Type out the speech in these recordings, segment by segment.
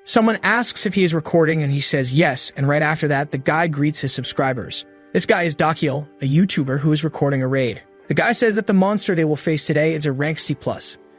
Someone asks if he is recording and he says yes, and right after that, the guy greets his subscribers. This guy is Yahello, a YouTuber who is recording a raid. The guy says that the monster they will face today is a rank C+.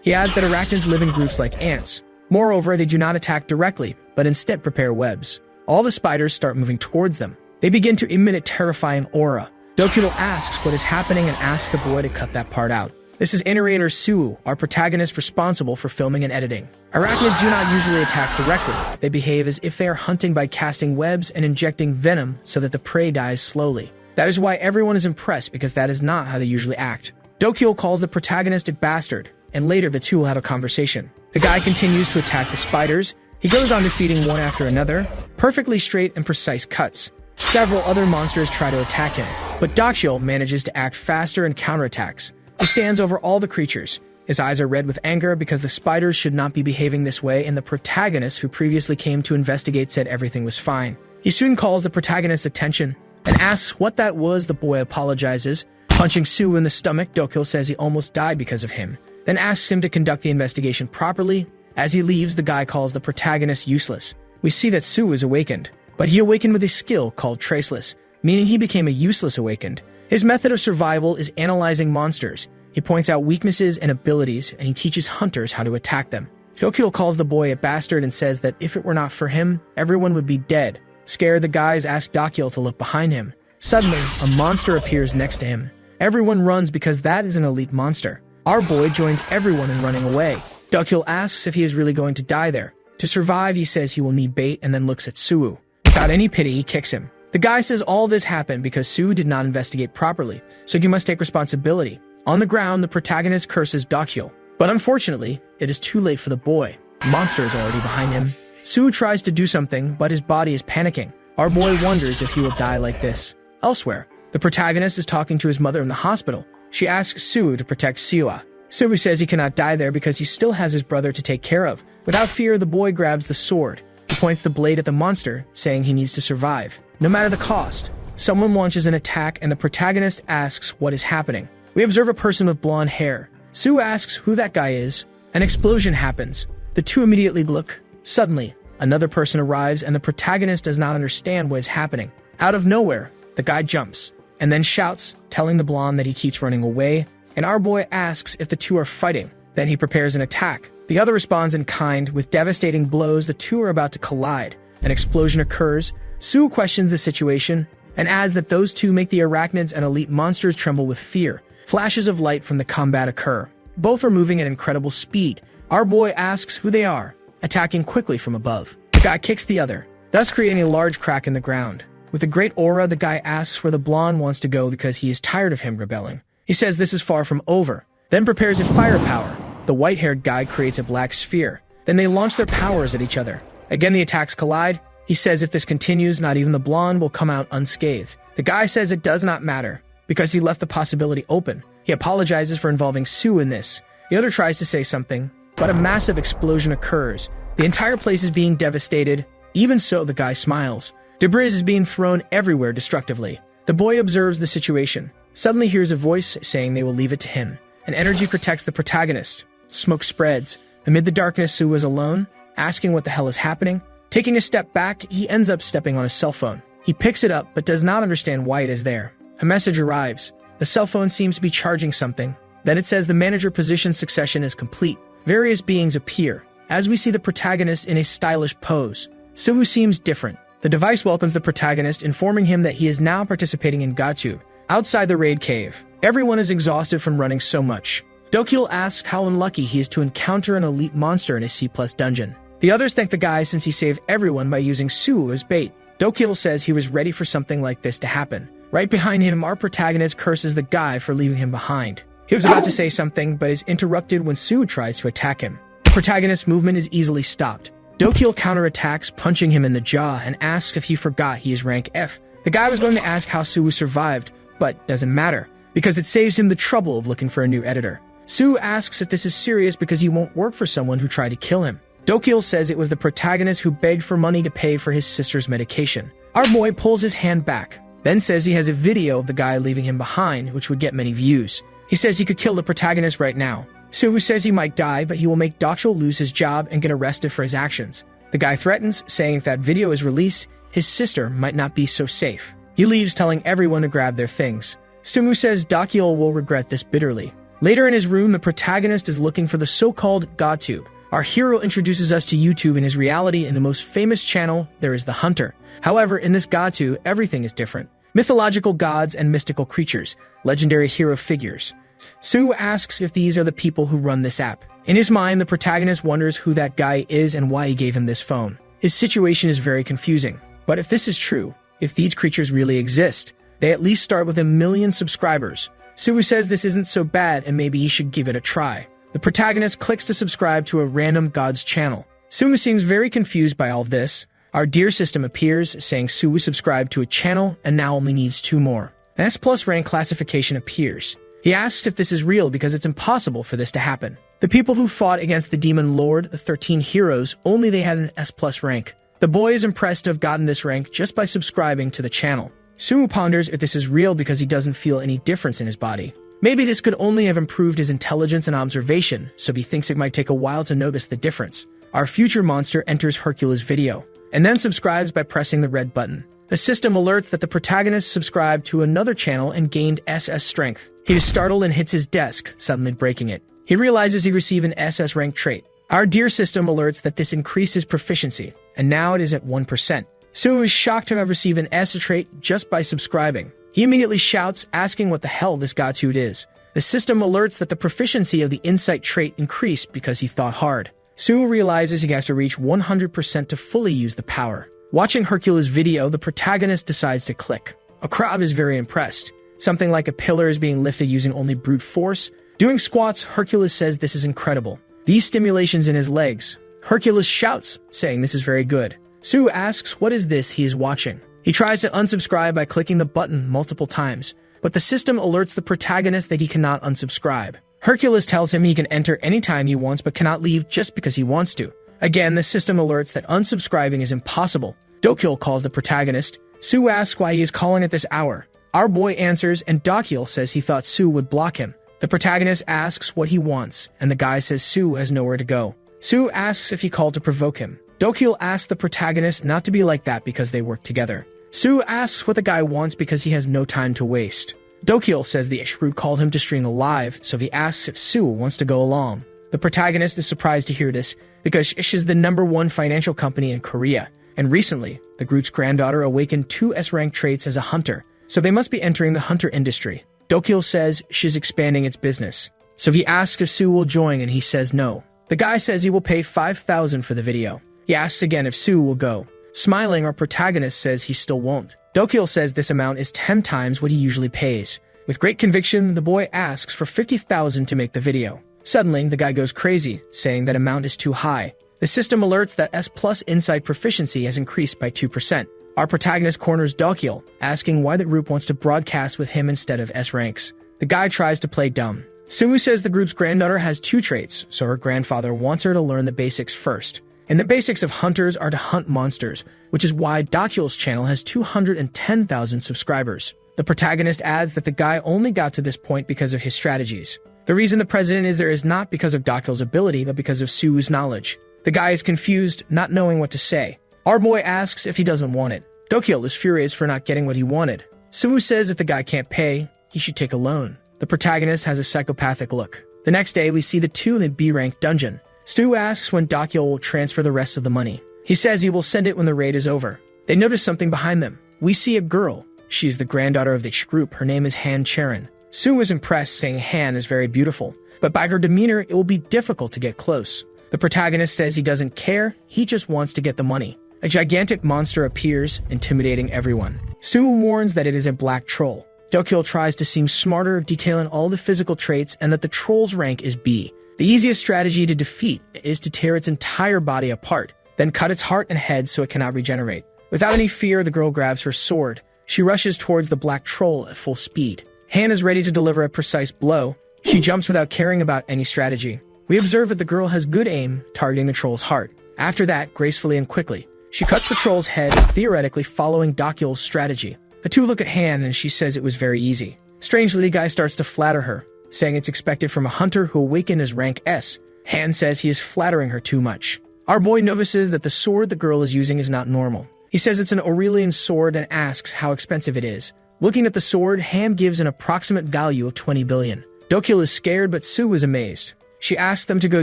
He adds that arachnids live in groups like ants. Moreover, they do not attack directly, but instead prepare webs. All the spiders start moving towards them. They begin to emit a terrifying aura. Yahello asks what is happening and asks the boy to cut that part out. This is narrator Suwu, our protagonist responsible for filming and editing. Arachnids do not usually attack directly. They behave as if they are hunting by casting webs and injecting venom so that the prey dies slowly. That is why everyone is impressed, because that is not how they usually act. Yahello calls the protagonist a bastard, and later the two will have a conversation. The guy continues to attack the spiders. He goes on defeating one after another, perfectly straight and precise cuts. Several other monsters try to attack him, but Yahello manages to act faster and counterattacks. He stands over all the creatures. His eyes are red with anger because the spiders should not be behaving this way, and the protagonist who previously came to investigate said everything was fine. He soon calls the protagonist's attention and asks what that was. The boy apologizes. Punching Suwu in the stomach, Yahello says he almost died because of him, then asks him to conduct the investigation properly. As he leaves, the guy calls the protagonist useless. We see that Suwu is awakened, but he awakened with a skill called traceless, meaning he became a useless awakened. His method of survival is analyzing monsters. He points out weaknesses and abilities, and he teaches hunters how to attack them. Yahello calls the boy a bastard and says that if it were not for him, everyone would be dead. Scared, the guys ask Yahello to look behind him. Suddenly, a monster appears next to him. Everyone runs because that is an elite monster. Our boy joins everyone in running away. Yahello asks if he is really going to die there. To survive, he says he will need bait and then looks at Suwu. Without any pity, he kicks him. The guy says all this happened because Suwu did not investigate properly, so he must take responsibility. On the ground, the protagonist curses Yahello, but unfortunately, it is too late for the boy. The monster is already behind him. Suwu tries to do something, but his body is panicking. Our boy wonders if he will die like this. Elsewhere, the protagonist is talking to his mother in the hospital. She asks Suwu to protect Siwa. Suwu says he cannot die there because he still has his brother to take care of. Without fear, the boy grabs the sword. He points the blade at the monster, saying he needs to survive, no matter the cost. Someone launches an attack, and the protagonist asks what is happening. We observe a person with blonde hair. Suwu asks who that guy is. An explosion happens. The two immediately look. Suddenly, another person arrives, and the protagonist does not understand what is happening. Out of nowhere, the guy jumps, and then shouts, telling the blonde that he keeps running away, and our boy asks if the two are fighting. Then he prepares an attack. The other responds in kind. With devastating blows, the two are about to collide. An explosion occurs. Suwu questions the situation, and adds that those two make the arachnids and elite monsters tremble with fear. Flashes of light from the combat occur. Both are moving at incredible speed. Our boy asks who they are, attacking quickly from above. The guy kicks the other, thus creating a large crack in the ground. With a great aura, the guy asks where the blonde wants to go because he is tired of him rebelling. He says this is far from over, then prepares a firepower. The white-haired guy creates a black sphere. Then they launch their powers at each other. Again, the attacks collide. He says if this continues, not even the blonde will come out unscathed. The guy says it does not matter, because he left the possibility open. He apologizes for involving Suwu in this. The other tries to say something, but a massive explosion occurs. The entire place is being devastated. Even so, the guy smiles. Debris is being thrown everywhere destructively. The boy observes the situation. Suddenly hears a voice saying they will leave it to him. An energy protects the protagonist. Smoke spreads. Amid the darkness, Suwu is alone, asking what the hell is happening. Taking a step back, he ends up stepping on his cell phone. He picks it up, but does not understand why it is there. A message arrives. The cell phone seems to be charging something. Then it says the manager position succession is complete. Various beings appear, as we see the protagonist in a stylish pose. Suwu seems different. The device welcomes the protagonist, informing him that he is now participating in Gatube. Outside the raid cave, everyone is exhausted from running so much. Yahello asks how unlucky he is to encounter an elite monster in a C+ dungeon. The others thank the guy since he saved everyone by using Suwu as bait. Yahello says he was ready for something like this to happen. Right behind him, our protagonist curses the guy for leaving him behind. He was about to say something, but is interrupted when Suwu tries to attack him. The protagonist's movement is easily stopped. Yahello counterattacks, punching him in the jaw, and asks if he forgot he is rank F. The guy was going to ask how Suwu survived, but doesn't matter, because it saves him the trouble of looking for a new editor. Suwu asks if this is serious because he won't work for someone who tried to kill him. Yahello says it was the protagonist who begged for money to pay for his sister's medication. Our boy pulls his hand back, then says he has a video of the guy leaving him behind, which would get many views. He says he could kill the protagonist right now. Suwu says he might die, but he will make Yahello lose his job and get arrested for his actions. The guy threatens, saying if that video is released, his sister might not be so safe. He leaves, telling everyone to grab their things. Sumu says Dakiel will regret this bitterly. Later in his room, the protagonist is looking for the so-called GodTube. Our hero introduces us to YouTube in his reality. In the most famous channel, there is the Hunter. However, in this GodTube, everything is different. Mythological gods and mystical creatures, legendary hero figures. Sue asks if these are the people who run this app. In his mind, the protagonist wonders who that guy is and why he gave him this phone. His situation is very confusing. But if this is true, if these creatures really exist, they at least start with 1 million subscribers. Sue says this isn't so bad and maybe he should give it a try. The protagonist clicks to subscribe to a random god's channel. Sue seems very confused by all of this. Our dear system appears, saying Sue subscribed to a channel and now only needs 2 more. An S+ rank classification appears. He asks if this is real because it's impossible for this to happen. The people who fought against the demon lord, the 13 heroes, only they had an S+ rank. The boy is impressed to have gotten this rank just by subscribing to the channel. Sumu ponders if this is real because he doesn't feel any difference in his body. Maybe this could only have improved his intelligence and observation, so he thinks it might take a while to notice the difference. Our future monster enters Hercules' video, and then subscribes by pressing the red button. The system alerts that the protagonist subscribed to another channel and gained SS strength. He is startled and hits his desk, suddenly breaking it. He realizes he received an SS rank trait. Our dear system alerts that this increased his proficiency, and now it is at 1%. Sue is shocked to have received an S trait just by subscribing. He immediately shouts, asking what the hell this Godtude is. The system alerts that the proficiency of the insight trait increased because he thought hard. Sue realizes he has to reach 100% to fully use the power. Watching Hercules' video, the protagonist decides to click. A crowd is very impressed. Something like a pillar is being lifted using only brute force. Doing squats, Hercules says this is incredible. These stimulations in his legs. Hercules shouts, saying this is very good. Sue asks what is this he is watching. He tries to unsubscribe by clicking the button multiple times, but the system alerts the protagonist that he cannot unsubscribe. Hercules tells him he can enter anytime he wants but cannot leave just because he wants to. Again, the system alerts that unsubscribing is impossible. Dokil calls the protagonist. Sue asks why he is calling at this hour. Our boy answers, and Dokil says he thought Sue would block him. The protagonist asks what he wants, and the guy says Sue has nowhere to go. Sue asks if he called to provoke him. Dokil asks the protagonist not to be like that because they work together. Sue asks what the guy wants because he has no time to waste. Dokil says the Ishroot called him to string alive, so he asks if Sue wants to go along. The protagonist is surprised to hear this because Ish is the #1 financial company in Korea, and recently, the group's granddaughter awakened 2 S-rank traits as a hunter, so they must be entering the hunter industry. Dokil says she's expanding its business, so he asks if Sue will join and he says no. The guy says he will pay 5,000 for the video. He asks again if Sue will go. Smiling, our protagonist says he still won't. Dokil says this amount is 10 times what he usually pays. With great conviction, the boy asks for 50,000 to make the video. Suddenly, the guy goes crazy, saying that amount is too high. The system alerts that S+ insight proficiency has increased by 2%. Our protagonist corners Dokil, asking why the group wants to broadcast with him instead of S ranks. The guy tries to play dumb. Sumu says the group's granddaughter has 2 traits, so her grandfather wants her to learn the basics first. And the basics of hunters are to hunt monsters, which is why Dokil's channel has 210,000 subscribers. The protagonist adds that the guy only got to this point because of his strategies. The reason the president is there is not because of Dokil's ability, but because of Suu's knowledge. The guy is confused, not knowing what to say. Our boy asks if he doesn't want it. Dokil is furious for not getting what he wanted. Suu says if the guy can't pay, he should take a loan. The protagonist has a psychopathic look. The next day, we see the 2 in the B-rank dungeon. Stu asks when Dokil will transfer the rest of the money. He says he will send it when the raid is over. They notice something behind them. We see a girl. She is the granddaughter of the group. Her name is Han Charon. Sue is impressed, saying Han is very beautiful, but by her demeanor, it will be difficult to get close. The protagonist says he doesn't care, he just wants to get the money. A gigantic monster appears, intimidating everyone. Sue warns that it is a black troll. Dokil tries to seem smarter, detailing all the physical traits and that the troll's rank is B. The easiest strategy to defeat is to tear its entire body apart, then cut its heart and head so it cannot regenerate. Without any fear, the girl grabs her sword. She rushes towards the black troll at full speed. Han is ready to deliver a precise blow. She jumps without caring about any strategy. We observe that the girl has good aim, targeting the troll's heart. After that, gracefully and quickly, she cuts the troll's head, theoretically following Dokil's strategy. The 2 look at Han and she says it was very easy. Strangely, the guy starts to flatter her, saying it's expected from a hunter who awakened as rank S. Han says he is flattering her too much. Our boy notices that the sword the girl is using is not normal. He says it's an Aurelian sword and asks how expensive it is. Looking at the sword, Han gives an approximate value of 20 billion. Dokil is scared, but Sue is amazed. She asks them to go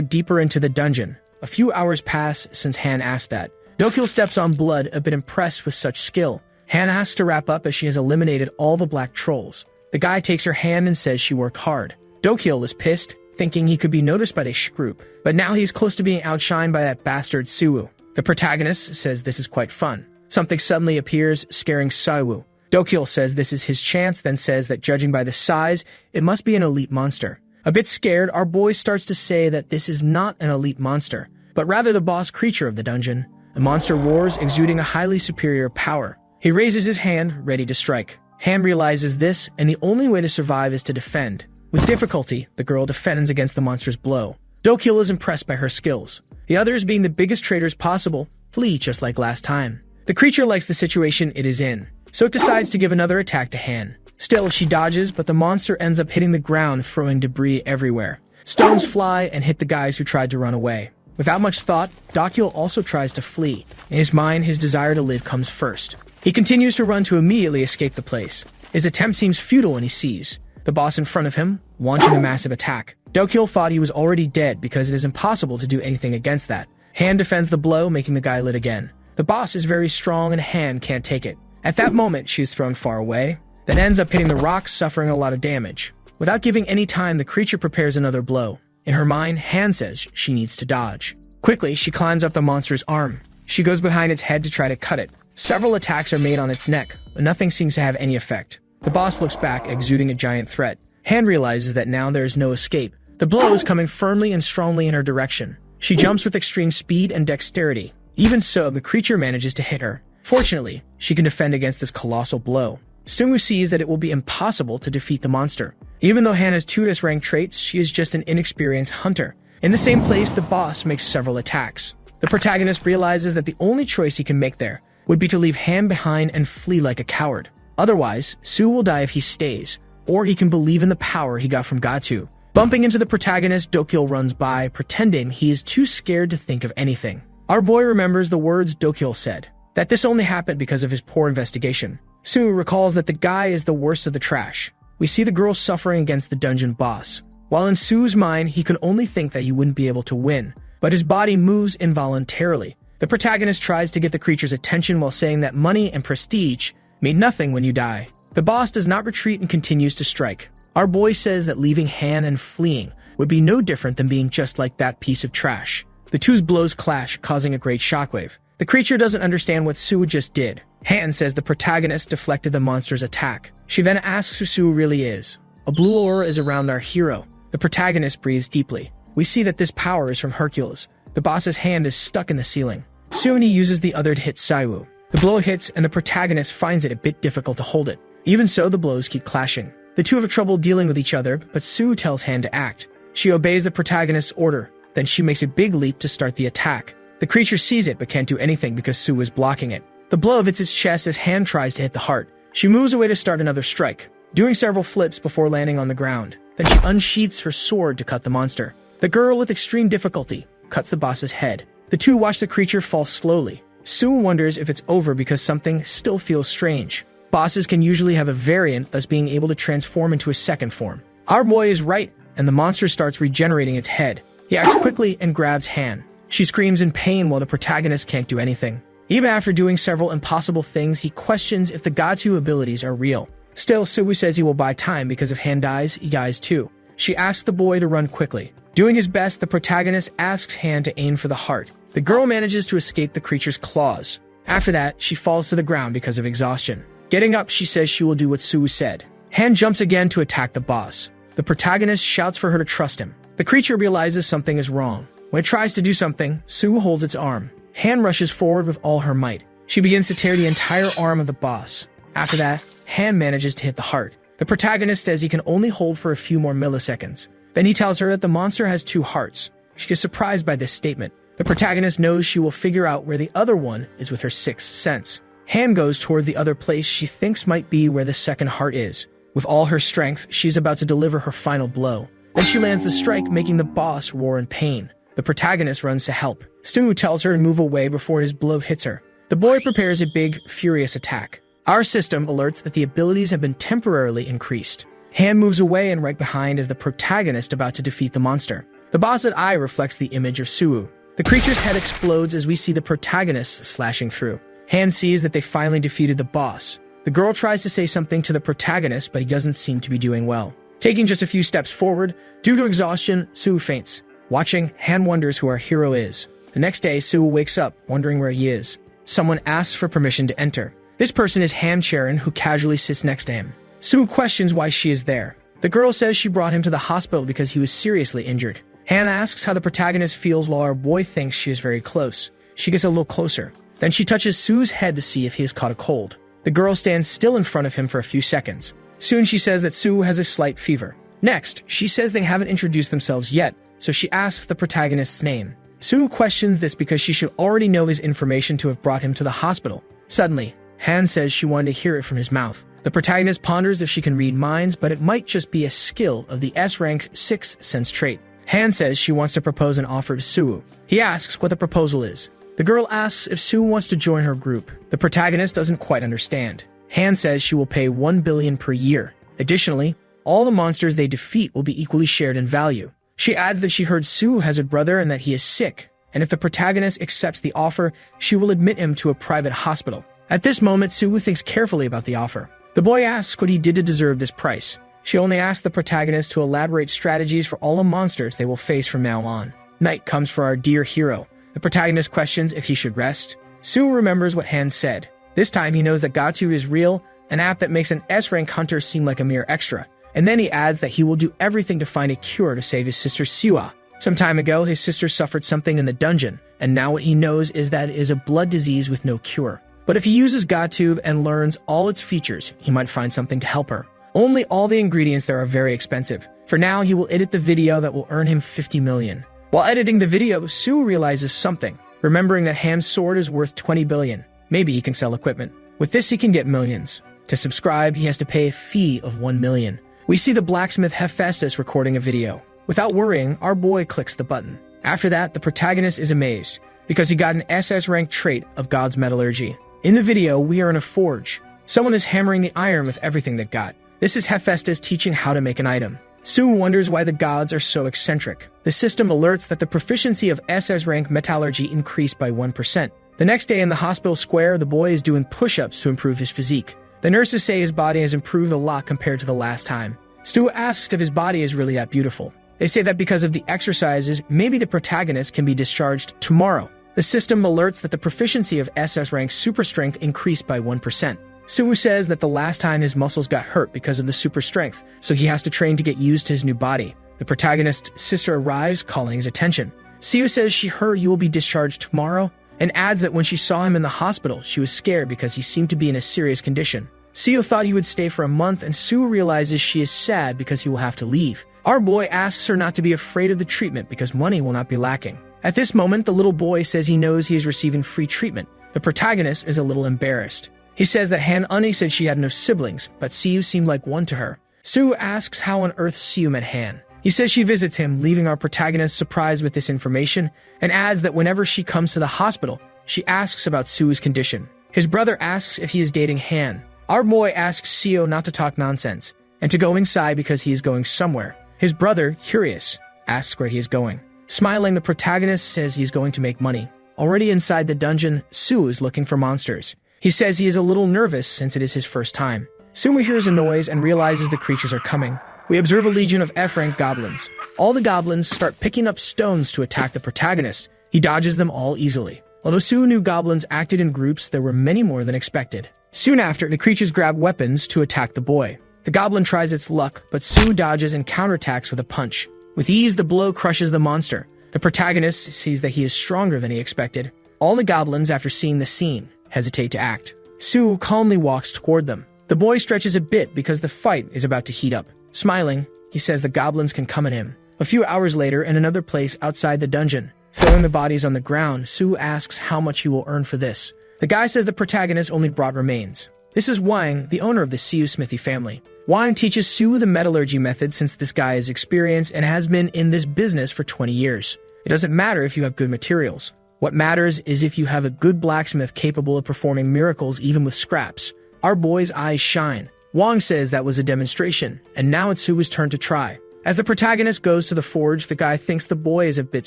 deeper into the dungeon. A few hours pass since Han asked that. Dokil steps on blood, a bit impressed with such skill. Han asks to wrap up as she has eliminated all the black trolls. The guy takes her hand and says she worked hard. Dokil is pissed, thinking he could be noticed by the group, but now he's close to being outshined by that bastard Suwoo. The protagonist says this is quite fun. Something suddenly appears, scaring Suwoo. Dokil says this is his chance, then says that judging by the size, it must be an elite monster. A bit scared, our boy starts to say that this is not an elite monster, but rather the boss creature of the dungeon. A monster roars, exuding a highly superior power. He raises his hand, ready to strike. Han realizes this, and the only way to survive is to defend. With difficulty, the girl defends against the monster's blow. Dokil is impressed by her skills. The others, being the biggest traitors possible, flee just like last time. The creature likes the situation it is in, so it decides to give another attack to Han. Still, she dodges, but the monster ends up hitting the ground, throwing debris everywhere. Stones fly and hit the guys who tried to run away. Without much thought, Dokil also tries to flee. In his mind, his desire to live comes first. He continues to run to immediately escape the place. His attempt seems futile when he sees the boss in front of him, launching a massive attack. Dokil thought he was already dead because it is impossible to do anything against that. Han defends the blow, making the guy lit again. The boss is very strong and Han can't take it. At that moment, she is thrown far away, then ends up hitting the rocks, suffering a lot of damage. Without giving any time, the creature prepares another blow. In her mind, Han says she needs to dodge. Quickly, she climbs up the monster's arm. She goes behind its head to try to cut it. Several attacks are made on its neck, but nothing seems to have any effect. The boss looks back, exuding a giant threat. Han realizes that now there is no escape. The blow is coming firmly and strongly in her direction. She jumps with extreme speed and dexterity. Even so, the creature manages to hit her. Fortunately, she can defend against this colossal blow. Sumu sees that it will be impossible to defeat the monster. Even though Han has 2 S-rank traits, she is just an inexperienced hunter. In the same place, the boss makes several attacks. The protagonist realizes that the only choice he can make there would be to leave Han behind and flee like a coward. Otherwise, Su will die if he stays, or he can believe in the power he got from Gatu. Bumping into the protagonist, Dokil runs by, pretending he is too scared to think of anything. Our boy remembers the words Dokil said, that this only happened because of his poor investigation. Su recalls that the guy is the worst of the trash. We see the girl suffering against the dungeon boss. While in Su's mind, he can only think that he wouldn't be able to win, but his body moves involuntarily. The protagonist tries to get the creature's attention while saying that money and prestige mean nothing when you die. The boss does not retreat and continues to strike. Our boy says that leaving Han and fleeing would be no different than being just like that piece of trash. The two's blows clash, causing a great shockwave. The creature doesn't understand what Su just did. Han says the protagonist deflected the monster's attack. She then asks who Su really is. A blue aura is around our hero. The protagonist breathes deeply. We see that this power is from Hercules. The boss's hand is stuck in the ceiling. Soon he uses the other to hit Saiwu. The blow hits and the protagonist finds it a bit difficult to hold it. Even so, the blows keep clashing. The two have trouble dealing with each other, but Su tells Han to act. She obeys the protagonist's order. Then she makes a big leap to start the attack. The creature sees it but can't do anything because Su is blocking it. The blow hits its chest as Han tries to hit the heart. She moves away to start another strike, doing several flips before landing on the ground. Then she unsheaths her sword to cut the monster. The girl, with extreme difficulty, cuts the boss's head. The two watch the creature fall slowly. Su wonders if it's over because something still feels strange. Bosses can usually have a variant, thus being able to transform into a second form. Our boy is right, and the monster starts regenerating its head. He acts quickly and grabs Han. She screams in pain while the protagonist can't do anything. Even after doing several impossible things, he questions if the Gatu abilities are real. Still, Suwu says he will buy time because if Han dies, he dies too. She asks the boy to run quickly. Doing his best, the protagonist asks Han to aim for the heart. The girl manages to escape the creature's claws. After that, she falls to the ground because of exhaustion. Getting up, she says she will do what Suwu said. Han jumps again to attack the boss. The protagonist shouts for her to trust him. The creature realizes something is wrong. When it tries to do something, Su holds its arm. Han rushes forward with all her might. She begins to tear the entire arm of the boss. After that, Han manages to hit the heart. The protagonist says he can only hold for a few more milliseconds. Then he tells her that the monster has 2 hearts. She is surprised by this statement. The protagonist knows she will figure out where the other one is with her 6th sense. Han goes toward the other place she thinks might be where the second heart is. With all her strength, she's about to deliver her final blow. Then she lands the strike, making the boss roar in pain. The protagonist runs to help. Stu tells her to move away before his blow hits her. The boy prepares a big, furious attack. Our system alerts that the abilities have been temporarily increased. Han moves away, and right behind is the protagonist about to defeat the monster. The boss's eye reflects the image of Sue. The creature's head explodes as we see the protagonist slashing through. Han sees that they finally defeated the boss. The girl tries to say something to the protagonist, but he doesn't seem to be doing well. Taking just a few steps forward, due to exhaustion, Sue faints. Watching, Han wonders who our hero is. The next day, Sue wakes up, wondering where he is. Someone asks for permission to enter. This person is Han Charon, who casually sits next to him. Sue questions why she is there. The girl says she brought him to the hospital because he was seriously injured. Han asks how the protagonist feels while our boy thinks she is very close. She gets a little closer. Then she touches Sue's head to see if he has caught a cold. The girl stands still in front of him for a few seconds. Soon she says that Sue has a slight fever. Next, she says they haven't introduced themselves yet, so she asks the protagonist's name. Sue questions this because she should already know his information to have brought him to the hospital. Suddenly, Han says she wanted to hear it from his mouth. The protagonist ponders if she can read minds, but it might just be a skill of the S-rank's sixth sense trait. Han says she wants to propose an offer to Sue. He asks what the proposal is. The girl asks if Sue wants to join her group. The protagonist doesn't quite understand. Han says she will pay 1 billion per year. Additionally, all the monsters they defeat will be equally shared in value. She adds that she heard Sue has a brother and that he is sick, and if the protagonist accepts the offer, she will admit him to a private hospital. At this moment, Sue thinks carefully about the offer. The boy asks what he did to deserve this price. She only asks the protagonist to elaborate strategies for all the monsters they will face from now on. Night comes for our dear hero. The protagonist questions if he should rest. Sue remembers what Han said. This time he knows that Gatu is real, an app that makes an S-rank hunter seem like a mere extra. And then he adds that he will do everything to find a cure to save his sister Siwa. Some time ago, his sister suffered something in the dungeon, and now what he knows is that it is a blood disease with no cure. But if he uses Gatu and learns all its features, he might find something to help her. Only all the ingredients there are very expensive. For now, he will edit the video that will earn him 50 million. While editing the video, Sue realizes something, remembering that Han's sword is worth 20 billion. Maybe he can sell equipment. With this, he can get millions. To subscribe, he has to pay a fee of 1 million. We see the blacksmith Hephaestus recording a video. Without worrying, our boy clicks the button. After that, the protagonist is amazed, because he got an SS rank trait of God's metallurgy. In the video, we are in a forge. Someone is hammering the iron with everything they got. This is Hephaestus teaching how to make an item. Sue wonders why the gods are so eccentric. The system alerts that the proficiency of SS rank metallurgy increased by 1%. The next day in the hospital square, the boy is doing push-ups to improve his physique. The nurses say his body has improved a lot compared to the last time. Stu asks if his body is really that beautiful. They say that because of the exercises, maybe the protagonist can be discharged tomorrow. The system alerts that the proficiency of SS rank super strength increased by 1%. Stu says that the last time his muscles got hurt because of the super strength, so he has to train to get used to his new body. The protagonist's sister arrives, calling his attention. Siu says she heard you will be discharged tomorrow, and adds that when she saw him in the hospital, she was scared because he seemed to be in a serious condition. Siu thought he would stay for a month, and Sue realizes she is sad because he will have to leave. Our boy asks her not to be afraid of the treatment because money will not be lacking. At this moment, the little boy says he knows he is receiving free treatment. The protagonist is a little embarrassed. He says that Han Uni said she had no siblings, but Siu seemed like one to her. Sue asks how on earth Siu met Han. He says she visits him, leaving our protagonist surprised with this information, and adds that whenever she comes to the hospital, she asks about Sue's condition. His brother asks if he is dating Han. Our boy asks Siu not to talk nonsense, and to go inside because he is going somewhere. His brother, curious, asks where he is going. Smiling, the protagonist says he is going to make money. Already inside the dungeon, Sue is looking for monsters. He says he is a little nervous since it is his first time. Soon he hears a noise and realizes the creatures are coming. We observe a legion of F-rank goblins. All the goblins start picking up stones to attack the protagonist. He dodges them all easily. Although Sue knew goblins acted in groups, there were many more than expected. Soon after, the creatures grab weapons to attack the boy. The goblin tries its luck, but Sue dodges and counterattacks with a punch. With ease, the blow crushes the monster. The protagonist sees that he is stronger than he expected. All the goblins, after seeing the scene, hesitate to act. Sue calmly walks toward them. The boy stretches a bit because the fight is about to heat up. Smiling, he says the goblins can come at him. A few hours later, in another place outside the dungeon, throwing the bodies on the ground, Sue asks how much he will earn for this. The guy says the protagonist only brought remains. This is Wang, the owner of the Siu Smithy family. Wang teaches Sue the metallurgy method since this guy is experienced and has been in this business for 20 years. It doesn't matter if you have good materials. What matters is if you have a good blacksmith capable of performing miracles even with scraps. Our boy's eyes shine. Wang says that was a demonstration, and now it's Suwoo's turn to try. As the protagonist goes to the forge, the guy thinks the boy is a bit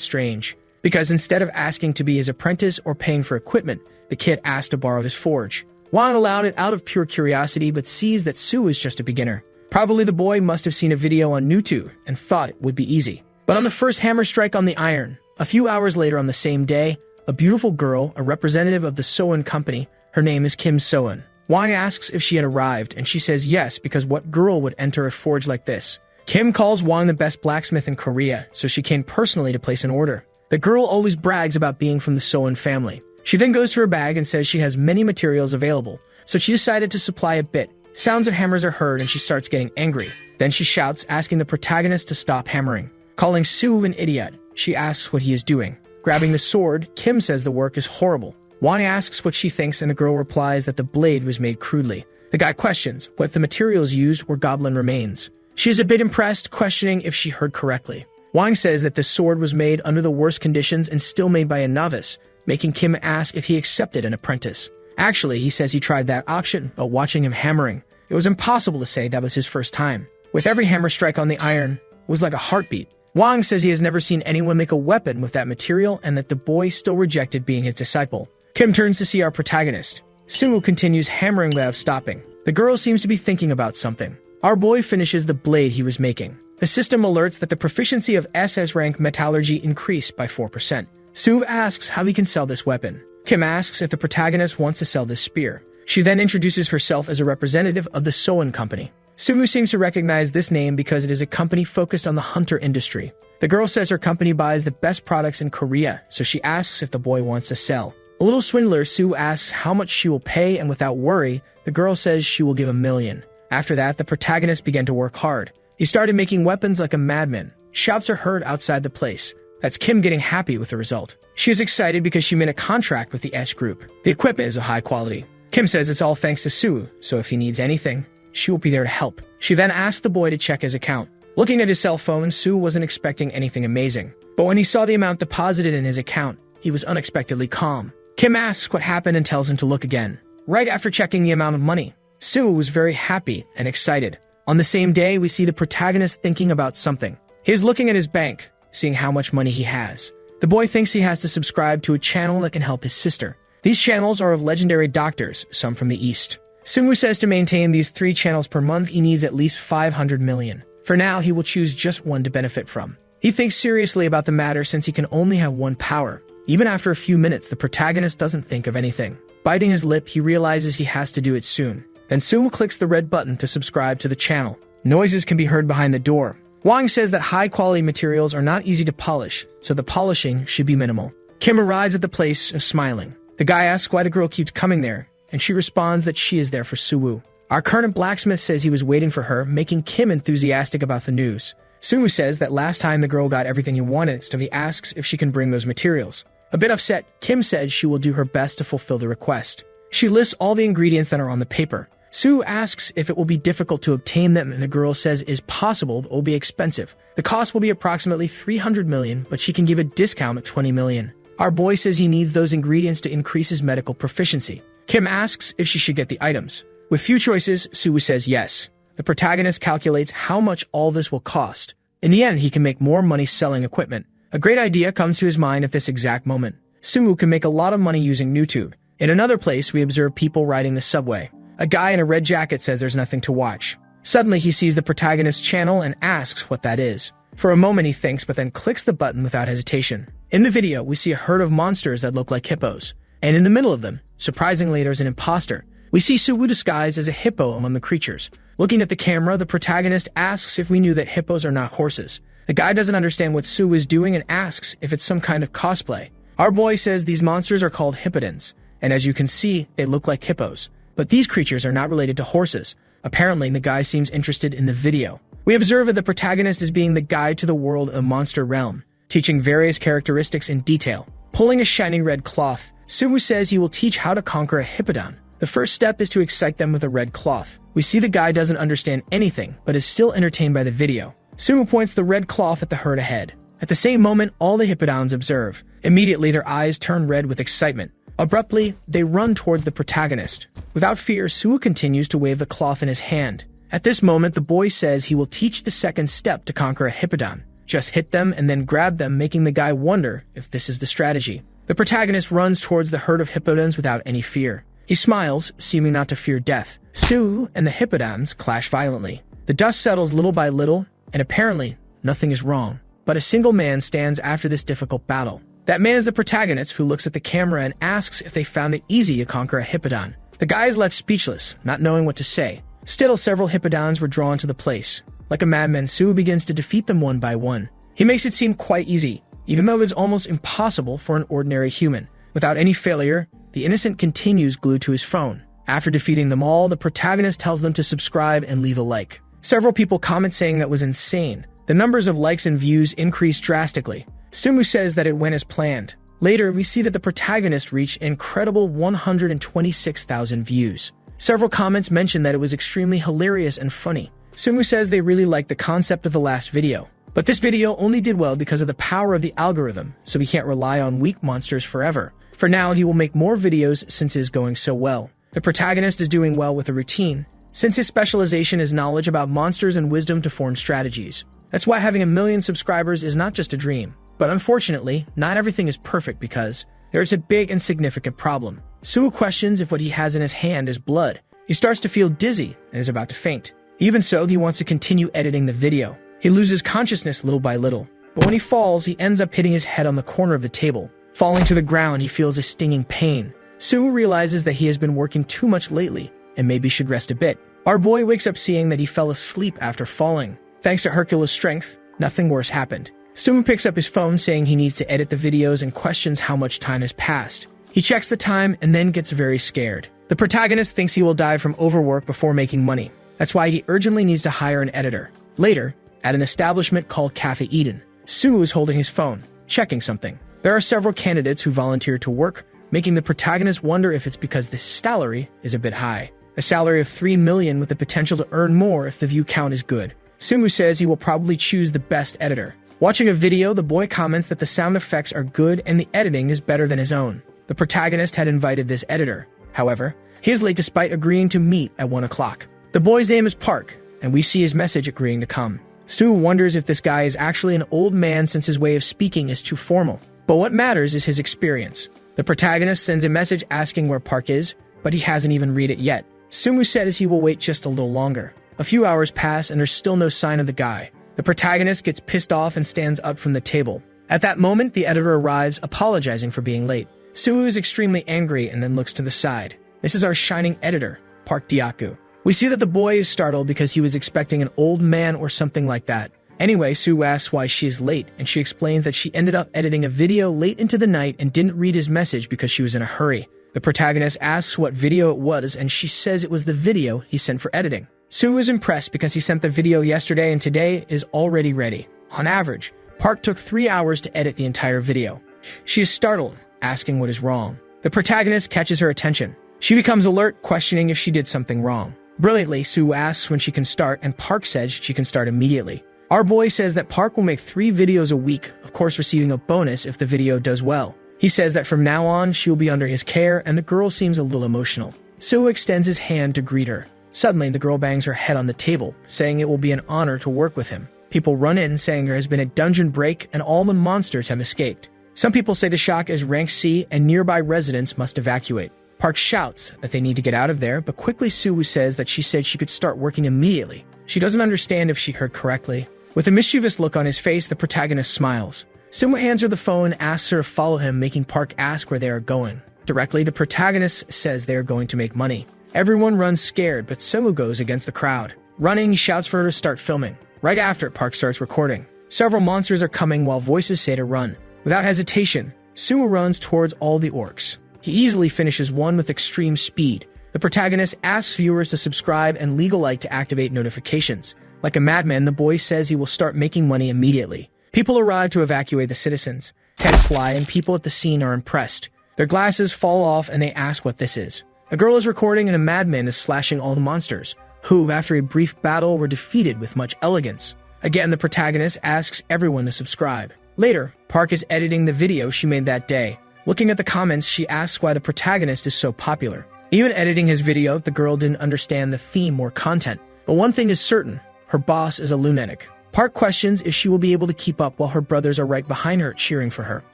strange, because instead of asking to be his apprentice or paying for equipment, the kid asked to borrow his forge. Wang allowed it out of pure curiosity, but sees that Suwoo is just a beginner. Probably the boy must have seen a video on YouTube and thought it would be easy. But on the first hammer strike on the iron, a few hours later on the same day, a beautiful girl, a representative of the Soan company, her name is Kim Soan. Wang asks if she had arrived, and she says yes, because what girl would enter a forge like this? Kim calls Wang the best blacksmith in Korea, so she came personally to place an order. The girl always brags about being from the Soan family. She then goes to her bag and says she has many materials available, so she decided to supply a bit. Sounds of hammers are heard and she starts getting angry. Then she shouts, asking the protagonist to stop hammering. Calling Suwoo an idiot, she asks what he is doing. Grabbing the sword, Kim says the work is horrible. Wang asks what she thinks and the girl replies that the blade was made crudely. The guy questions what if the materials used were goblin remains. She is a bit impressed, questioning if she heard correctly. Wang says that the sword was made under the worst conditions and still made by a novice, making Kim ask if he accepted an apprentice. Actually, he says he tried that auction, but watching him hammering, it was impossible to say that was his first time. With every hammer strike on the iron, it was like a heartbeat. Wang says he has never seen anyone make a weapon with that material and that the boy still rejected being his disciple. Kim turns to see our protagonist. Suwoo continues hammering without stopping. The girl seems to be thinking about something. Our boy finishes the blade he was making. The system alerts that the proficiency of SS rank metallurgy increased by 4%. Suwoo asks how he can sell this weapon. Kim asks if the protagonist wants to sell this spear. She then introduces herself as a representative of the Soan company. Suwoo seems to recognize this name because it is a company focused on the hunter industry. The girl says her company buys the best products in Korea, so she asks if the boy wants to sell. A little swindler, Suwoo asks how much she will pay, and without worry, the girl says she will give $1 million. After that, the protagonist began to work hard. He started making weapons like a madman. Shouts are heard outside the place. That's Kim getting happy with the result. She is excited because she made a contract with the S group. The equipment is of high quality. Kim says it's all thanks to Suwoo, so if he needs anything, she will be there to help. She then asks the boy to check his account. Looking at his cell phone, Suwoo wasn't expecting anything amazing. But when he saw the amount deposited in his account, he was unexpectedly calm. Kim asks what happened and tells him to look again. Right after checking the amount of money, Suwoo was very happy and excited. On the same day, we see the protagonist thinking about something. He is looking at his bank, seeing how much money he has. The boy thinks he has to subscribe to a channel that can help his sister. These channels are of legendary doctors, some from the East. Suwoo says to maintain these 3 channels per month, he needs at least 500 million. For now, he will choose just one to benefit from. He thinks seriously about the matter since he can only have one power. Even after a few minutes, the protagonist doesn't think of anything. Biting his lip, he realizes he has to do it soon. Then Suwoo clicks the red button to subscribe to the channel. Noises can be heard behind the door. Wang says that high-quality materials are not easy to polish, so the polishing should be minimal. Kim arrives at the place, smiling. The guy asks why the girl keeps coming there, and she responds that she is there for Suwoo. Our current blacksmith says he was waiting for her, making Kim enthusiastic about the news. Suwoo says that last time the girl got everything he wanted, so he asks if she can bring those materials. A bit upset, Kim said she will do her best to fulfill the request. She lists all the ingredients that are on the paper. Suwoo asks if it will be difficult to obtain them, and the girl says it is possible, but will be expensive. The cost will be approximately 300 million, but she can give a discount of 20 million. Our boy says he needs those ingredients to increase his medical proficiency. Kim asks if she should get the items. With few choices, Suwoo says yes. The protagonist calculates how much all this will cost. In the end, he can make more money selling equipment. A great idea comes to his mind at this exact moment. Suwoo can make a lot of money using YouTube. In another place, we observe people riding the subway. A guy in a red jacket says there's nothing to watch. Suddenly, he sees the protagonist's channel and asks what that is. For a moment, he thinks, but then clicks the button without hesitation. In the video, we see a herd of monsters that look like hippos. And in the middle of them, surprisingly, there's an imposter. We see Suwoo disguised as a hippo among the creatures. Looking at the camera, the protagonist asks if we knew that hippos are not horses. The guy doesn't understand what Suwoo is doing and asks if it's some kind of cosplay. Our boy says these monsters are called hippodons, and as you can see, they look like hippos. But these creatures are not related to horses. Apparently, the guy seems interested in the video. We observe that the protagonist is being the guide to the world of Monster Realm, teaching various characteristics in detail. Pulling a shining red cloth, Suwoo says he will teach how to conquer a hippodon. The first step is to excite them with a red cloth. We see the guy doesn't understand anything, but is still entertained by the video. Suwoo points the red cloth at the herd ahead. At the same moment, all the hippodons observe. Immediately, their eyes turn red with excitement. Abruptly, they run towards the protagonist. Without fear, Suwa continues to wave the cloth in his hand. At this moment, the boy says he will teach the second step to conquer a hippodon. Just hit them and then grab them, making the guy wonder if this is the strategy. The protagonist runs towards the herd of hippodons without any fear. He smiles, seeming not to fear death. Suwa and the hippodons clash violently. The dust settles little by little, and apparently, nothing is wrong. But a single man stands after this difficult battle. That man is the protagonist, who looks at the camera and asks if they found it easy to conquer a hippodon. The guy is left speechless, not knowing what to say. Still, several hippodons were drawn to the place. Like a madman, Suwa begins to defeat them one by one. He makes it seem quite easy, even though it is almost impossible for an ordinary human. Without any failure, the innocent continues glued to his phone. After defeating them all, the protagonist tells them to subscribe and leave a like. Several people comment saying that was insane. The numbers of likes and views increased drastically. Sumu says that it went as planned. Later, we see that the protagonist reached an incredible 126,000 views. Several comments mention that it was extremely hilarious and funny. Sumu says they really liked the concept of the last video. But this video only did well because of the power of the algorithm, so he can't rely on weak monsters forever. For now, he will make more videos since it is going so well. The protagonist is doing well with a routine, since his specialization is knowledge about monsters and wisdom to form strategies. That's why having 1 million subscribers is not just a dream. But unfortunately, not everything is perfect because there is a big and significant problem. Suwa questions if what he has in his hand is blood. He starts to feel dizzy and is about to faint. Even so, he wants to continue editing the video. He loses consciousness little by little. But when he falls, he ends up hitting his head on the corner of the table. Falling to the ground, he feels a stinging pain. Suwa realizes that he has been working too much lately and maybe should rest a bit. Our boy wakes up seeing that he fell asleep after falling. Thanks to Hercules' strength, nothing worse happened. Sumu picks up his phone saying he needs to edit the videos and questions how much time has passed. He checks the time and then gets very scared. The protagonist thinks he will die from overwork before making money. That's why he urgently needs to hire an editor. Later, at an establishment called Cafe Eden, Sumu is holding his phone, checking something. There are several candidates who volunteer to work, making the protagonist wonder if it's because the salary is a bit high. A salary of 3 million with the potential to earn more if the view count is good. Sumu says he will probably choose the best editor. Watching a video, the boy comments that the sound effects are good and the editing is better than his own. The protagonist had invited this editor. However, he is late despite agreeing to meet at 1 o'clock. The boy's name is Park, and we see his message agreeing to come. Stu wonders if this guy is actually an old man since his way of speaking is too formal. But what matters is his experience. The protagonist sends a message asking where Park is, but he hasn't even read it yet. Sumu says he will wait just a little longer. A few hours pass and there's still no sign of the guy. The protagonist gets pissed off and stands up from the table. At that moment, the editor arrives, apologizing for being late. Sumu is extremely angry and then looks to the side. This is our shining editor, Park Diaku. We see that the boy is startled because he was expecting an old man or something like that. Anyway, Sue asks why she is late, and she explains that she ended up editing a video late into the night and didn't read his message because she was in a hurry. The protagonist asks what video it was, and she says it was the video he sent for editing. Sue is impressed because he sent the video yesterday and today is already ready. On average, Park took 3 hours to edit the entire video. She is startled, asking what is wrong. The protagonist catches her attention. She becomes alert, questioning if she did something wrong. Brilliantly, Sue asks when she can start, and Park says she can start immediately. Our boy says that Park will make 3 videos a week, of course receiving a bonus if the video does well. He says that from now on, she will be under his care, and the girl seems a little emotional. Sue extends his hand to greet her. Suddenly, the girl bangs her head on the table, saying it will be an honor to work with him. People run in, saying there has been a dungeon break and all the monsters have escaped. Some people say the shock is rank C and nearby residents must evacuate. Park shouts that they need to get out of there, but quickly Sue says that she said she could start working immediately. She doesn't understand if she heard correctly. With a mischievous look on his face, the protagonist smiles. Sue hands her the phone and asks her to follow him, making Park ask where they are going. Directly, the protagonist says they are going to make money. Everyone runs scared, but Sue goes against the crowd. Running, he shouts for her to start filming. Right after, Park starts recording. Several monsters are coming while voices say to run. Without hesitation, Sue runs towards all the orcs. He easily finishes one with extreme speed. The protagonist asks viewers to subscribe and legal like to activate notifications. Like a madman, the boy says he will start making money immediately. People arrive to evacuate the citizens. Heads fly and people at the scene are impressed. Their glasses fall off and they ask what this is. A girl is recording and a madman is slashing all the monsters, who, after a brief battle, were defeated with much elegance. Again, the protagonist asks everyone to subscribe. Later, Park is editing the video she made that day. Looking at the comments, she asks why the protagonist is so popular. Even editing his video, the girl didn't understand the theme or content. But one thing is certain, her boss is a lunatic. Park questions if she will be able to keep up while her brothers are right behind her cheering for her.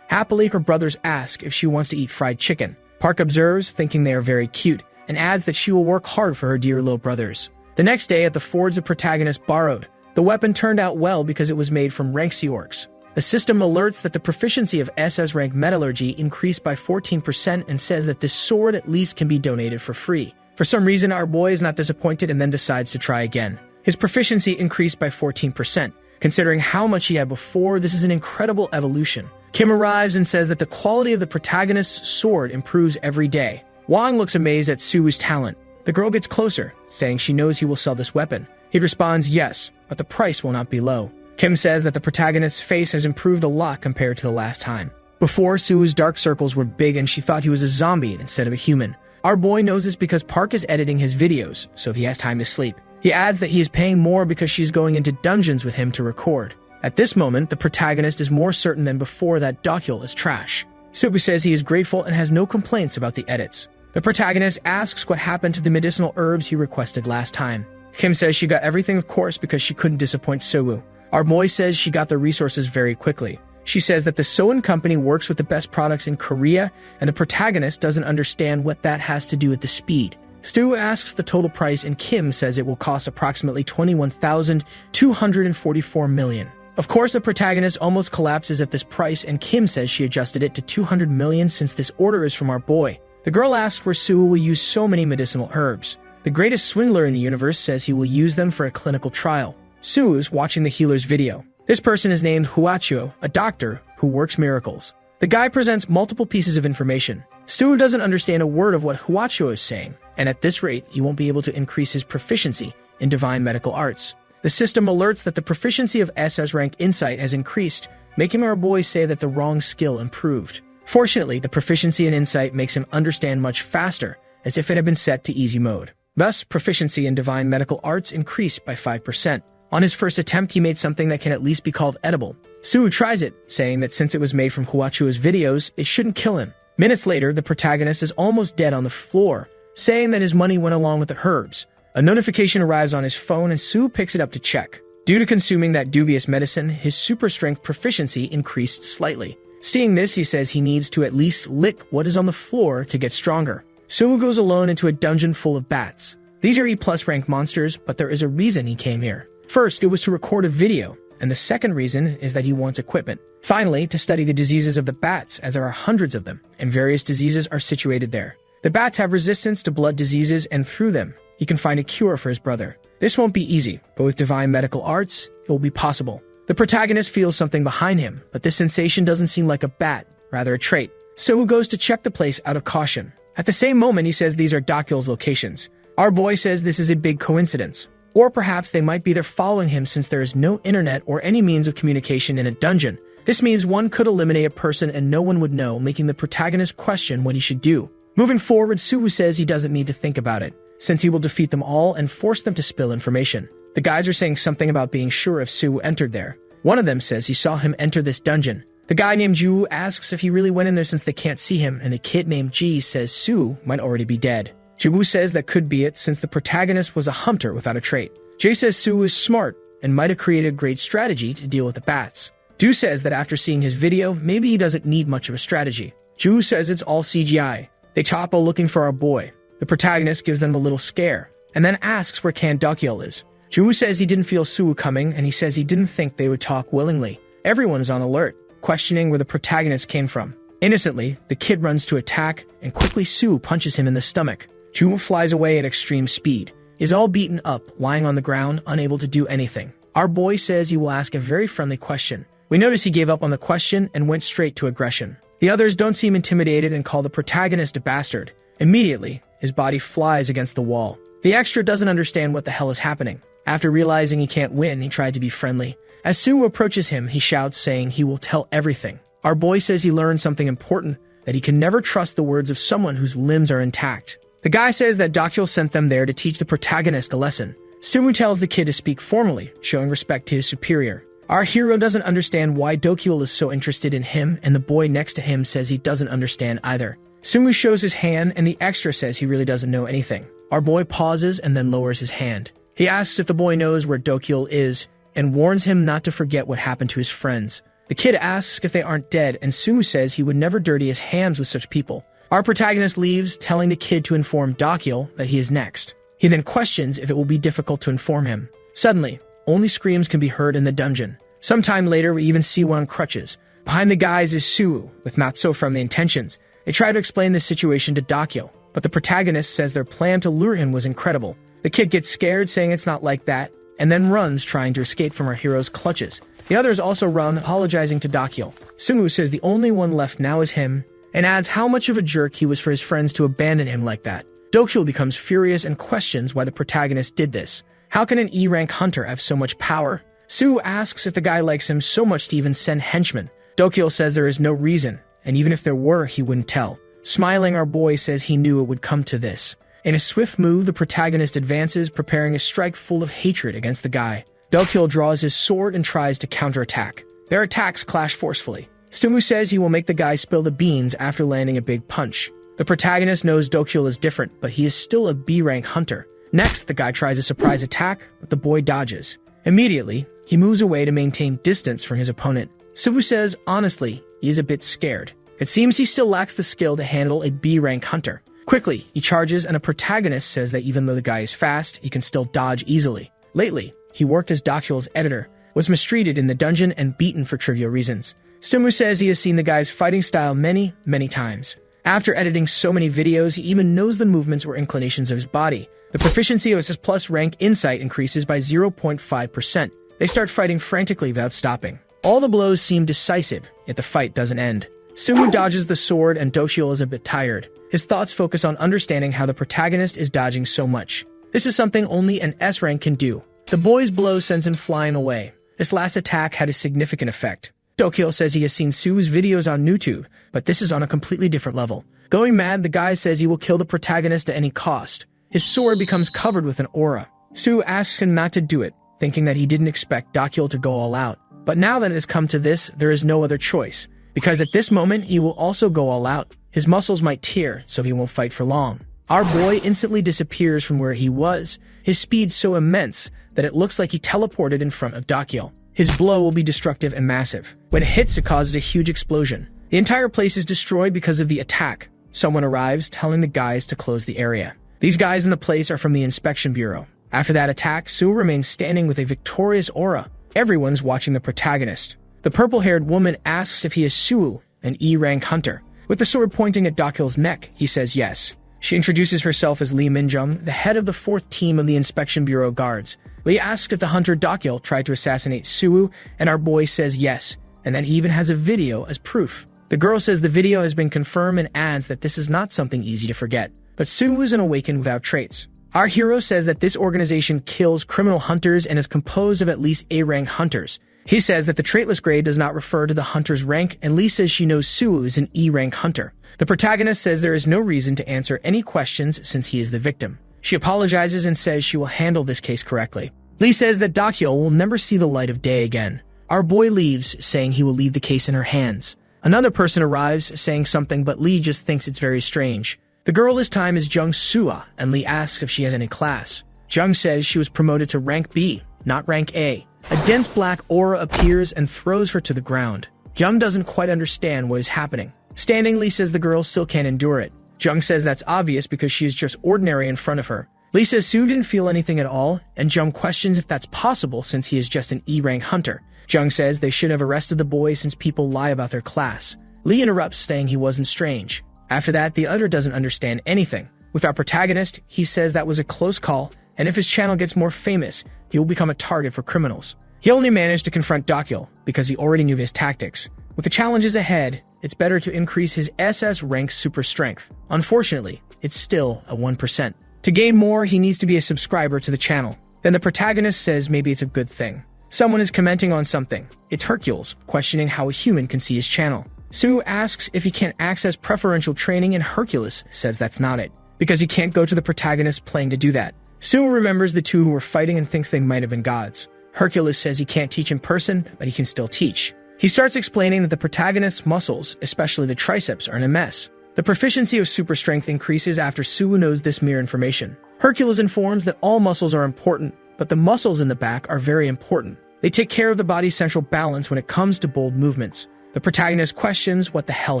Happily, her brothers ask if she wants to eat fried chicken. Park observes, thinking they are very cute, and adds that she will work hard for her dear little brothers. The next day at the forge the protagonist borrowed. The weapon turned out well because it was made from Ranksy orcs. The system alerts that the proficiency of SS rank metallurgy increased by 14% and says that this sword at least can be donated for free. For some reason, our boy is not disappointed and then decides to try again. His proficiency increased by 14%. Considering how much he had before, this is an incredible evolution. Kim arrives and says that the quality of the protagonist's sword improves every day. Wang looks amazed at Suwoo's talent. The girl gets closer, saying she knows he will sell this weapon. He responds yes, but the price will not be low. Kim says that the protagonist's face has improved a lot compared to the last time. Before, Suwoo's dark circles were big and she thought he was a zombie instead of a human. Our boy knows this because Park is editing his videos, so he has time to sleep. He adds that he is paying more because she's going into dungeons with him to record. At this moment, the protagonist is more certain than before that Dokul is trash. Suwoo says he is grateful and has no complaints about the edits. The protagonist asks what happened to the medicinal herbs he requested last time. Kim says she got everything, of course, because she couldn't disappoint Suwoo. Our boy says she got the resources very quickly. She says that the Soin company works with the best products in Korea, and the protagonist doesn't understand what that has to do with the speed. Stu asks the total price, and Kim says it will cost approximately 21,244 million. Of course, the protagonist almost collapses at this price, and Kim says she adjusted it to 200 million since this order is from our boy. The girl asks where Suwoo will use so many medicinal herbs. The greatest swindler in the universe says he will use them for a clinical trial. Suwoo's watching the healer's video. This person is named Huachuo, a doctor who works miracles. The guy presents multiple pieces of information. Suwoo doesn't understand a word of what Huachuo is saying, and at this rate, he won't be able to increase his proficiency in divine medical arts. The system alerts that the proficiency of SS rank insight has increased, making our boy say that the wrong skill improved. Fortunately, the proficiency in insight makes him understand much faster, as if it had been set to easy mode. Thus, proficiency in divine medical arts increased by 5%. On his first attempt, he made something that can at least be called edible. Suwoo tries it, saying that since it was made from Huachuo's videos, it shouldn't kill him. Minutes later, the protagonist is almost dead on the floor, saying that his money went along with the herbs. A notification arrives on his phone and Suwoo picks it up to check. Due to consuming that dubious medicine, his super strength proficiency increased slightly. Seeing this, he says he needs to at least lick what is on the floor to get stronger. Suwoo goes alone into a dungeon full of bats. These are E+ rank monsters, but there is a reason he came here. First, it was to record a video, and the second reason is that he wants equipment. Finally, to study the diseases of the bats, as there are hundreds of them, and various diseases are situated there. The bats have resistance to blood diseases, and through them, he can find a cure for his brother. This won't be easy, but with divine medical arts, it will be possible. The protagonist feels something behind him, but this sensation doesn't seem like a bat, rather a trait. Suwoo goes to check the place out of caution. At the same moment, he says these are Dokul's locations. Our boy says this is a big coincidence. Or perhaps they might be there following him since there is no internet or any means of communication in a dungeon. This means one could eliminate a person and no one would know, making the protagonist question what he should do. Moving forward, Suwoo says he doesn't need to think about it, since he will defeat them all and force them to spill information. The guys are saying something about being sure if Suwoo entered there. One of them says he saw him enter this dungeon. The guy named Ju asks if he really went in there since they can't see him, and the kid named Ji says Suwoo might already be dead. Jiwoo says that could be it since the protagonist was a hunter without a trait. Jay says Suwoo is smart and might have created a great strategy to deal with the bats. Du says that after seeing his video, maybe he doesn't need much of a strategy. Ju says it's all CGI. They choppo looking for our boy. The protagonist gives them a little scare, and then asks where Dokul is. Ju says he didn't feel Suwoo coming, and he says he didn't think they would talk willingly. Everyone is on alert, questioning where the protagonist came from. Innocently, the kid runs to attack, and quickly Suwoo punches him in the stomach. Ju flies away at extreme speed. He is all beaten up, lying on the ground, unable to do anything. Our boy says he will ask a very friendly question. We notice he gave up on the question and went straight to aggression. The others don't seem intimidated and call the protagonist a bastard. Immediately, his body flies against the wall. The extra doesn't understand what the hell is happening. After realizing he can't win, he tried to be friendly. As Suwoo approaches him, he shouts, saying he will tell everything. Our boy says he learned something important, that he can never trust the words of someone whose limbs are intact. The guy says that Dokul sent them there to teach the protagonist a lesson. Suwoo tells the kid to speak formally, showing respect to his superior. Our hero doesn't understand why Dokyul is so interested in him, and the boy next to him says he doesn't understand either. Sumu shows his hand, and the extra says he really doesn't know anything. Our boy pauses and then lowers his hand. He asks if the boy knows where Dokyul is, and warns him not to forget what happened to his friends. The kid asks if they aren't dead, and Sumu says he would never dirty his hands with such people. Our protagonist leaves, telling the kid to inform Dokyul that he is next. He then questions if it will be difficult to inform him. Suddenly, only screams can be heard in the dungeon. Sometime later, we even see one on crutches. Behind the guys is Suwu, with not so friendly intentions. They try to explain the situation to Dokyul, but the protagonist says their plan to lure him was incredible. The kid gets scared, saying it's not like that, and then runs, trying to escape from our hero's clutches. The others also run, apologizing to Dokyul. Sumu says the only one left now is him, and adds how much of a jerk he was for his friends to abandon him like that. Dokyul becomes furious and questions why the protagonist did this. How can an E-rank hunter have so much power? Suwu asks if the guy likes him so much to even send henchmen. Dokyul says there is no reason, and even if there were, he wouldn't tell. Smiling, our boy says he knew it would come to this. In a swift move, the protagonist advances, preparing a strike full of hatred against the guy. Dokyul draws his sword and tries to counterattack. Their attacks clash forcefully. Sumu says he will make the guy spill the beans after landing a big punch. The protagonist knows Dokyul is different, but he is still a B-rank hunter. Next, the guy tries a surprise attack, but the boy dodges. Immediately, he moves away to maintain distance from his opponent. Sumu says, honestly, he is a bit scared. It seems he still lacks the skill to handle a B-rank hunter. Quickly, he charges, and a protagonist says that even though the guy is fast, he can still dodge easily. Lately, he worked as Dokyul's editor, was mistreated in the dungeon, and beaten for trivial reasons. Sumu says he has seen the guy's fighting style many, many times. After editing so many videos, he even knows the movements or inclinations of his body. The proficiency of his plus rank insight increases by 0.5%. They start fighting frantically without stopping. All the blows seem decisive, yet the fight doesn't end. Sumu dodges the sword, and Dokyul is a bit tired. His thoughts focus on understanding how the protagonist is dodging so much. This is something only an S rank can do. The boy's blow sends him flying away. This last attack had a significant effect. Dokyul says he has seen Suu's videos on YouTube, but this is on a completely different level. Going mad, the guy says he will kill the protagonist at any cost. His sword becomes covered with an aura. Suu asks him not to do it, thinking that he didn't expect Dokyul to go all out. But now that it has come to this, there is no other choice, because at this moment he will also go all out. His muscles might tear, so he won't fight for long. Our boy instantly disappears from where he was, his speed so immense that it looks like he teleported in front of Dokyul. His blow will be destructive and massive. When it hits, it causes a huge explosion. The entire place is destroyed because of the attack. Someone arrives, telling the guys to close the area. These guys in the place are from the inspection bureau. After that attack, Sue remains standing with a victorious aura. Everyone's watching the protagonist. The purple-haired woman asks if he is Suu, an E-rank hunter. With the sword pointing at Dokyul's neck, he says yes. She introduces herself as Lee Minjung, the head of the 4th team of the inspection bureau guards. Lee asks if the hunter Dokyul tried to assassinate Suu, and our boy says yes, and that he even has a video as proof. The girl says the video has been confirmed and adds that this is not something easy to forget. But Suu is an awakened without traits. Our hero says that this organization kills criminal hunters and is composed of at least A-rank hunters. He says that the traitless grade does not refer to the hunter's rank, and Lee says she knows Suu is an E-rank hunter. The protagonist says there is no reason to answer any questions since he is the victim. She apologizes and says she will handle this case correctly. Lee says that Dokyul will never see the light of day again. Our boy leaves, saying he will leave the case in her hands. Another person arrives, saying something, but Lee just thinks it's very strange. The girl this time is Jung Sua, and Lee asks if she has any class. Jung says she was promoted to rank B, not rank A. A dense black aura appears and throws her to the ground. Jung doesn't quite understand what is happening. Standing, Lee says the girl still can't endure it. Jung says that's obvious because she is just ordinary in front of her. Lee says Sue didn't feel anything at all, and Jung questions if that's possible since he is just an E-rank hunter. Jung says they should have arrested the boy since people lie about their class. Lee interrupts, saying he wasn't strange. After that, the other doesn't understand anything. With our protagonist, he says that was a close call, and if his channel gets more famous, he will become a target for criminals. He only managed to confront Dokyul because he already knew his tactics. With the challenges ahead, it's better to increase his SS rank super strength. Unfortunately, it's still a 1%. To gain more, he needs to be a subscriber to the channel. Then the protagonist says maybe it's a good thing. Someone is commenting on something. It's Hercules, questioning how a human can see his channel. Sue asks if he can't access preferential training, and Hercules says that's not it, because he can't go to the protagonist playing to do that. Sue remembers the two who were fighting and thinks they might have been gods. Hercules says he can't teach in person, but he can still teach. He starts explaining that the protagonist's muscles, especially the triceps, are in a mess. The proficiency of super strength increases after Suwu knows this mere information. Hercules informs that all muscles are important, but the muscles in the back are very important. They take care of the body's central balance when it comes to bold movements. The protagonist questions what the hell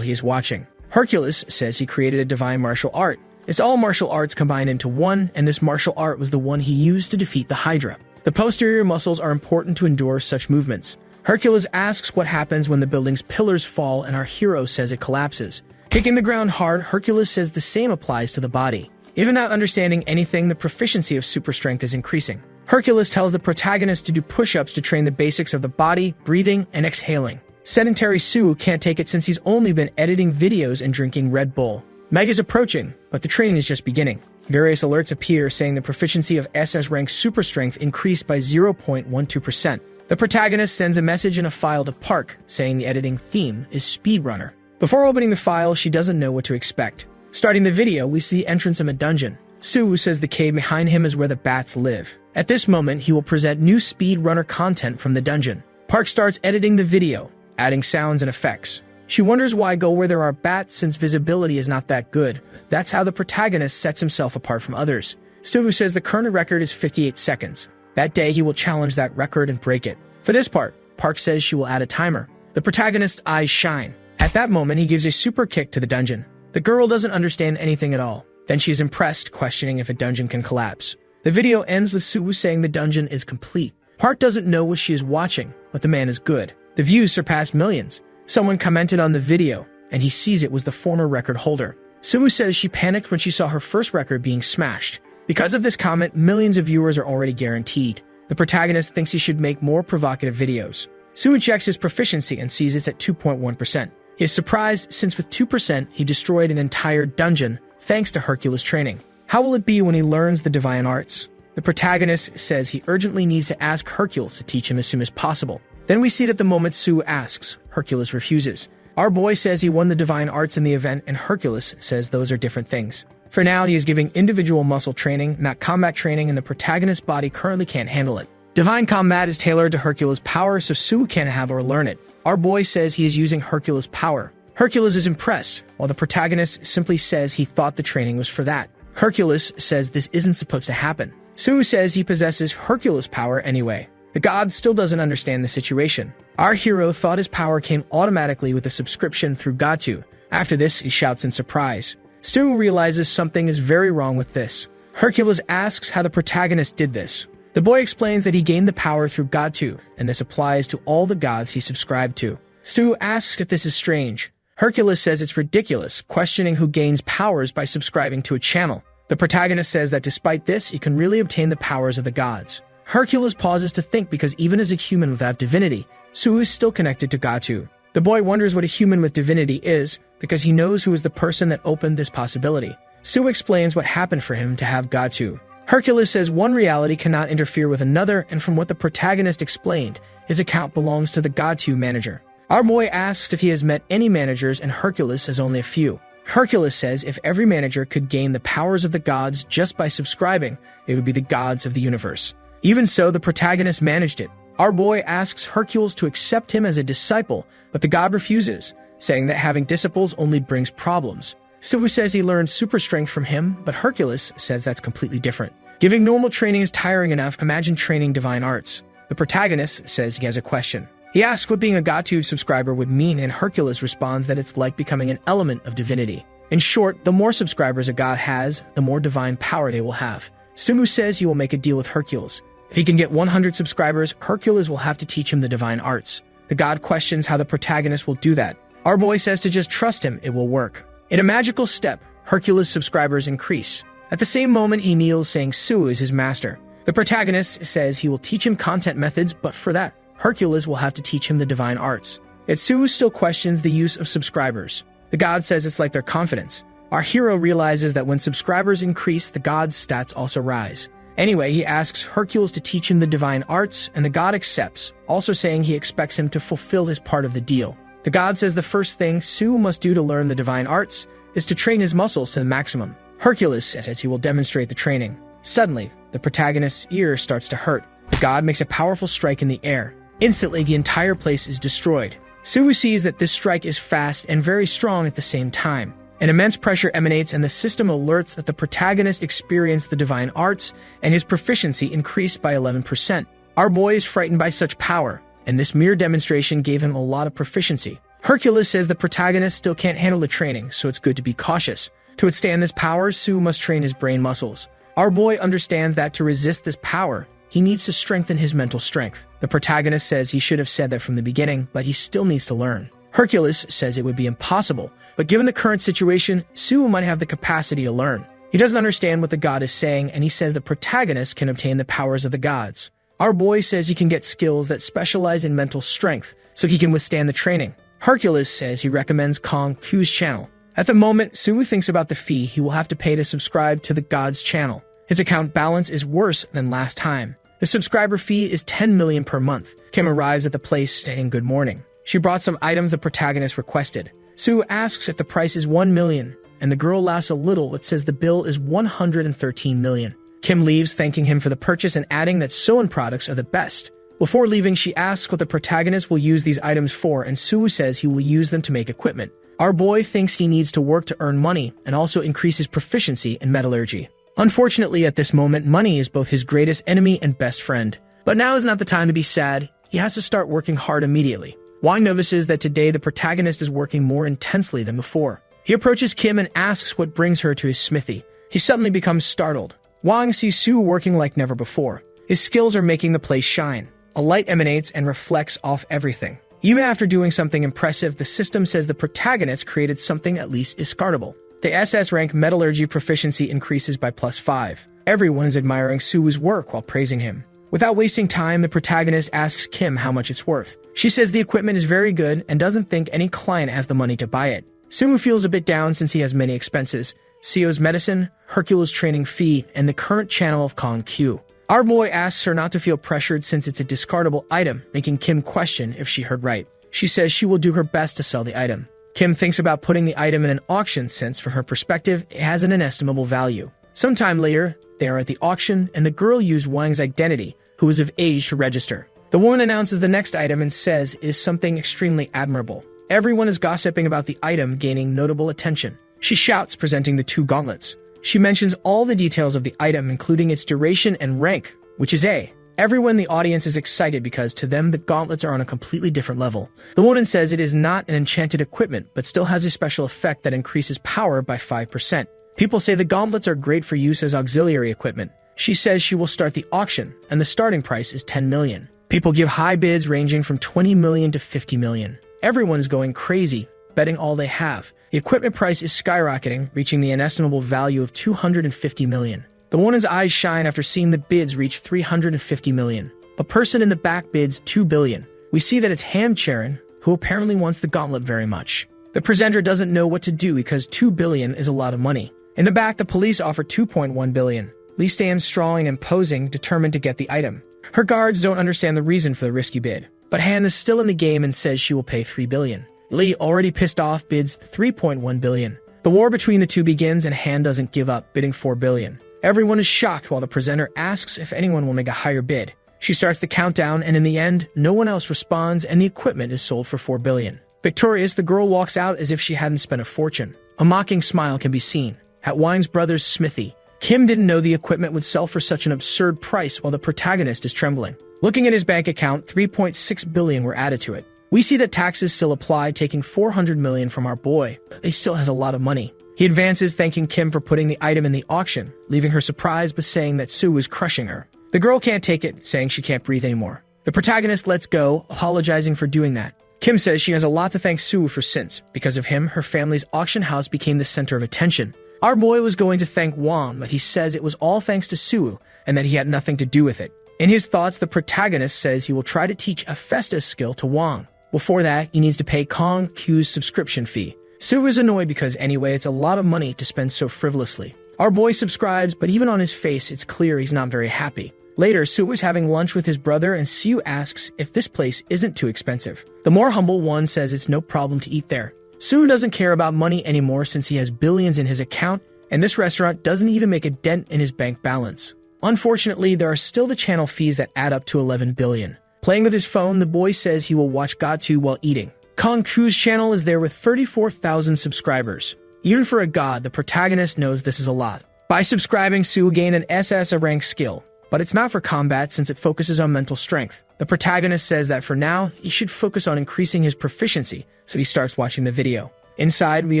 he is watching. Hercules says he created a divine martial art. It's all martial arts combined into one, and this martial art was the one he used to defeat the Hydra. The posterior muscles are important to endure such movements. Hercules asks what happens when the building's pillars fall, and our hero says it collapses. Kicking the ground hard, Hercules says the same applies to the body. Even not understanding anything, the proficiency of super strength is increasing. Hercules tells the protagonist to do push-ups to train the basics of the body, breathing, and exhaling. Sedentary Suwu can't take it since he's only been editing videos and drinking Red Bull. Meg is approaching, but the training is just beginning. Various alerts appear saying the proficiency of SS rank super strength increased by 0.12%. The protagonist sends a message in a file to Park, saying the editing theme is Speedrunner. Before opening the file, she doesn't know what to expect. Starting the video, we see the entrance of a dungeon. Suwu says the cave behind him is where the bats live. At this moment, he will present new Speedrunner content from the dungeon. Park starts editing the video, adding sounds and effects. She wonders why go where there are bats since visibility is not that good. That's how the protagonist sets himself apart from others. Suwu says the current record is 58 seconds. That day, he will challenge that record and break it. For this part, Park says she will add a timer. The protagonist's eyes shine. At that moment, he gives a super kick to the dungeon. The girl doesn't understand anything at all. Then she's impressed, questioning if a dungeon can collapse. The video ends with Suwu saying the dungeon is complete. Park doesn't know what she is watching, but the man is good. The views surpassed millions. Someone commented on the video, and he sees it was the former record holder. Suwu says she panicked when she saw her first record being smashed. Because of this comment, millions of viewers are already guaranteed. The protagonist thinks he should make more provocative videos. Suwu checks his proficiency and sees it's at 2.1%. He is surprised since with 2%, he destroyed an entire dungeon thanks to Hercules' training. How will it be when he learns the divine arts? The protagonist says he urgently needs to ask Hercules to teach him as soon as possible. Then we see that the moment Suwu asks, Hercules refuses. Our boy says he won the divine arts in the event, and Hercules says those are different things. For now, he is giving individual muscle training, not combat training, and the protagonist's body currently can't handle it. Divine combat is tailored to Hercules' power, so Suwu can't have or learn it. Our boy says he is using Hercules' power. Hercules is impressed, while the protagonist simply says he thought the training was for that. Hercules says this isn't supposed to happen. Suwu says he possesses Hercules' power anyway. The god still doesn't understand the situation. Our hero thought his power came automatically with a subscription through Gatu. After this, he shouts in surprise. Suwu realizes something is very wrong with this. Hercules asks how the protagonist did this. The boy explains that he gained the power through Gatu, and this applies to all the gods he subscribed to. Suwu asks if this is strange. Hercules says it's ridiculous, questioning who gains powers by subscribing to a channel. The protagonist says that despite this, he can really obtain the powers of the gods. Hercules pauses to think because even as a human without divinity, Suwu is still connected to Gatu. The boy wonders what a human with divinity is because he knows who is the person that opened this possibility. Suwu explains what happened for him to have Gatu. Hercules says one reality cannot interfere with another, and from what the protagonist explained, his account belongs to the Gatu manager. Our boy asks if he has met any managers, and Hercules says only a few. Hercules says if every manager could gain the powers of the gods just by subscribing, it would be the gods of the universe. Even so, the protagonist managed it. Our boy asks Hercules to accept him as a disciple, but the god refuses, saying that having disciples only brings problems. Suwu says he learned super strength from him, but Hercules says that's completely different. Giving normal training is tiring enough, imagine training divine arts. The protagonist says he has a question. He asks what being a Gatu subscriber would mean, and Hercules responds that it's like becoming an element of divinity. In short, the more subscribers a god has, the more divine power they will have. Suwu says he will make a deal with Hercules. If he can get 100 subscribers, Hercules will have to teach him the divine arts. The god questions how the protagonist will do that. Our boy says to just trust him, it will work. In a magical step, Hercules' subscribers increase. At the same moment, he kneels saying Suwu is his master. The protagonist says he will teach him content methods, but for that, Hercules will have to teach him the divine arts. Yet Suwu still questions the use of subscribers. The god says it's like their confidence. Our hero realizes that when subscribers increase, the god's stats also rise. Anyway, he asks Hercules to teach him the divine arts, and the god accepts, also saying he expects him to fulfill his part of the deal. The god says the first thing Suwu must do to learn the divine arts is to train his muscles to the maximum. Hercules says he will demonstrate the training. Suddenly, the protagonist's ear starts to hurt. The god makes a powerful strike in the air. Instantly, the entire place is destroyed. Suwu sees that this strike is fast and very strong at the same time. An immense pressure emanates and the system alerts that the protagonist experienced the divine arts and his proficiency increased by 11%. Our boy is frightened by such power, and this mere demonstration gave him a lot of proficiency. Hercules says the protagonist still can't handle the training, so it's good to be cautious. To withstand this power, Suwu must train his brain muscles. Our boy understands that to resist this power, he needs to strengthen his mental strength. The protagonist says he should have said that from the beginning, but he still needs to learn. Hercules says it would be impossible, but given the current situation, Suwu might have the capacity to learn. He doesn't understand what the god is saying, and he says the protagonist can obtain the powers of the gods. Our boy says he can get skills that specialize in mental strength, so he can withstand the training. Hercules says he recommends Kong Q's channel. At the moment, Suwu thinks about the fee he will have to pay to subscribe to the god's channel. His account balance is worse than last time. The subscriber fee is 10 million per month. Kim arrives at the place saying good morning. She brought some items the protagonist requested. Suwu asks if the price is 1 million, and the girl laughs a little but says the bill is 113 million. Kim leaves, thanking him for the purchase and adding that sewn products are the best. Before leaving, she asks what the protagonist will use these items for, and Suwu says he will use them to make equipment. Our boy thinks he needs to work to earn money and also increase his proficiency in metallurgy. Unfortunately, at this moment, money is both his greatest enemy and best friend. But now is not the time to be sad. He has to start working hard immediately. Wang notices that today the protagonist is working more intensely than before. He approaches Kim and asks what brings her to his smithy. He suddenly becomes startled. Wang sees Suwu working like never before. His skills are making the place shine. A light emanates and reflects off everything. Even after doing something impressive, the system says the protagonist created something at least discardable. The SS rank metallurgy proficiency increases by +5. Everyone is admiring Suwu's work while praising him. Without wasting time, the protagonist asks Kim how much it's worth. She says the equipment is very good and doesn't think any client has the money to buy it. Suwu feels a bit down since he has many expenses: CEO's medicine, Hercules' training fee, and the current channel of Kong Q. Our boy asks her not to feel pressured since it's a discardable item, making Kim question if she heard right. She says she will do her best to sell the item. Kim thinks about putting the item in an auction since, from her perspective, it has an inestimable value. Sometime later, they are at the auction, and the girl used Wang's identity, who is of age to register. The woman announces the next item and says it is something extremely admirable. Everyone is gossiping about the item, gaining notable attention. She shouts, presenting the 2 gauntlets. She mentions all the details of the item, including its duration and rank, which is A. Everyone in the audience is excited because to them the gauntlets are on a completely different level. The woman says it is not an enchanted equipment, but still has a special effect that increases power by 5%. People say the gauntlets are great for use as auxiliary equipment. She says she will start the auction, and the starting price is 10 million. People give high bids ranging from 20 million to 50 million. Everyone is going crazy, betting all they have. The equipment price is skyrocketing, reaching the inestimable value of 250 million. The woman's eyes shine after seeing the bids reach 350 million. A person in the back bids 2 billion. We see that it's Ham Charon, who apparently wants the gauntlet very much. The presenter doesn't know what to do because 2 billion is a lot of money. In the back, the police offer 2.1 billion. Lee stands strong and imposing, determined to get the item. Her guards don't understand the reason for the risky bid, but Han is still in the game and says she will pay 3 billion. Lee, already pissed off, bids 3.1 billion. The war between the two begins and Han doesn't give up, bidding 4 billion. Everyone is shocked while the presenter asks if anyone will make a higher bid. She starts the countdown, and in the end, no one else responds and the equipment is sold for 4 billion. Victorious, the girl walks out as if she hadn't spent a fortune. A mocking smile can be seen. At Wang's brother's smithy, Kim didn't know the equipment would sell for such an absurd price while the protagonist is trembling. Looking at his bank account, 3.6 billion were added to it. We see that taxes still apply, taking 400 million from our boy, but he still has a lot of money. He advances, thanking Kim for putting the item in the auction, leaving her surprised but saying that Suwu is crushing her. The girl can't take it, saying she can't breathe anymore. The protagonist lets go, apologizing for doing that. Kim says she has a lot to thank Suwu for since, because of him, her family's auction house became the center of attention. Our boy was going to thank Wang, but he says it was all thanks to Suwu, and that he had nothing to do with it. In his thoughts, the protagonist says he will try to teach a Festus skill to Wang. Before that, he needs to pay Kong Q's subscription fee. Suwu is annoyed because anyway, it's a lot of money to spend so frivolously. Our boy subscribes, but even on his face, it's clear he's not very happy. Later, Suwu is having lunch with his brother, and Suwu asks if this place isn't too expensive. The more humble one says it's no problem to eat there. Suwu doesn't care about money anymore since he has billions in his account, and this restaurant doesn't even make a dent in his bank balance. Unfortunately, there are still the channel fees that add up to 11 billion. Playing with his phone, the boy says he will watch God2 while eating. Kong Ku's channel is there with 34,000 subscribers. Even for a god, the protagonist knows this is a lot. By subscribing, Su will gain an SS, a rank skill. But it's not for combat since it focuses on mental strength. The protagonist says that for now, he should focus on increasing his proficiency, so he starts watching the video. Inside, we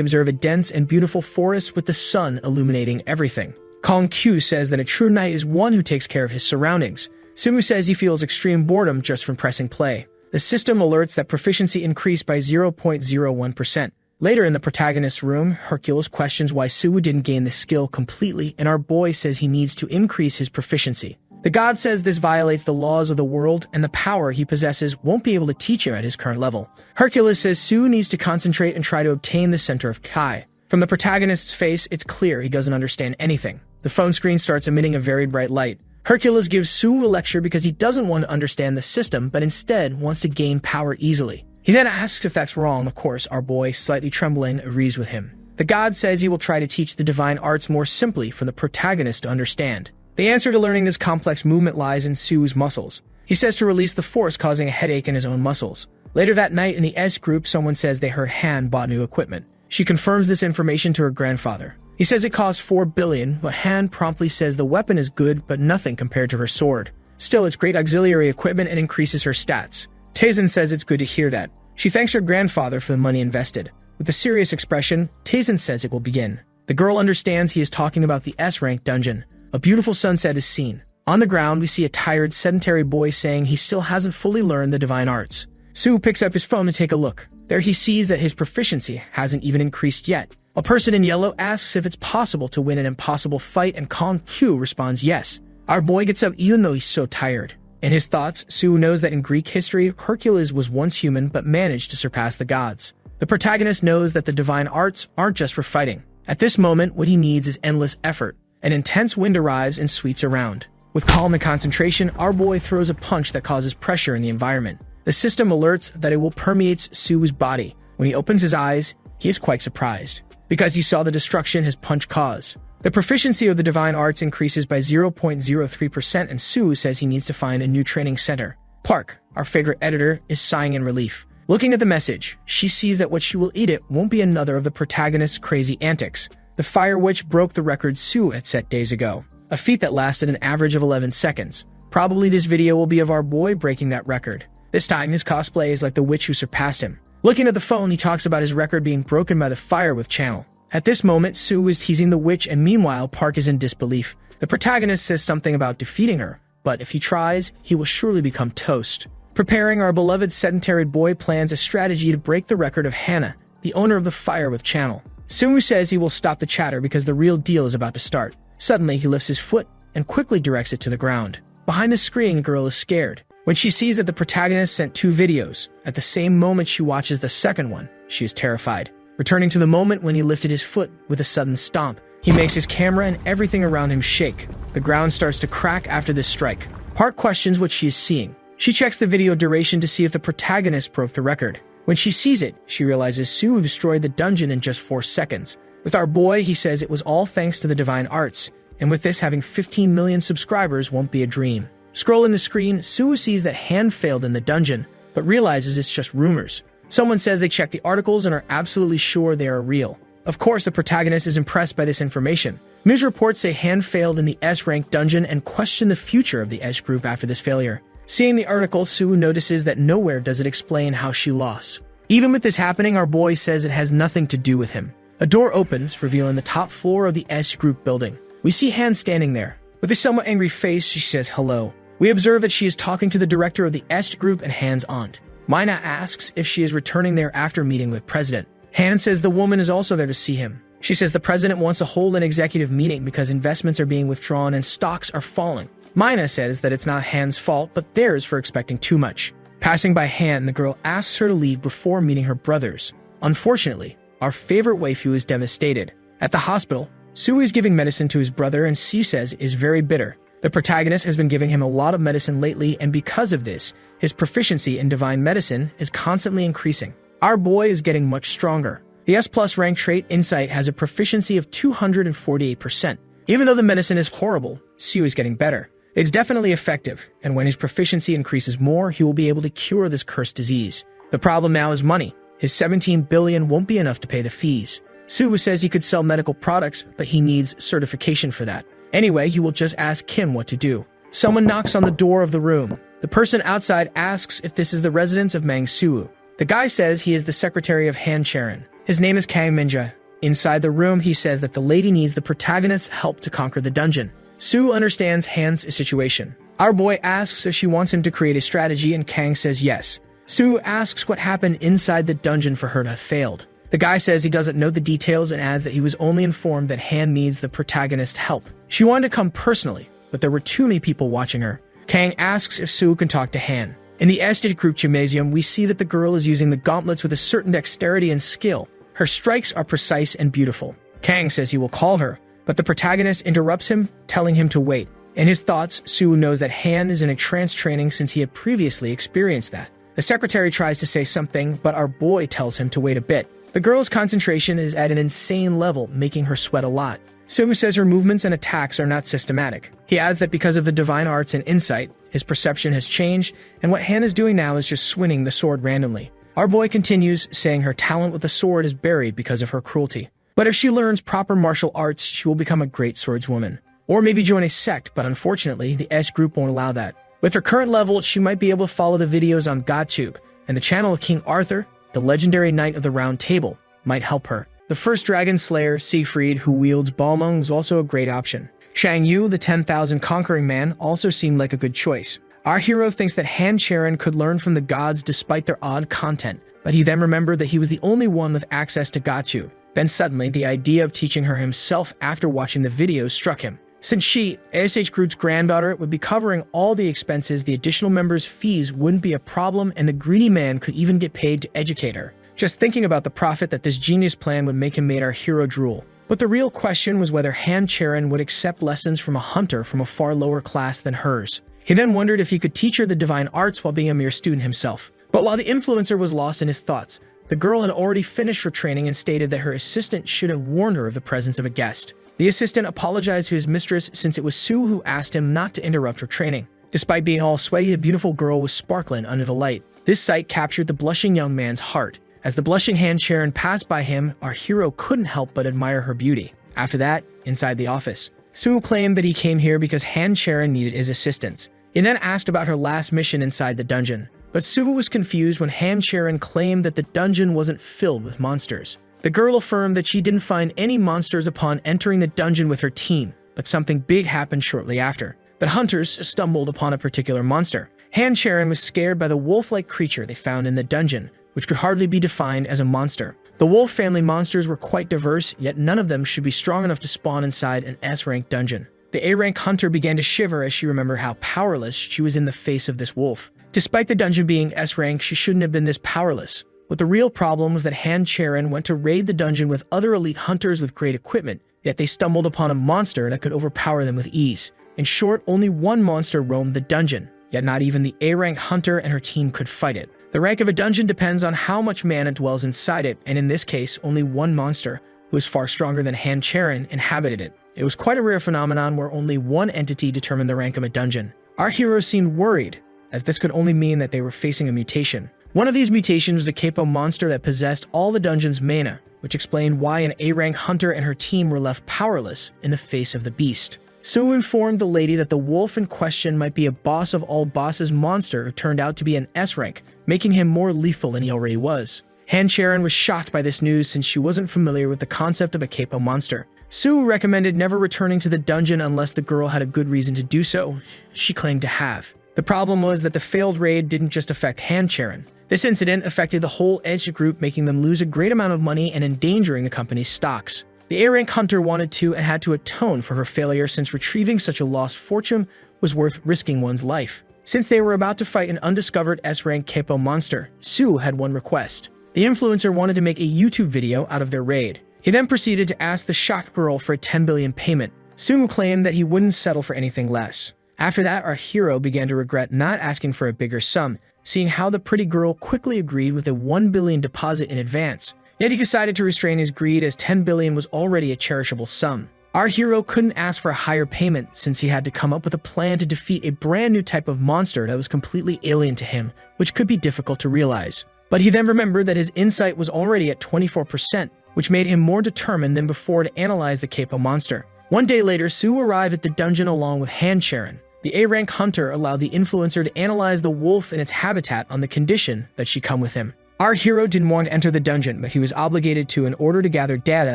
observe a dense and beautiful forest with the sun illuminating everything. Kong Q says that a true knight is one who takes care of his surroundings. Sumu says he feels extreme boredom just from pressing play. The system alerts that proficiency increased by 0.01%. Later in the protagonist's room, Hercules questions why Suwu didn't gain the skill completely, and our boy says he needs to increase his proficiency. The god says this violates the laws of the world, and the power he possesses won't be able to teach him at his current level. Hercules says Suwu needs to concentrate and try to obtain the center of Kai. From the protagonist's face, it's clear he doesn't understand anything. The phone screen starts emitting a very bright light. Hercules gives Suwu a lecture because he doesn't want to understand the system, but instead wants to gain power easily. He then asks if that's wrong. Of course, our boy, slightly trembling, agrees with him. The god says he will try to teach the divine arts more simply for the protagonist to understand. The answer to learning this complex movement lies in Suwu's muscles. He says to release the force causing a headache in his own muscles. Later that night in the S group, someone says they heard Han bought new equipment. She confirms this information to her grandfather. He says it costs 4 billion, but Han promptly says the weapon is good, but nothing compared to her sword. Still, it's great auxiliary equipment and increases her stats. Taizan says it's good to hear that. She thanks her grandfather for the money invested. With a serious expression, Taizan says it will begin. The girl understands he is talking about the S-rank dungeon. A beautiful sunset is seen. On the ground, we see a tired, sedentary boy saying he still hasn't fully learned the divine arts. Su picks up his phone to take a look. There he sees that his proficiency hasn't even increased yet. A person in yellow asks if it's possible to win an impossible fight, and Kong Q responds yes. Our boy gets up even though he's so tired. In his thoughts, Su knows that in Greek history, Hercules was once human but managed to surpass the gods. The protagonist knows that the divine arts aren't just for fighting. At this moment, what he needs is endless effort. An intense wind arrives and sweeps around. With calm and concentration, our boy throws a punch that causes pressure in the environment. The system alerts that it will permeate Su's body. When he opens his eyes, he is quite surprised, because he saw the destruction his punch caused. The proficiency of the divine arts increases by 0.03%, and Su says he needs to find a new training center. Park, our favorite editor, is sighing in relief. Looking at the message, she sees that what she will eat it won't be another of the protagonist's crazy antics. The Fire Witch broke the record Su had set days ago, a feat that lasted an average of 11 seconds. Probably this video will be of our boy breaking that record. This time, his cosplay is like the witch who surpassed him. Looking at the phone, he talks about his record being broken by the Fire with channel. At this moment, Su is teasing the witch, and meanwhile, Park is in disbelief. The protagonist says something about defeating her, but if he tries, he will surely become toast. Preparing, our beloved sedentary boy plans a strategy to break the record of Hannah, the owner of the Fire with channel. Sumu says he will stop the chatter because the real deal is about to start. Suddenly, he lifts his foot and quickly directs it to the ground. Behind the screen, the girl is scared. When she sees that the protagonist sent 2 videos, at the same moment she watches the second one, she is terrified. Returning to the moment when he lifted his foot with a sudden stomp, he makes his camera and everything around him shake. The ground starts to crack after this strike. Park questions what she is seeing. She checks the video duration to see if the protagonist broke the record. When she sees it, she realizes Su destroyed the dungeon in just 4 seconds. With our boy, he says it was all thanks to the divine arts, and with this, having 15 million subscribers won't be a dream. Scrolling the screen, Su sees that Han failed in the dungeon, but realizes it's just rumors. Someone says they checked the articles and are absolutely sure they are real. Of course, the protagonist is impressed by this information. News reports say Han failed in the S-rank dungeon and question the future of the S group after this failure. Seeing the article, Su notices that nowhere does it explain how she lost. Even with this happening, our boy says it has nothing to do with him. A door opens, revealing the top floor of the S group building. We see Han standing there. With a somewhat angry face, she says hello. We observe that she is talking to the director of the S group and Han's aunt. Mina asks if she is returning there after meeting with President. Han says the woman is also there to see him. She says the president wants to hold an executive meeting because investments are being withdrawn and stocks are falling. Mina says that it's not Han's fault, but theirs for expecting too much. Passing by Han, the girl asks her to leave before meeting her brothers. Unfortunately, our favorite waifu is devastated. At the hospital, Sui is giving medicine to his brother, and she says is very bitter. The protagonist has been giving him a lot of medicine lately, and because of this, his proficiency in divine medicine is constantly increasing. Our boy is getting much stronger. The S+ rank trait Insight has a proficiency of 248%. Even though the medicine is horrible, Su is getting better. It's definitely effective, and when his proficiency increases more, he will be able to cure this cursed disease. The problem now is money. His 17 billion won't be enough to pay the fees. Su says he could sell medical products, but he needs certification for that. Anyway, he will just ask Kim what to do. Someone knocks on the door of the room. The person outside asks if this is the residence of Mang Suu. The guy says he is the secretary of Han Charon. His name is Kang Minja. Inside the room, he says that the lady needs the protagonist's help to conquer the dungeon. Su understands Han's situation. Our boy asks if she wants him to create a strategy, and Kang says yes. Su asks what happened inside the dungeon for her to have failed. The guy says he doesn't know the details and adds that he was only informed that Han needs the protagonist's help. She wanted to come personally, but there were too many people watching her. Kang asks if Su can talk to Han. In the Estate Group Gymnasium, we see that the girl is using the gauntlets with a certain dexterity and skill. Her strikes are precise and beautiful. Kang says he will call her, but the protagonist interrupts him, telling him to wait. In his thoughts, Su knows that Han is in a trance training since he had previously experienced that. The secretary tries to say something, but our boy tells him to wait a bit. The girl's concentration is at an insane level, making her sweat a lot. Su says her movements and attacks are not systematic. He adds that because of the divine arts and insight, his perception has changed, and what Han is doing now is just swinging the sword randomly. Our boy continues, saying her talent with the sword is buried because of her cruelty. But if she learns proper martial arts, she will become a great swordswoman. Or maybe join a sect, but unfortunately, the S group won't allow that. With her current level, she might be able to follow the videos on GodTube, and the channel of King Arthur, the legendary Knight of the Round Table, might help her. The first dragon slayer, Siegfried, who wields Balmung, was also a great option. Shang Yu, the 10,000 conquering man, also seemed like a good choice. Our hero thinks that Han Charon could learn from the gods despite their odd content, but he then remembered that he was the only one with access to GodTube. Then suddenly, the idea of teaching her himself after watching the videos struck him. Since she, ASH Group's granddaughter, would be covering all the expenses, the additional members' fees wouldn't be a problem, and the greedy man could even get paid to educate her. Just thinking about the profit that this genius plan would make him made our hero drool. But the real question was whether Han Charon would accept lessons from a hunter from a far lower class than hers. He then wondered if he could teach her the divine arts while being a mere student himself. But while the influencer was lost in his thoughts, the girl had already finished her training and stated that her assistant should have warned her of the presence of a guest. The assistant apologized to his mistress since it was Su who asked him not to interrupt her training. Despite being all sweaty, the beautiful girl was sparkling under the light. This sight captured the blushing young man's heart. As the blushing Han Charon passed by him, our hero couldn't help but admire her beauty. After that, inside the office, Su claimed that he came here because Han Charon needed his assistance. He then asked about her last mission inside the dungeon. But Su was confused when Han Charon claimed that the dungeon wasn't filled with monsters. The girl affirmed that she didn't find any monsters upon entering the dungeon with her team, but something big happened shortly after. The hunters stumbled upon a particular monster. Han Charon was scared by the wolf-like creature they found in the dungeon, which could hardly be defined as a monster. The wolf family monsters were quite diverse, yet none of them should be strong enough to spawn inside an S-rank dungeon. The A-rank hunter began to shiver as she remembered how powerless she was in the face of this wolf. Despite the dungeon being S-rank, she shouldn't have been this powerless. But the real problem was that Han Charon went to raid the dungeon with other elite hunters with great equipment, yet they stumbled upon a monster that could overpower them with ease. In short, only one monster roamed the dungeon, yet not even the A-rank hunter and her team could fight it. The rank of a dungeon depends on how much mana dwells inside it, and in this case, only one monster, who was far stronger than Han Charon, inhabited it. It was quite a rare phenomenon where only one entity determined the rank of a dungeon. Our heroes seemed worried, as this could only mean that they were facing a mutation. One of these mutations was the Capo monster that possessed all the dungeon's mana, which explained why an A-rank hunter and her team were left powerless in the face of the beast. Su informed the lady that the wolf in question might be a boss of all bosses monster who turned out to be an S-rank, making him more lethal than he already was. Han Charon was shocked by this news since she wasn't familiar with the concept of a Capo monster. Su recommended never returning to the dungeon unless the girl had a good reason to do so. She claimed to have. The problem was that the failed raid didn't just affect Han Charon. This incident affected the whole Edge group, making them lose a great amount of money and endangering the company's stocks. The A-rank hunter wanted to and had to atone for her failure since retrieving such a lost fortune was worth risking one's life. Since they were about to fight an undiscovered S-rank Capo monster, Su had one request. The influencer wanted to make a YouTube video out of their raid. He then proceeded to ask the shock girl for a 10 billion payment. Su claimed that he wouldn't settle for anything less. After that, our hero began to regret not asking for a bigger sum, seeing how the pretty girl quickly agreed with a 1 billion deposit in advance. Yet he decided to restrain his greed as 10 billion was already a cherishable sum. Our hero couldn't ask for a higher payment since he had to come up with a plan to defeat a brand new type of monster that was completely alien to him, which could be difficult to realize. But he then remembered that his insight was already at 24%, which made him more determined than before to analyze the capo monster. One day later, Sue arrived at the dungeon along with Han Charon. The A-rank hunter allowed the influencer to analyze the wolf in its habitat on the condition that she come with him. Our hero didn't want to enter the dungeon, but he was obligated to in order to gather data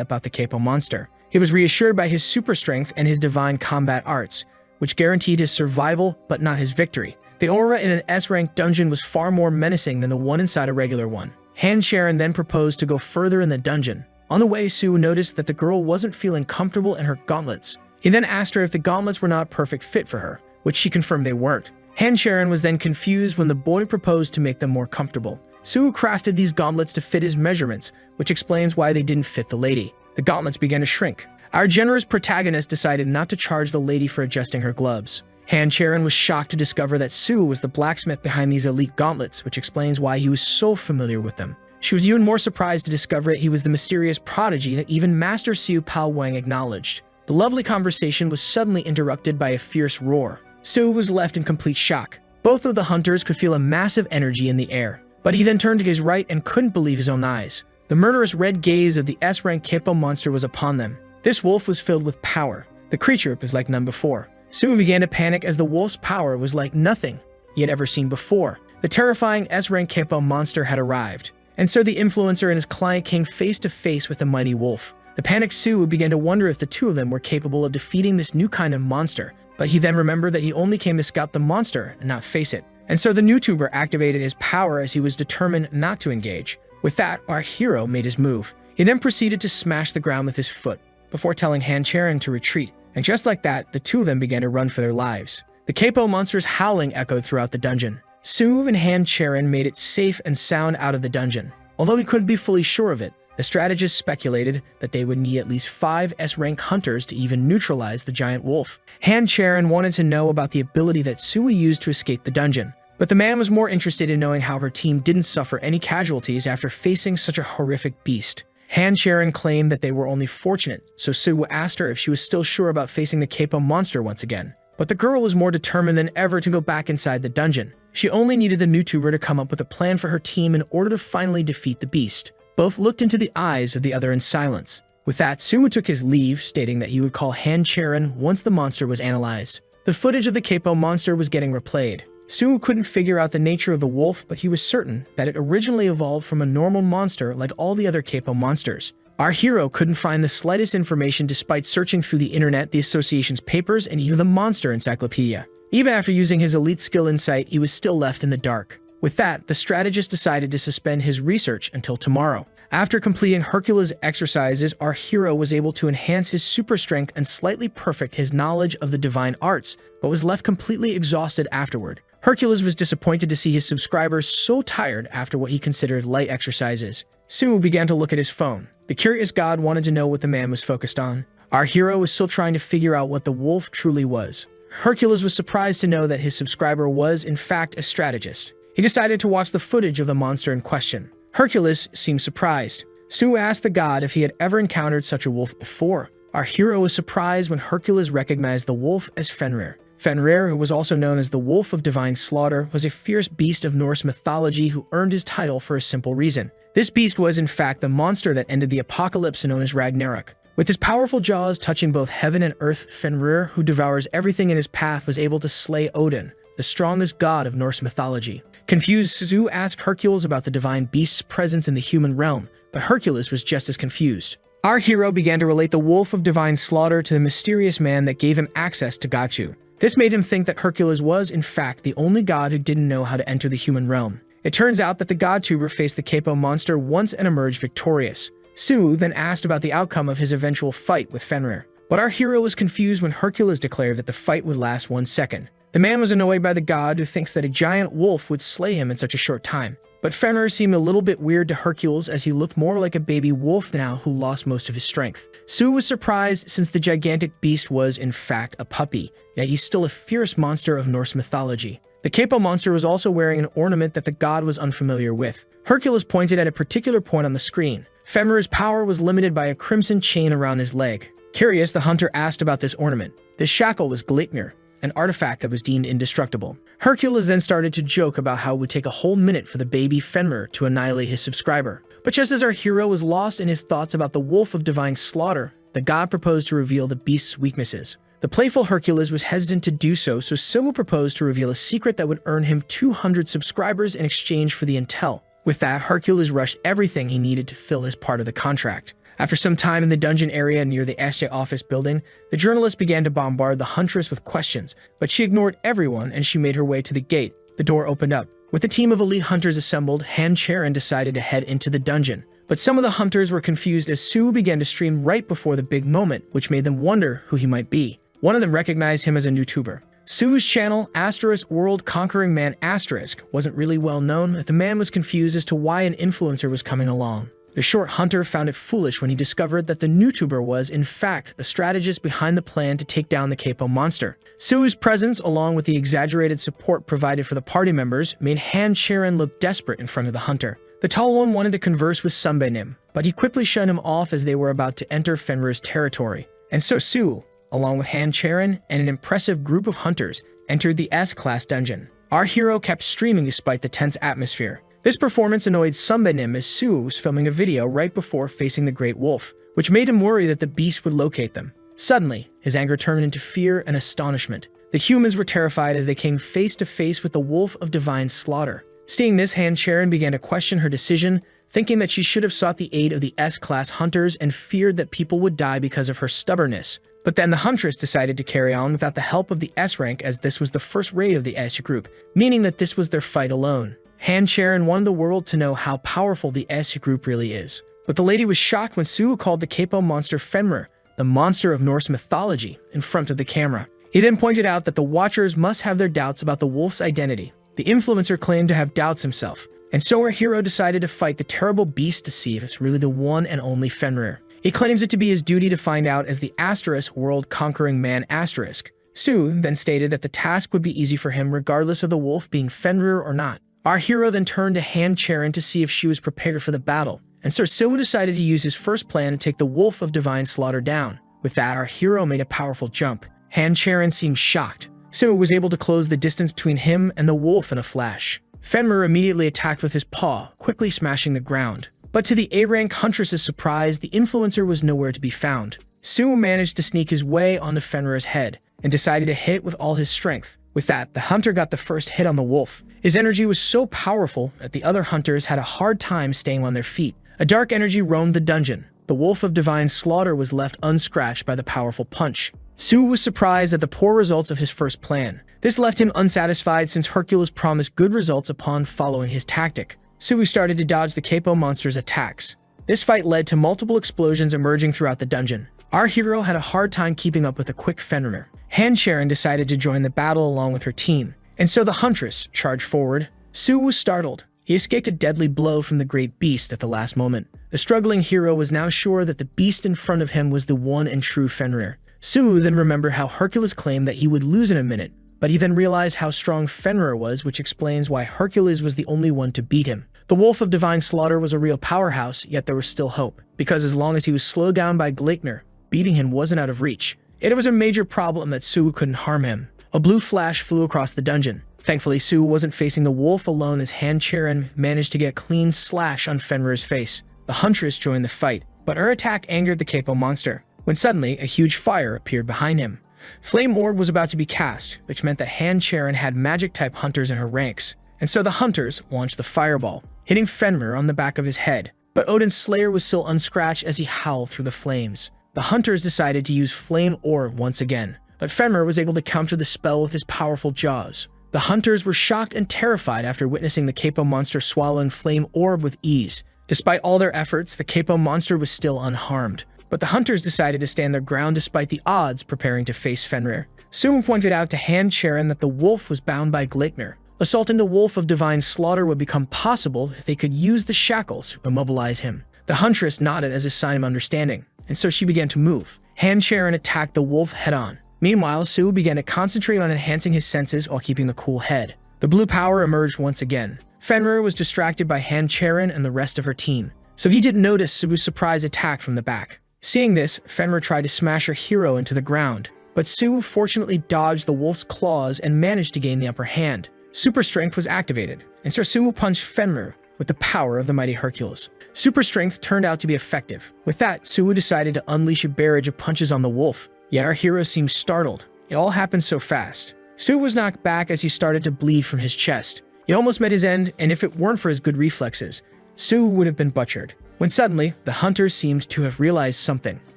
about the capo monster. He was reassured by his super strength and his divine combat arts, which guaranteed his survival but not his victory. The aura in an S-rank dungeon was far more menacing than the one inside a regular one. Han Charon then proposed to go further in the dungeon. On the way, Sue noticed that the girl wasn't feeling comfortable in her gauntlets. He then asked her if the gauntlets were not a perfect fit for her, which she confirmed they weren't. Han Charon was then confused when the boy proposed to make them more comfortable. Sue crafted these gauntlets to fit his measurements, which explains why they didn't fit the lady. The gauntlets began to shrink. Our generous protagonist decided not to charge the lady for adjusting her gloves. Han Charon was shocked to discover that Sue was the blacksmith behind these elite gauntlets, which explains why he was so familiar with them. She was even more surprised to discover that he was the mysterious prodigy that even Master Siu Pao Wang acknowledged. The lovely conversation was suddenly interrupted by a fierce roar. Sue was left in complete shock. Both of the hunters could feel a massive energy in the air, but he then turned to his right and couldn't believe his own eyes. The murderous red gaze of the S-rank capo monster was upon them. This wolf was filled with power. The creature was like none before. Sue began to panic as the wolf's power was like nothing he had ever seen before. The terrifying S-rank capo monster had arrived, and so the influencer and his client came face to face with the mighty wolf. The panicked Sue began to wonder if the two of them were capable of defeating this new kind of monster, but he then remembered that he only came to scout the monster and not face it. And so the YouTuber activated his power as he was determined not to engage. With that, our hero made his move. He then proceeded to smash the ground with his foot, before telling Han Charon to retreat. And just like that, the two of them began to run for their lives. The capo monster's howling echoed throughout the dungeon. Sue and Han Charon made it safe and sound out of the dungeon. Although he couldn't be fully sure of it, the strategist speculated that they would need at least 5 S-rank hunters to even neutralize the giant wolf. Han Charon wanted to know about the ability that Sue used to escape the dungeon, but the man was more interested in knowing how her team didn't suffer any casualties after facing such a horrific beast. Han Charon claimed that they were only fortunate, so Sue asked her if she was still sure about facing the capo monster once again. But the girl was more determined than ever to go back inside the dungeon. She only needed the YouTuber to come up with a plan for her team in order to finally defeat the beast. Both looked into the eyes of the other in silence. With that, Sue took his leave, stating that he would call Han Charon once the monster was analyzed. The footage of the capo monster was getting replayed. Sue couldn't figure out the nature of the wolf, but he was certain that it originally evolved from a normal monster like all the other capo monsters. Our hero couldn't find the slightest information despite searching through the internet, the association's papers, and even the monster encyclopedia. Even after using his elite skill insight, he was still left in the dark. With that, the strategist decided to suspend his research until tomorrow. After completing Hercules' exercises, our hero was able to enhance his super strength and slightly perfect his knowledge of the divine arts, but was left completely exhausted afterward. Hercules was disappointed to see his subscribers so tired after what he considered light exercises. Sue began to look at his phone. The curious god wanted to know what the man was focused on. Our hero was still trying to figure out what the wolf truly was. Hercules was surprised to know that his subscriber was, in fact, a strategist. He decided to watch the footage of the monster in question. Hercules seemed surprised. Sue asked the god if he had ever encountered such a wolf before. Our hero was surprised when Hercules recognized the wolf as Fenrir. Fenrir, who was also known as the Wolf of Divine Slaughter, was a fierce beast of Norse mythology who earned his title for a simple reason. This beast was, in fact, the monster that ended the apocalypse known as Ragnarok. With his powerful jaws touching both heaven and earth, Fenrir, who devours everything in his path, was able to slay Odin, the strongest god of Norse mythology. Confused, Sue asked Hercules about the divine beast's presence in the human realm, but Hercules was just as confused. Our hero began to relate the Wolf of Divine Slaughter to the mysterious man that gave him access to Gachu. This made him think that Hercules was, in fact, the only god who didn't know how to enter the human realm. It turns out that the godtuber faced the capo monster once and emerged victorious. Sue then asked about the outcome of his eventual fight with Fenrir. But our hero was confused when Hercules declared that the fight would last 1 second. The man was annoyed by the god who thinks that a giant wolf would slay him in such a short time. But Fenrir seemed a little bit weird to Hercules as he looked more like a baby wolf now who lost most of his strength. Sue was surprised since the gigantic beast was, in fact, a puppy, yet he's still a fierce monster of Norse mythology. The capo monster was also wearing an ornament that the god was unfamiliar with. Hercules pointed at a particular point on the screen. Fenrir's power was limited by a crimson chain around his leg. Curious, the hunter asked about this ornament. This shackle was Gleipnir, an artifact that was deemed indestructible. Hercules then started to joke about how it would take a whole minute for the baby Fenrir to annihilate his subscriber. But just as our hero was lost in his thoughts about the wolf of divine slaughter, the god proposed to reveal the beast's weaknesses. The playful Hercules was hesitant to do so, so Siwa proposed to reveal a secret that would earn him 200 subscribers in exchange for the intel. With that, Hercules rushed everything he needed to fill his part of the contract. After some time in the dungeon area near the SJ office building, the journalist began to bombard the huntress with questions, but she ignored everyone and she made her way to the gate. The door opened up. With a team of elite hunters assembled, Han Charon decided to head into the dungeon. But some of the hunters were confused as Siwa began to stream right before the big moment, which made them wonder who he might be. One of them recognized him as a YouTuber. Siwa's channel, Asterisk World Conquering Man Asterisk, wasn't really well known, but the man was confused as to why an influencer was coming along. The short hunter found it foolish when he discovered that the YouTuber was, in fact, the strategist behind the plan to take down the Capo monster. Siwa's presence, along with the exaggerated support provided for the party members, made Han Charon look desperate in front of the hunter. The tall one wanted to converse with Sunbaenim, but he quickly shut him off as they were about to enter Fenrir's territory. And so Siwa, along with Han Charon and an impressive group of hunters, entered the S-Class dungeon. Our hero kept streaming despite the tense atmosphere. This performance annoyed Sunbaenim as Siwa was filming a video right before facing the Great Wolf, which made him worry that the beast would locate them. Suddenly, his anger turned into fear and astonishment. The humans were terrified as they came face to face with the wolf of divine slaughter. Seeing this, Han Charon began to question her decision, thinking that she should have sought the aid of the S-Class hunters and feared that people would die because of her stubbornness. But then the huntress decided to carry on without the help of the S-Rank, as this was the first raid of the S group, meaning that this was their fight alone. Han Charon wanted the world to know how powerful the S group really is. But the lady was shocked when Siwa called the Capo monster Fenrir, the monster of Norse mythology, in front of the camera. He then pointed out that the watchers must have their doubts about the wolf's identity. The influencer claimed to have doubts himself, and so our hero decided to fight the terrible beast to see if it's really the one and only Fenrir. He claims it to be his duty to find out as the Asterisk World Conquering Man Asterisk. Siwa then stated that the task would be easy for him regardless of the wolf being Fenrir or not. Our hero then turned to Han Charon to see if she was prepared for the battle, and so Siwa decided to use his first plan to take the wolf of divine slaughter down. With that, our hero made a powerful jump. Han Charon seemed shocked. Siwa was able to close the distance between him and the wolf in a flash. Fenrir immediately attacked with his paw, quickly smashing the ground. But to the A-Rank huntress's surprise, the influencer was nowhere to be found. Siwa managed to sneak his way onto Fenrir's head and decided to hit with all his strength. With that, the hunter got the first hit on the wolf. His energy was so powerful that the other hunters had a hard time staying on their feet. A dark energy roamed the dungeon. The wolf of divine slaughter was left unscratched by the powerful punch. Siwa was surprised at the poor results of his first plan. This left him unsatisfied since Hercules promised good results upon following his tactic. Siwa started to dodge the Capo monster's attacks. This fight led to multiple explosions emerging throughout the dungeon. Our hero had a hard time keeping up with a quick Fenrir. Han Charon decided to join the battle along with her team, and so the huntress charged forward. Siwa was startled. He escaped a deadly blow from the great beast at the last moment. The struggling hero was now sure that the beast in front of him was the one and true Fenrir. Siwa then remembered how Hercules claimed that he would lose in a minute, but he then realized how strong Fenrir was, which explains why Hercules was the only one to beat him. The wolf of divine slaughter was a real powerhouse, yet there was still hope, because as long as he was slowed down by Gleipnir, beating him wasn't out of reach. It was a major problem that Siwa couldn't harm him. A blue flash flew across the dungeon. Thankfully, Siwa wasn't facing the wolf alone as Han Charon managed to get a clean slash on Fenrir's face. The huntress joined the fight, but her attack angered the Capo monster, when suddenly a huge fire appeared behind him. Flame Orb was about to be cast, which meant that Han Charon had magic-type hunters in her ranks, and so the hunters launched the fireball, hitting Fenrir on the back of his head. But Odin's Slayer was still unscratched as he howled through the flames. The hunters decided to use Flame Orb once again, but Fenrir was able to counter the spell with his powerful jaws. The hunters were shocked and terrified after witnessing the Capo monster swallowing Flame Orb with ease. Despite all their efforts, the Capo monster was still unharmed. But the hunters decided to stand their ground despite the odds, preparing to face Fenrir. Siwa pointed out to Han Charon that the wolf was bound by Gleipnir. Assaulting the wolf of divine slaughter would become possible if they could use the shackles to immobilize him. The huntress nodded as a sign of understanding, and so she began to move. Han Charon attacked the wolf head-on. Meanwhile, Siwa began to concentrate on enhancing his senses while keeping a cool head. The blue power emerged once again. Fenrir was distracted by Han Charon and the rest of her team, so he didn't notice Siwa's surprise attack from the back. Seeing this, Fenrir tried to smash her hero into the ground, but Su fortunately dodged the wolf's claws and managed to gain the upper hand. Super Strength was activated, and Sir Su punched Fenrir with the power of the mighty Hercules. Super Strength turned out to be effective. With that, Su decided to unleash a barrage of punches on the wolf, yet our hero seemed startled. It all happened so fast. Su was knocked back as he started to bleed from his chest. He almost met his end, and if it weren't for his good reflexes, Su would have been butchered. When suddenly, the hunters seemed to have realized something.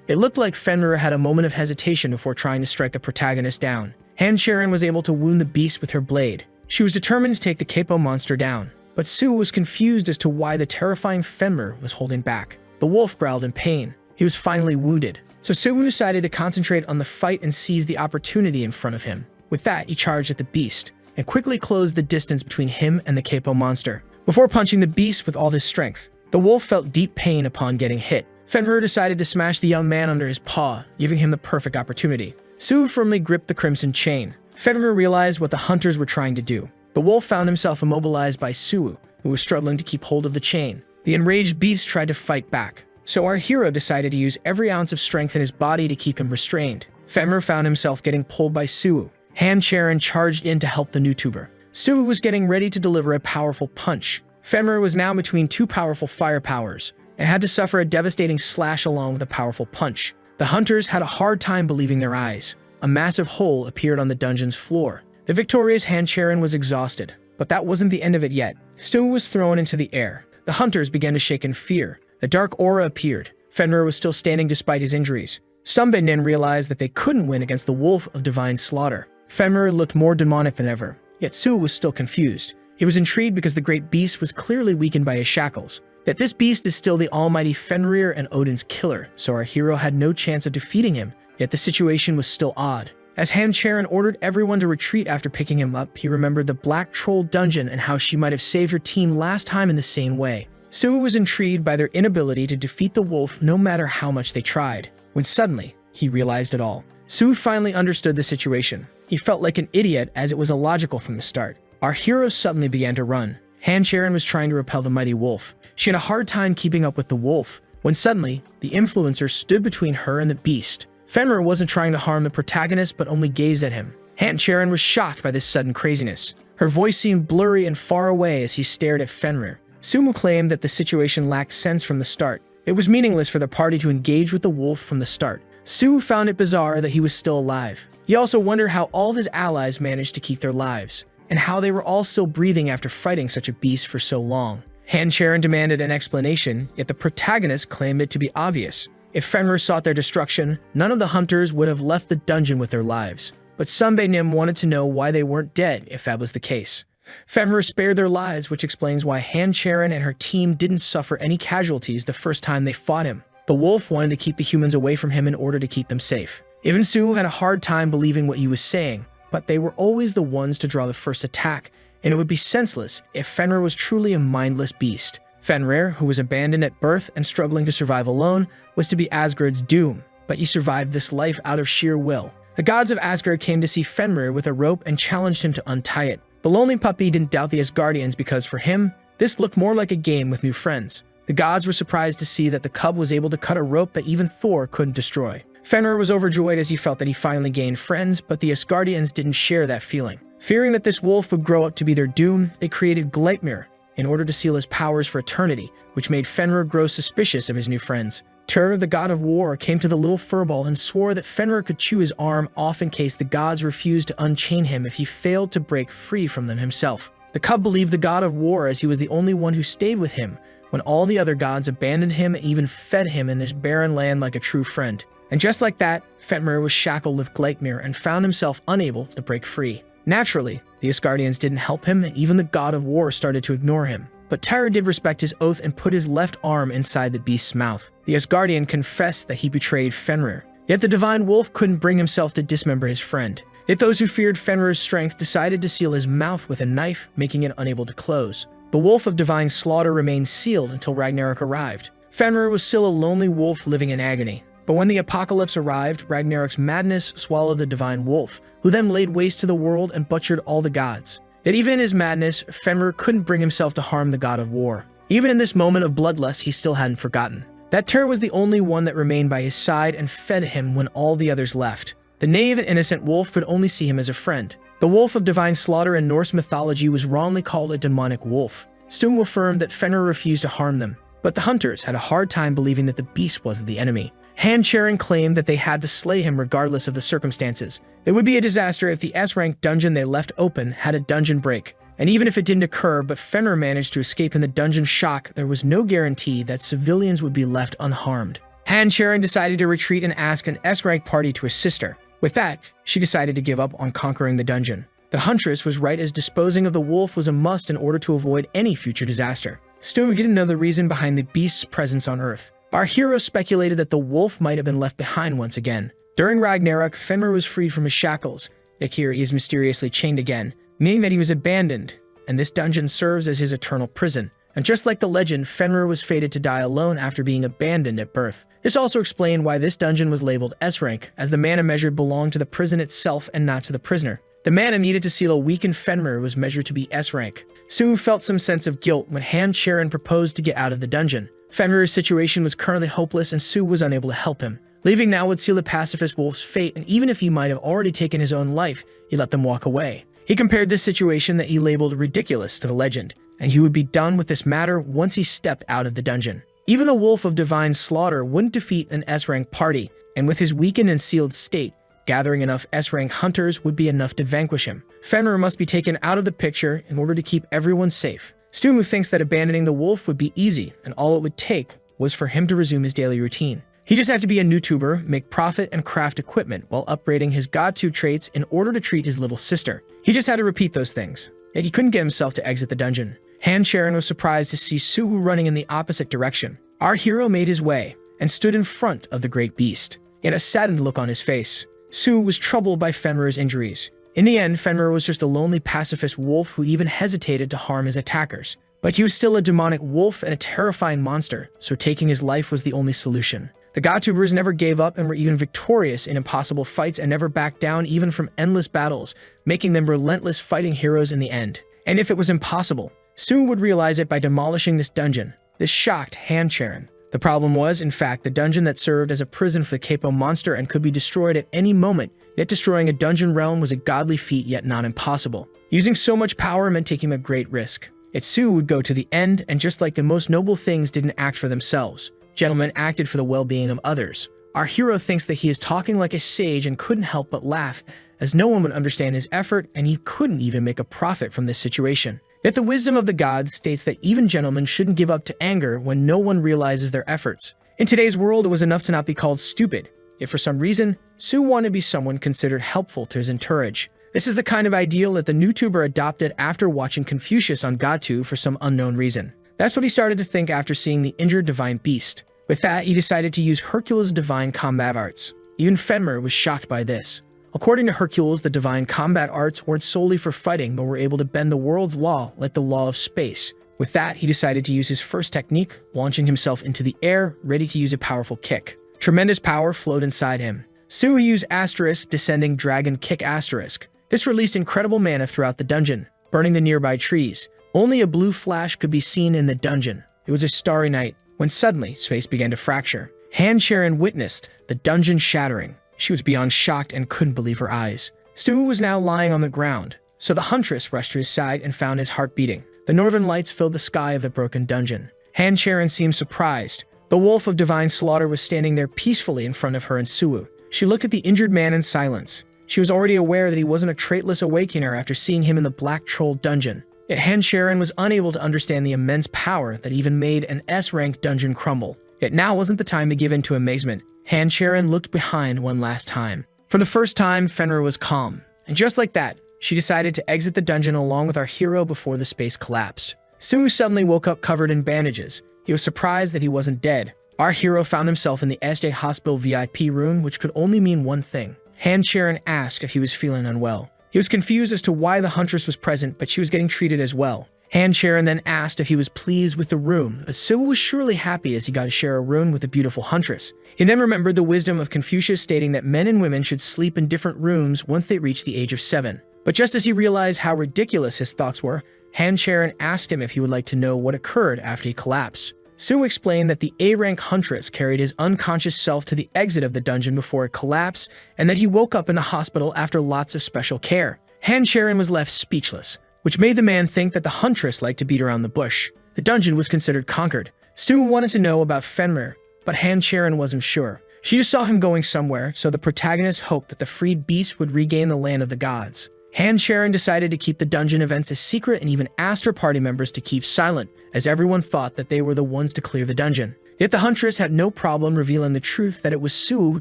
It looked like Fenrir had a moment of hesitation before trying to strike the protagonist down. Han-Charon was able to wound the beast with her blade. She was determined to take the capo monster down, but Su was confused as to why the terrifying Fenrir was holding back. The wolf growled in pain. He was finally wounded. So Su decided to concentrate on the fight and seize the opportunity in front of him. With that, he charged at the beast and quickly closed the distance between him and the capo monster. Before punching the beast with all his strength, the wolf felt deep pain upon getting hit. Fenrir decided to smash the young man under his paw, giving him the perfect opportunity. Su firmly gripped the crimson chain. Fenrir realized what the hunters were trying to do. The wolf found himself immobilized by Su, who was struggling to keep hold of the chain. The enraged beast tried to fight back, so our hero decided to use every ounce of strength in his body to keep him restrained. Fenrir found himself getting pulled by Su. Han-Charon charged in to help the YouTuber. Su was getting ready to deliver a powerful punch. Fenrir was now between two powerful fire powers, and had to suffer a devastating slash along with a powerful punch. The hunters had a hard time believing their eyes. A massive hole appeared on the dungeon's floor. The victorious Han-Charon was exhausted, but that wasn't the end of it yet. Su was thrown into the air. The hunters began to shake in fear. A dark aura appeared. Fenrir was still standing despite his injuries. Sunbae-nin realized that they couldn't win against the wolf of divine slaughter. Fenrir looked more demonic than ever, yet Su was still confused. He was intrigued because the great beast was clearly weakened by his shackles. Yet this beast is still the almighty Fenrir and Odin's killer, so our hero had no chance of defeating him, yet the situation was still odd. As Han-Charon ordered everyone to retreat after picking him up, he remembered the Black Troll dungeon and how she might have saved her team last time in the same way. Su was intrigued by their inability to defeat the wolf no matter how much they tried, when suddenly, he realized it all. Su finally understood the situation. He felt like an idiot as it was illogical from the start. Our hero suddenly began to run. Han-Charon was trying to repel the mighty wolf. She had a hard time keeping up with the wolf, when suddenly, the influencer stood between her and the beast. Fenrir wasn't trying to harm the protagonist but only gazed at him. Han-Charon was shocked by this sudden craziness. Her voice seemed blurry and far away as he stared at Fenrir. Sumo claimed that the situation lacked sense from the start. It was meaningless for the party to engage with the wolf from the start. Su found it bizarre that he was still alive. He also wondered how all of his allies managed to keep their lives, and how they were all still breathing after fighting such a beast for so long. Han-Charon demanded an explanation, yet the protagonist claimed it to be obvious. If Fenrir sought their destruction, none of the hunters would have left the dungeon with their lives. But Sunbae-nim wanted to know why they weren't dead if that was the case. Fenrir spared their lives, which explains why Han-Charon and her team didn't suffer any casualties the first time they fought him. The wolf wanted to keep the humans away from him in order to keep them safe. Even Su had a hard time believing what he was saying, but they were always the ones to draw the first attack, and it would be senseless if Fenrir was truly a mindless beast. Fenrir, who was abandoned at birth and struggling to survive alone, was to be Asgard's doom, but he survived this life out of sheer will. The gods of Asgard came to see Fenrir with a rope and challenged him to untie it. The lonely puppy didn't doubt the Asgardians because for him, this looked more like a game with new friends. The gods were surprised to see that the cub was able to cut a rope that even Thor couldn't destroy. Fenrir was overjoyed as he felt that he finally gained friends, but the Asgardians didn't share that feeling. Fearing that this wolf would grow up to be their doom, they created Gleipnir in order to seal his powers for eternity, which made Fenrir grow suspicious of his new friends. Tyr, the god of war, came to the little furball and swore that Fenrir could chew his arm off in case the gods refused to unchain him if he failed to break free from them himself. The cub believed the god of war as he was the only one who stayed with him when all the other gods abandoned him and even fed him in this barren land like a true friend. And just like that, Fenrir was shackled with Gleipnir and found himself unable to break free. Naturally, the Asgardians didn't help him, and even the god of war started to ignore him. But Tyr did respect his oath and put his left arm inside the beast's mouth. The Asgardian confessed that he betrayed Fenrir. Yet the divine wolf couldn't bring himself to dismember his friend. Yet those who feared Fenrir's strength decided to seal his mouth with a knife, making it unable to close. The wolf of divine slaughter remained sealed until Ragnarok arrived. Fenrir was still a lonely wolf living in agony. But when the apocalypse arrived, Ragnarok's madness swallowed the divine wolf, who then laid waste to the world and butchered all the gods. Yet even in his madness, Fenrir couldn't bring himself to harm the god of war. Even in this moment of bloodlust, he still hadn't forgotten. That tur was the only one that remained by his side and fed him when all the others left. The naive and innocent wolf could only see him as a friend. The wolf of divine slaughter in Norse mythology was wrongly called a demonic wolf. Stung affirmed that Fenrir refused to harm them, but the hunters had a hard time believing that the beast wasn't the enemy. Han Charon claimed that they had to slay him regardless of the circumstances. It would be a disaster if the S-rank dungeon they left open had a dungeon break. And even if it didn't occur, but Fenrir managed to escape in the dungeon shock, there was no guarantee that civilians would be left unharmed. Han Charon decided to retreat and ask an S-rank party to assist her. With that, she decided to give up on conquering the dungeon. The huntress was right, as disposing of the wolf was a must in order to avoid any future disaster. Still, we didn't know the reason behind the beast's presence on Earth. Our hero speculated that the wolf might have been left behind once again. During Ragnarok, Fenrir was freed from his shackles, yet here he is mysteriously chained again, meaning that he was abandoned, and this dungeon serves as his eternal prison. And just like the legend, Fenrir was fated to die alone after being abandoned at birth. This also explained why this dungeon was labeled S-rank, as the mana measured belonged to the prison itself and not to the prisoner. The mana needed to seal a weakened Fenrir was measured to be S-rank. Sue felt some sense of guilt when Han Charon proposed to get out of the dungeon. Fenrir's situation was currently hopeless and Sue was unable to help him. Leaving now would seal the pacifist wolf's fate, and even if he might have already taken his own life, he let them walk away. He compared this situation that he labeled ridiculous to the legend, and he would be done with this matter once he stepped out of the dungeon. Even the wolf of divine slaughter wouldn't defeat an S-rank party, and with his weakened and sealed state, gathering enough S-rank hunters would be enough to vanquish him. Fenrir must be taken out of the picture in order to keep everyone safe. Stumu thinks that abandoning the wolf would be easy, and all it would take was for him to resume his daily routine. He just had to be a YouTuber, make profit, and craft equipment while upgrading his God-2 traits in order to treat his little sister. He just had to repeat those things, yet he couldn't get himself to exit the dungeon. Han Charon was surprised to see Suhu running in the opposite direction. Our hero made his way and stood in front of the great beast. He had a saddened look on his face. Suhu was troubled by Fenrir's injuries. In the end, Fenrir was just a lonely pacifist wolf who even hesitated to harm his attackers. But he was still a demonic wolf and a terrifying monster, so taking his life was the only solution. The GodTubers never gave up and were even victorious in impossible fights and never backed down even from endless battles, making them relentless fighting heroes in the end. And if it was impossible, Suhu would realize it by demolishing this dungeon. This shocked Han Charon. The problem was, in fact, the dungeon that served as a prison for the Capo monster and could be destroyed at any moment, yet destroying a dungeon realm was a godly feat yet not impossible. Using so much power meant taking a great risk. Yet Suhu would go to the end, and just like the most noble things didn't act for themselves, gentlemen acted for the well-being of others. Our hero thinks that he is talking like a sage and couldn't help but laugh, as no one would understand his effort and he couldn't even make a profit from this situation. Yet the wisdom of the gods states that even gentlemen shouldn't give up to anger when no one realizes their efforts. In today's world, it was enough to not be called stupid, yet for some reason, Suhu wanted to be someone considered helpful to his entourage. This is the kind of ideal that the YouTuber adopted after watching Confucius on God2 for some unknown reason. That's what he started to think after seeing the injured divine beast. With that, he decided to use Hercules' divine combat arts. Even Fenrir was shocked by this. According to Hercules, the divine combat arts weren't solely for fighting, but were able to bend the world's law like the law of space. With that, he decided to use his first technique, launching himself into the air, ready to use a powerful kick. Tremendous power flowed inside him. Suhu used Asterisk Descending Dragon Kick Asterisk. This released incredible mana throughout the dungeon, burning the nearby trees. Only a blue flash could be seen in the dungeon. It was a starry night, when suddenly space began to fracture. Han Charon witnessed the dungeon shattering. She was beyond shocked and couldn't believe her eyes. Suhu was now lying on the ground, so the huntress rushed to his side and found his heart beating. The northern lights filled the sky of the broken dungeon. Han Charon seemed surprised. The wolf of divine slaughter was standing there peacefully in front of her and Suhu. She looked at the injured man in silence. She was already aware that he wasn't a traitless awakener after seeing him in the Black Troll dungeon. Yet Han Charon was unable to understand the immense power that even made an S-rank dungeon crumble. Yet now wasn't the time to give in to amazement. Han Charon looked behind one last time. For the first time, Fenrir was calm. And just like that, she decided to exit the dungeon along with our hero before the space collapsed. Suhu suddenly woke up covered in bandages. He was surprised that he wasn't dead. Our hero found himself in the SJ Hospital VIP room, which could only mean one thing. Han Charon asked if he was feeling unwell. He was confused as to why the huntress was present, but she was getting treated as well. Han Charon then asked if he was pleased with the room, as Suhu was surely happy as he got to share a room with a beautiful huntress. He then remembered the wisdom of Confucius stating that men and women should sleep in different rooms once they reach the age of 7. But just as he realized how ridiculous his thoughts were, Han Charon asked him if he would like to know what occurred after he collapsed. Sue explained that the A-rank huntress carried his unconscious self to the exit of the dungeon before it collapsed, and that he woke up in the hospital after lots of special care. Han Charon was left speechless, which made the man think that the huntress liked to beat around the bush. The dungeon was considered conquered. Sue wanted to know about Fenrir, but Han Charon wasn't sure. She just saw him going somewhere, so the protagonist hoped that the freed beast would regain the land of the gods. Han Charon decided to keep the dungeon events a secret and even asked her party members to keep silent, as everyone thought that they were the ones to clear the dungeon. Yet the huntress had no problem revealing the truth that it was Sue who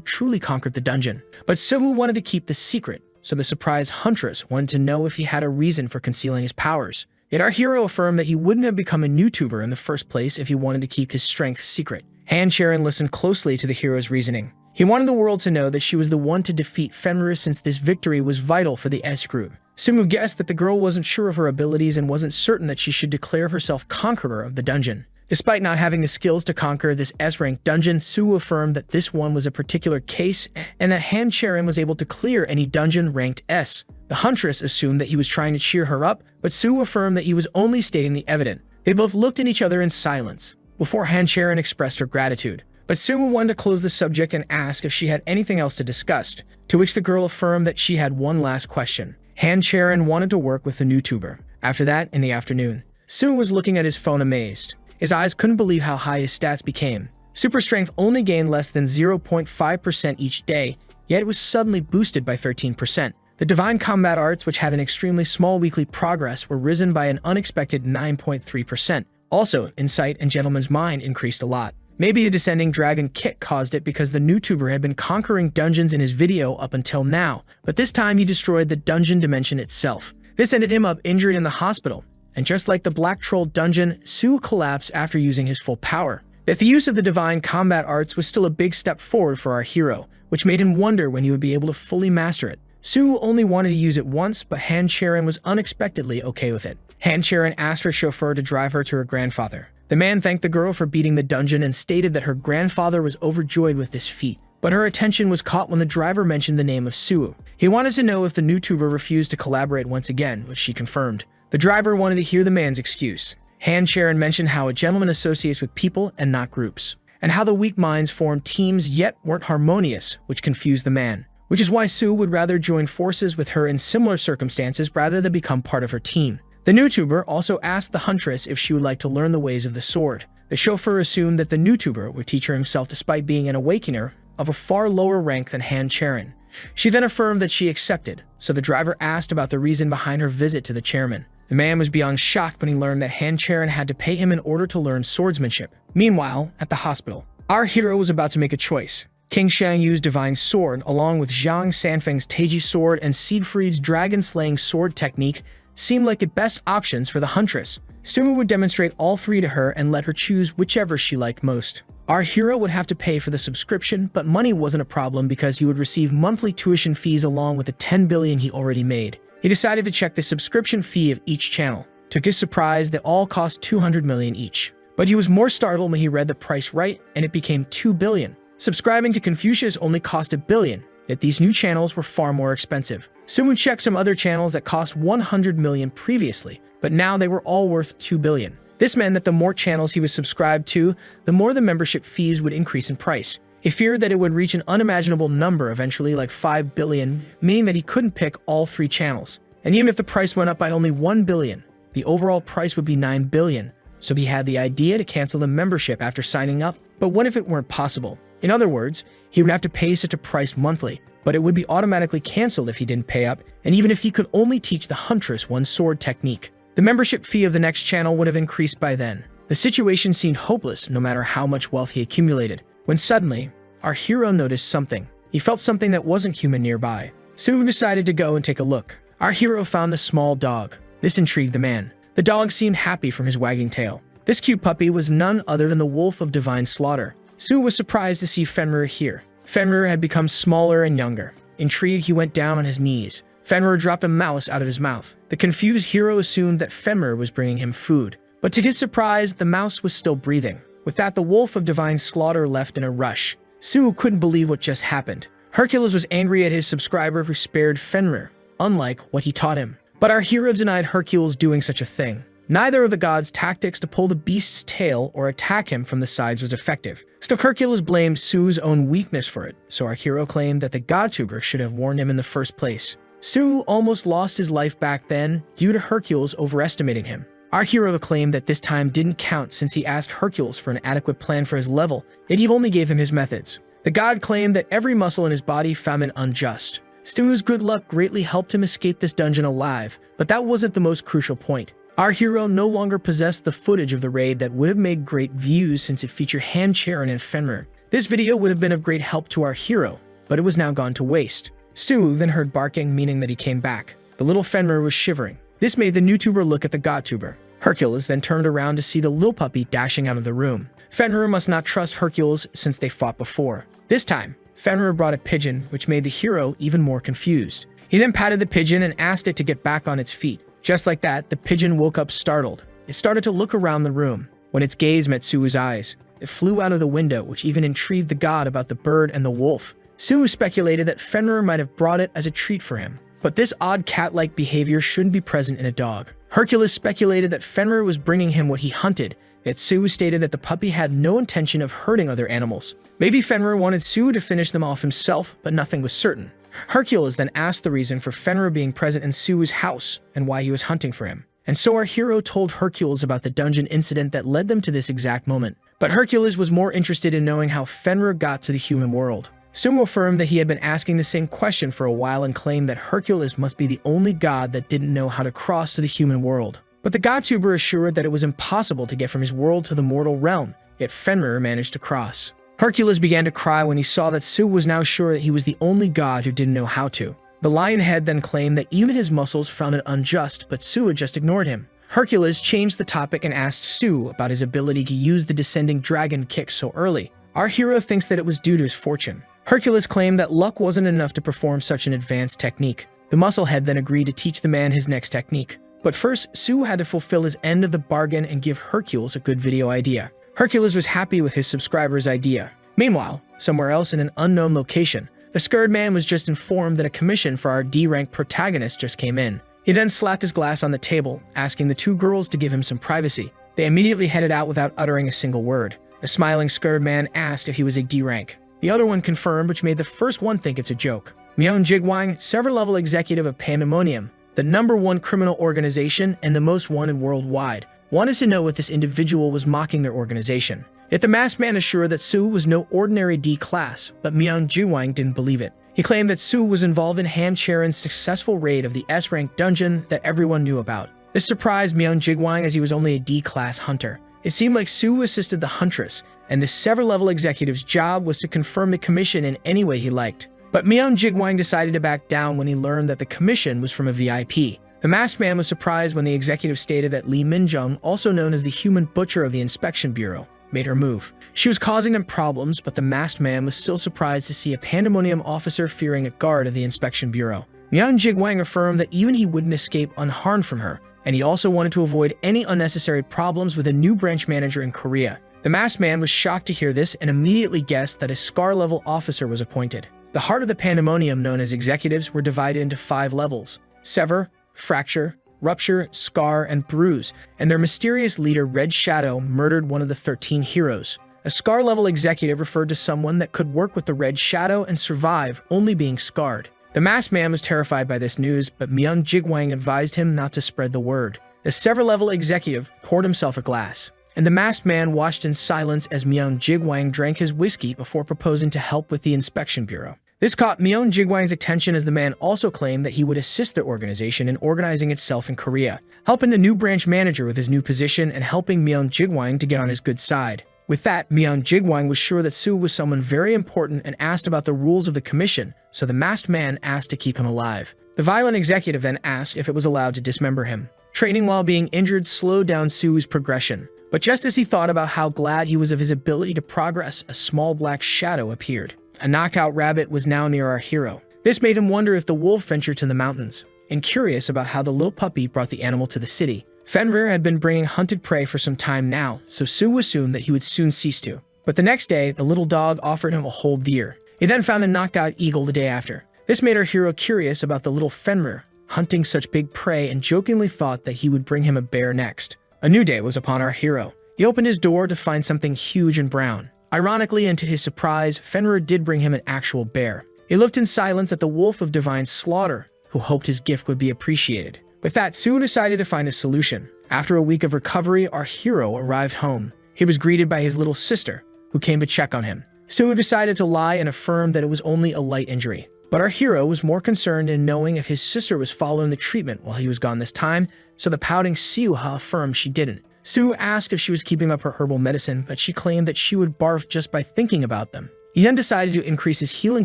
truly conquered the dungeon. But Sue wanted to keep the secret, so the surprised huntress wanted to know if he had a reason for concealing his powers. Yet our hero affirmed that he wouldn't have become a YouTuber in the first place if he wanted to keep his strength secret. Han Charon listened closely to the hero's reasoning. He wanted the world to know that she was the one to defeat Fenrir since this victory was vital for the S group. Sumu guessed that the girl wasn't sure of her abilities and wasn't certain that she should declare herself conqueror of the dungeon. Despite not having the skills to conquer this S-rank dungeon, Sue affirmed that this one was a particular case and that Han Charon was able to clear any dungeon ranked S. The huntress assumed that he was trying to cheer her up, but Sue affirmed that he was only stating the evident. They both looked at each other in silence before Han Charon expressed her gratitude. But Sue wanted to close the subject and ask if she had anything else to discuss, to which the girl affirmed that she had one last question. Han Charon wanted to work with the YouTuber. After that, in the afternoon, Sue was looking at his phone amazed. His eyes couldn't believe how high his stats became. Super strength only gained less than 0.5% each day, yet it was suddenly boosted by 13%. The divine combat arts, which had an extremely small weekly progress, were risen by an unexpected 9.3%. Also, insight and gentleman's mind increased a lot. Maybe the descending dragon kick caused it because the YouTuber had been conquering dungeons in his video up until now, but this time he destroyed the dungeon dimension itself. This ended him up injured in the hospital, and just like the Black Troll dungeon, Sue collapsed after using his full power. That the use of the divine combat arts was still a big step forward for our hero, which made him wonder when he would be able to fully master it. Sue only wanted to use it once, but Han Charon was unexpectedly okay with it. Han Charon asked her chauffeur to drive her to her grandfather. The man thanked the girl for beating the dungeon and stated that her grandfather was overjoyed with this feat. But her attention was caught when the driver mentioned the name of Sue. He wanted to know if the YouTuber refused to collaborate once again, which she confirmed. The driver wanted to hear the man's excuse. Han Charon mentioned how a gentleman associates with people and not groups, and how the weak minds formed teams yet weren't harmonious, which confused the man. Which is why Sue would rather join forces with her in similar circumstances rather than become part of her team. The YouTuber also asked the huntress if she would like to learn the ways of the sword. The chauffeur assumed that the YouTuber would teach her himself despite being an awakener of a far lower rank than Han Charon. She then affirmed that she accepted, so the driver asked about the reason behind her visit to the chairman. The man was beyond shocked when he learned that Han Charon had to pay him in order to learn swordsmanship. Meanwhile, at the hospital, our hero was about to make a choice. King Shang Yu's divine sword, along with Zhang Sanfeng's Taiji sword and Siegfried's dragon-slaying sword technique, seemed like the best options for the huntress. Suma would demonstrate all three to her and let her choose whichever she liked most. Our hero would have to pay for the subscription, but money wasn't a problem because he would receive monthly tuition fees along with the 10 billion he already made. He decided to check the subscription fee of each channel. To his surprise, they all cost 200 million each. But he was more startled when he read the price right, and it became 2 billion. Subscribing to Confucius only cost 1 billion, yet these new channels were far more expensive. Sumu checked some other channels that cost 100 million previously, but now they were all worth 2 billion. This meant that the more channels he was subscribed to, the more the membership fees would increase in price. He feared that it would reach an unimaginable number eventually, like 5 billion, meaning that he couldn't pick all 3 channels. And even if the price went up by only 1 billion, the overall price would be 9 billion. So he had the idea to cancel the membership after signing up. But what if it weren't possible? In other words, he would have to pay such a price monthly, but it would be automatically canceled if he didn't pay up, and even if he could only teach the huntress one sword technique. The membership fee of the next channel would have increased by then. The situation seemed hopeless no matter how much wealth he accumulated, when suddenly, our hero noticed something. He felt something that wasn't human nearby. Sue decided to go and take a look. Our hero found a small dog. This intrigued the man. The dog seemed happy from his wagging tail. This cute puppy was none other than the wolf of divine slaughter. Sue was surprised to see Fenrir here. Fenrir had become smaller and younger. Intrigued, he went down on his knees. Fenrir dropped a mouse out of his mouth. The confused hero assumed that Fenrir was bringing him food. But to his surprise, the mouse was still breathing. With that, the wolf of divine slaughter left in a rush. Sue couldn't believe what just happened. Hercules was angry at his subscriber who spared Fenrir, unlike what he taught him. But our hero denied Hercules doing such a thing. Neither of the gods' tactics to pull the beast's tail or attack him from the sides was effective. Still, Hercules blamed Su's own weakness for it, so our hero claimed that the godtuber should have warned him in the first place. Su almost lost his life back then due to Hercules overestimating him. Our hero claimed that this time didn't count since he asked Hercules for an adequate plan for his level, yet he only gave him his methods. The god claimed that every muscle in his body found it unjust. Su's good luck greatly helped him escape this dungeon alive, but that wasn't the most crucial point. Our hero no longer possessed the footage of the raid that would have made great views since it featured Handcharan and Fenrir. This video would have been of great help to our hero, but it was now gone to waste. Su then heard barking, meaning that he came back. The little Fenrir was shivering. This made the YouTuber look at the godtuber. Hercules then turned around to see the little puppy dashing out of the room. Fenrir must not trust Hercules since they fought before. This time, Fenrir brought a pigeon, which made the hero even more confused. He then patted the pigeon and asked it to get back on its feet. Just like that, the pigeon woke up startled. It started to look around the room. When its gaze met Su's eyes, it flew out of the window, which even intrigued the god about the bird and the wolf. Su speculated that Fenrir might have brought it as a treat for him. But this odd cat-like behavior shouldn't be present in a dog. Hercules speculated that Fenrir was bringing him what he hunted, yet Su stated that the puppy had no intention of hurting other animals. Maybe Fenrir wanted Su to finish them off himself, but nothing was certain. Hercules then asked the reason for Fenrir being present in Su's house and why he was hunting for him. And so our hero told Hercules about the dungeon incident that led them to this exact moment. But Hercules was more interested in knowing how Fenrir got to the human world. Su affirmed that he had been asking the same question for a while and claimed that Hercules must be the only god that didn't know how to cross to the human world. But the godtuber assured that it was impossible to get from his world to the mortal realm, yet Fenrir managed to cross. Hercules began to cry when he saw that Su was now sure that he was the only god who didn't know how to. The lionhead then claimed that even his muscles found it unjust, but Su had just ignored him. Hercules changed the topic and asked Su about his ability to use the descending dragon kick so early. Our hero thinks that it was due to his fortune. Hercules claimed that luck wasn't enough to perform such an advanced technique. The musclehead then agreed to teach the man his next technique. But first, Su had to fulfill his end of the bargain and give Hercules a good video idea. Hercules was happy with his subscriber's idea. Meanwhile, somewhere else in an unknown location, the scared man was just informed that a commission for our D-rank protagonist just came in. He then slapped his glass on the table, asking the two girls to give him some privacy. They immediately headed out without uttering a single word. The smiling scared man asked if he was a D-rank. The other one confirmed, which made the first one think it's a joke. MyanhwaCapped, several-level executive of Pandemonium, the #1 criminal organization and the most wanted worldwide, wanted to know if this individual was mocking their organization. Yet the masked man assured that Su was no ordinary D-class, but MyanhwaCapped didn't believe it. He claimed that Su was involved in Handcharan's successful raid of the S-rank dungeon that everyone knew about. This surprised MyanhwaCapped as he was only a D-class hunter. It seemed like Su assisted the huntress, and the several-level executive's job was to confirm the commission in any way he liked. But MyanhwaCapped decided to back down when he learned that the commission was from a VIP. The masked man was surprised when the executive stated that Lee Minjung, also known as the human butcher of the Inspection Bureau, made her move. She was causing them problems, but the masked man was still surprised to see a Pandemonium officer fearing a guard of the Inspection Bureau. MyanhwaCapped affirmed that even he wouldn't escape unharmed from her, and he also wanted to avoid any unnecessary problems with a new branch manager in Korea. The masked man was shocked to hear this and immediately guessed that a SCAR-level officer was appointed. The heart of the Pandemonium, known as executives, were divided into 5 levels: Sever, Fracture, Rupture, Scar, and Bruise, and their mysterious leader, Red Shadow, murdered one of the 13 heroes. A Scar-level executive referred to someone that could work with the Red Shadow and survive, only being scarred. The masked man was terrified by this news, but MyanhwaCapped advised him not to spread the word. The Sever-level executive poured himself a glass, and the masked man watched in silence as MyanhwaCapped drank his whiskey before proposing to help with the Inspection Bureau. This caught MyanhwaCapped's attention as the man also claimed that he would assist the organization in organizing itself in Korea, helping the new branch manager with his new position and helping MyanhwaCapped to get on his good side. With that, MyanhwaCapped was sure that Su was someone very important and asked about the rules of the commission, so the masked man asked to keep him alive. The violent executive then asked if it was allowed to dismember him. Training while being injured slowed down Su's progression. But just as he thought about how glad he was of his ability to progress, a small black shadow appeared. A knockout rabbit was now near our hero. This made him wonder if the wolf ventured to the mountains, and curious about how the little puppy brought the animal to the city. Fenrir had been bringing hunted prey for some time now, so Su assumed that he would soon cease to. But the next day, the little dog offered him a whole deer. He then found a knocked out eagle the day after. This made our hero curious about the little Fenrir, hunting such big prey, and jokingly thought that he would bring him a bear next. A new day was upon our hero. He opened his door to find something huge and brown. Ironically, and to his surprise, Fenrir did bring him an actual bear. He looked in silence at the wolf of divine slaughter, who hoped his gift would be appreciated. With that, Sue decided to find a solution. After a week of recovery, our hero arrived home. He was greeted by his little sister, who came to check on him. Sue decided to lie and affirm that it was only a light injury. But our hero was more concerned in knowing if his sister was following the treatment while he was gone this time, so the pouting Sue affirmed she didn't. Sue asked if she was keeping up her herbal medicine, but she claimed that she would barf just by thinking about them. He then decided to increase his healing